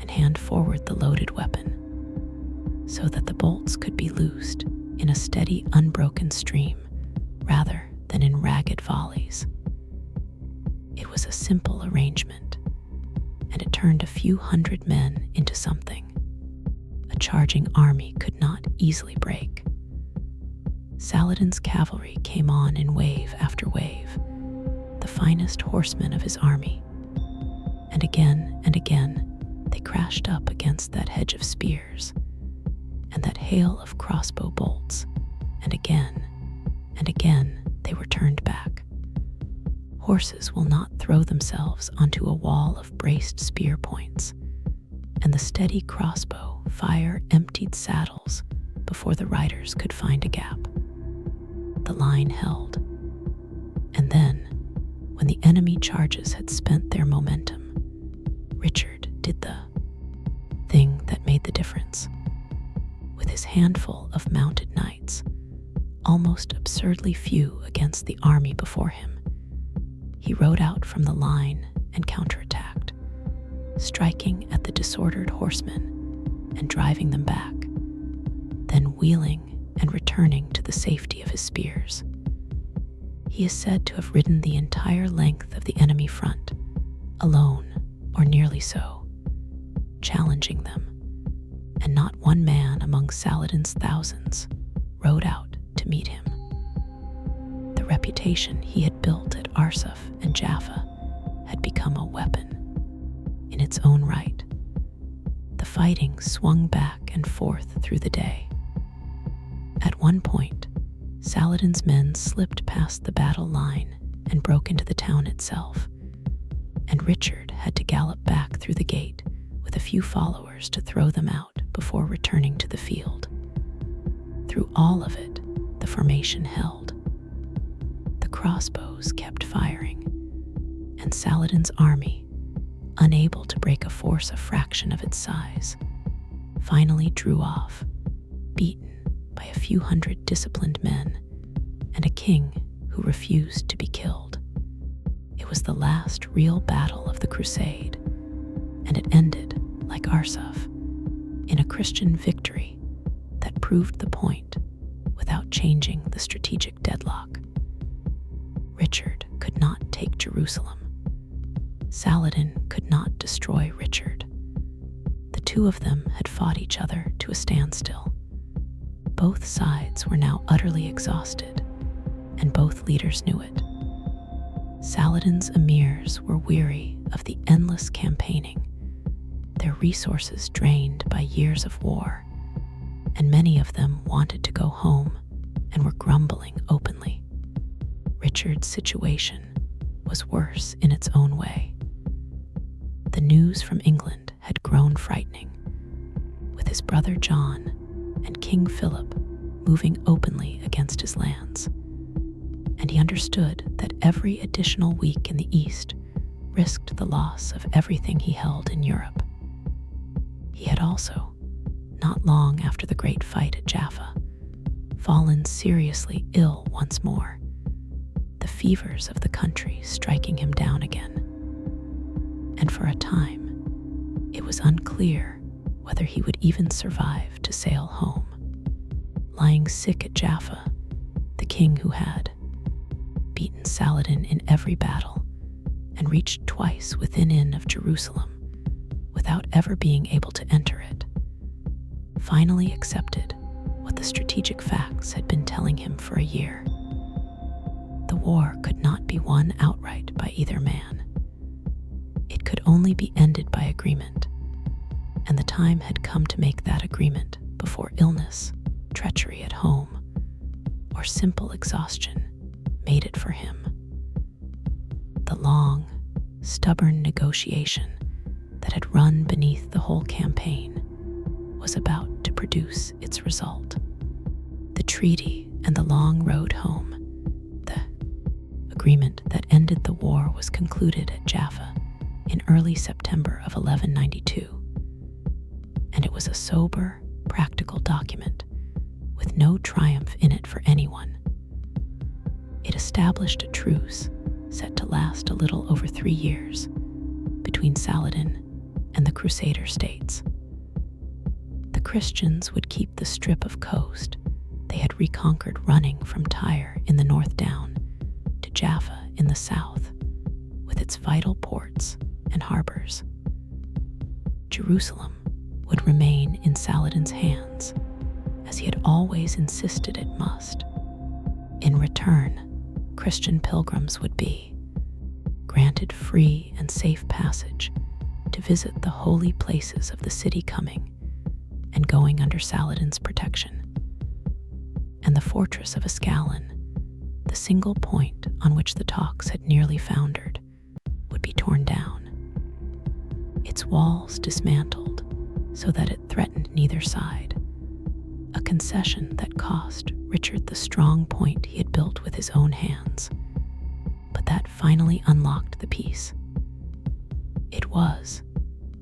and hand forward the loaded weapon so that the bolts could be loosed in a steady, unbroken stream rather than in ragged volleys. It was a simple arrangement, and it turned a few hundred men into something a charging army could not easily break. Saladin's cavalry came on in wave after wave, the finest horsemen of his army, and again they crashed up against that hedge of spears and that hail of crossbow bolts, and again they were turned back. Horses will not throw themselves onto a wall of braced spear points, and the steady crossbow fire emptied saddles before the riders could find a gap. The line held, and then, when the enemy charges had spent their momentum, Richard did the thing that made the difference. With his handful of mounted knights, almost absurdly few against the army before him, he rode out from the line and counterattacked, striking at the disordered horsemen and driving them back, then wheeling and returning to the safety of his spears. He is said to have ridden the entire length of the enemy front, alone or nearly so, challenging them, and not one man among Saladin's thousands rode out to meet him. The reputation he had built at Arsuf and Jaffa had become a weapon in its own right. The fighting swung back and forth through the day. At one point, Saladin's men slipped past the battle line and broke into the town itself, and Richard had to gallop back through the gate with a few followers to throw them out before returning to the field. Through all of it, the formation held. The crossbows kept firing, and Saladin's army, unable to break a force a fraction of its size, finally drew off, beaten by a few hundred disciplined men and a king who refused to be killed. It was the last real battle of the Crusade, and it ended, like Arsuf, in a Christian victory that proved the point without changing the strategic deadlock. Richard could not take Jerusalem. Saladin could not destroy Richard. The two of them had fought each other to a standstill. Both sides were now utterly exhausted, and both leaders knew it. Saladin's emirs were weary of the endless campaigning, their resources drained by years of war, and many of them wanted to go home and were grumbling openly. Richard's situation was worse in its own way. The news from England had grown frightening, with his brother John and King Philip moving openly against his lands, and he understood that every additional week in the East risked the loss of everything he held in Europe. He had also, not long after the great fight at Jaffa, fallen seriously ill once more, the fevers of the country striking him down again. And for a time, it was unclear whether he would even survive to sail home. Lying sick at Jaffa, the king who had beaten Saladin in every battle and reached twice within of Jerusalem without ever being able to enter it, finally accepted what the strategic facts had been telling him for a year. The war could not be won outright by either man. It could only be ended by agreement, and the time had come to make that agreement before illness, treachery at home, or simple exhaustion made it for him. The long, stubborn negotiation that had run beneath the whole campaign was about to produce its result. The treaty and the long road home, the agreement that ended the war, was concluded at Jaffa in early September of 1192, and it was a sober, practical document with no triumph in it for anyone. It established a truce set to last a little over 3 years between Saladin and the Crusader states. The Christians would keep the strip of coast they had reconquered, running from Tyre in the north down to Jaffa in the south, with its vital ports and harbors. Jerusalem would remain in Saladin's hands, as he had always insisted it must. In return, Christian pilgrims would be granted free and safe passage to visit the holy places of the city, coming and going under Saladin's protection. And the fortress of Ascalon, the single point on which the talks had nearly foundered, would be torn down, its walls dismantled so that it threatened neither side, a concession that cost Richard the strong point he had built with his own hands, but that finally unlocked the peace. It was,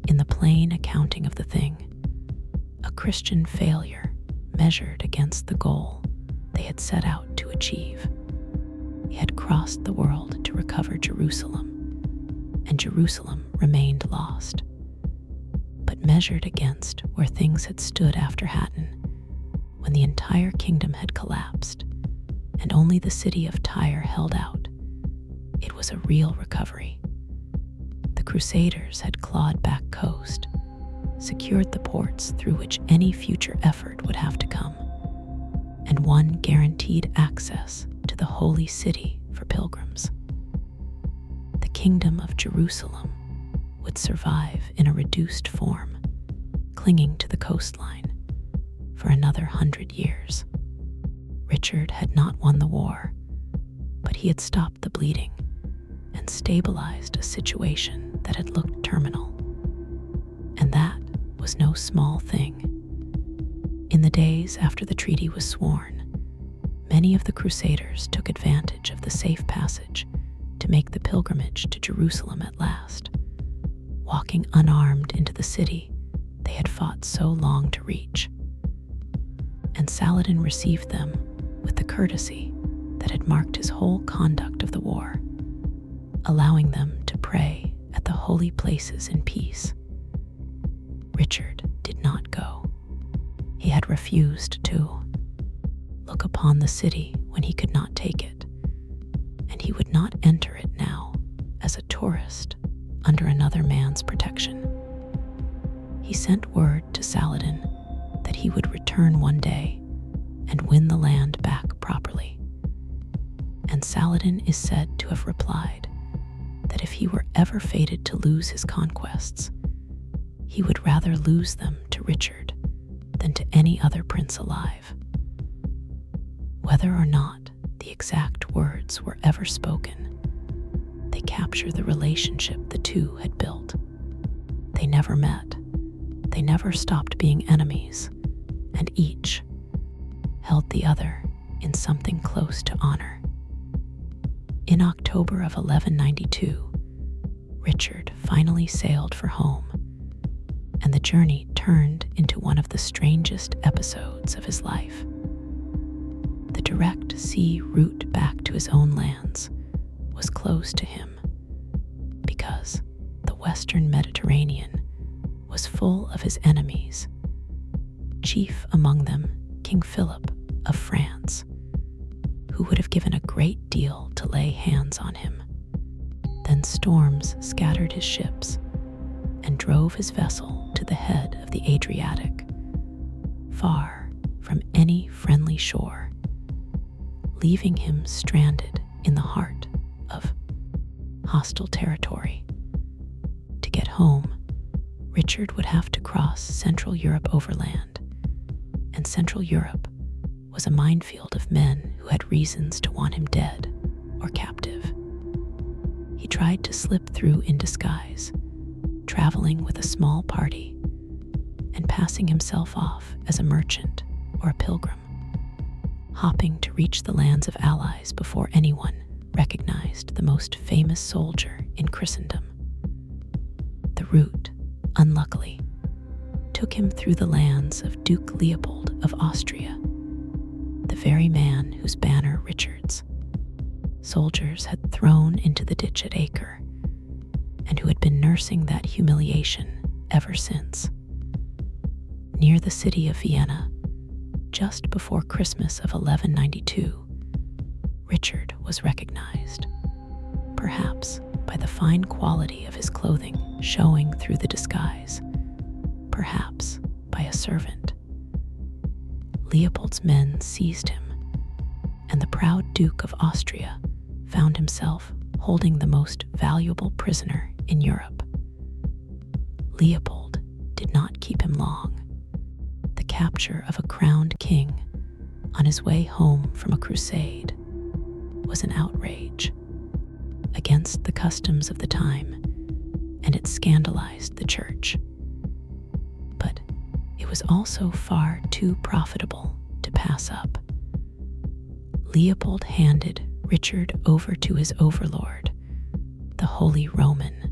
in the plain accounting of the thing, a Christian failure measured against the goal they had set out to achieve. He had crossed the world to recover Jerusalem, and Jerusalem remained lost. But measured against where things had stood after Hattin, when the entire kingdom had collapsed and only the city of Tyre held out, it was a real recovery. The Crusaders had clawed back coast, secured the ports through which any future effort would have to come, and won guaranteed access to the holy city for pilgrims. The kingdom of Jerusalem would survive in a reduced form, clinging to the coastline, for another 100 years. Richard had not won the war, but he had stopped the bleeding and stabilized a situation that had looked terminal. And that was no small thing. In the days after the treaty was sworn, many of the Crusaders took advantage of the safe passage to make the pilgrimage to Jerusalem at last, walking unarmed into the city they had fought so long to reach. And Saladin received them with the courtesy that had marked his whole conduct of the war, allowing them to pray at the holy places in peace. Richard did not go. He had refused to look upon the city when he could not take it, and he would not enter it now as a tourist under another man's protection. He sent word to Saladin that he would return one day and win the land back properly. And Saladin is said to have replied that if he were ever fated to lose his conquests, he would rather lose them to Richard than to any other prince alive. Whether or not the exact words were ever spoken, they capture the relationship the two had built. They never met. They never stopped being enemies, and each held the other in something close to honor. In October of 1192, Richard finally sailed for home, and the journey turned into one of the strangest episodes of his life. The direct sea route back to his own lands was closed to him because the Western Mediterranean was full of his enemies, chief among them King Philip of France, who would have given a great deal to lay hands on him. Then storms scattered his ships and drove his vessel to the head of the Adriatic, far from any friendly shore, leaving him stranded in the heart of hostile territory. To get home, Richard would have to cross Central Europe overland, and Central Europe was a minefield of men who had reasons to want him dead or captive. He tried to slip through in disguise, traveling with a small party and passing himself off as a merchant or a pilgrim, hopping to reach the lands of allies before anyone recognized the most famous soldier in Christendom. The route, unluckily, took him through the lands of Duke Leopold of Austria, the very man whose banner Richard's soldiers had thrown into the ditch at Acre, and who had been nursing that humiliation ever since. Near the city of Vienna, just before Christmas of 1192, Richard was recognized, perhaps by the fine quality of his clothing showing through the disguise, perhaps by a servant. Leopold's men seized him, and the proud Duke of Austria found himself holding the most valuable prisoner in Europe. Leopold did not keep him long. The capture of a crowned king on his way home from a crusade was an outrage against the customs of the time, and it scandalized the church. But it was also far too profitable to pass up. Leopold handed Richard over to his overlord, the Holy Roman,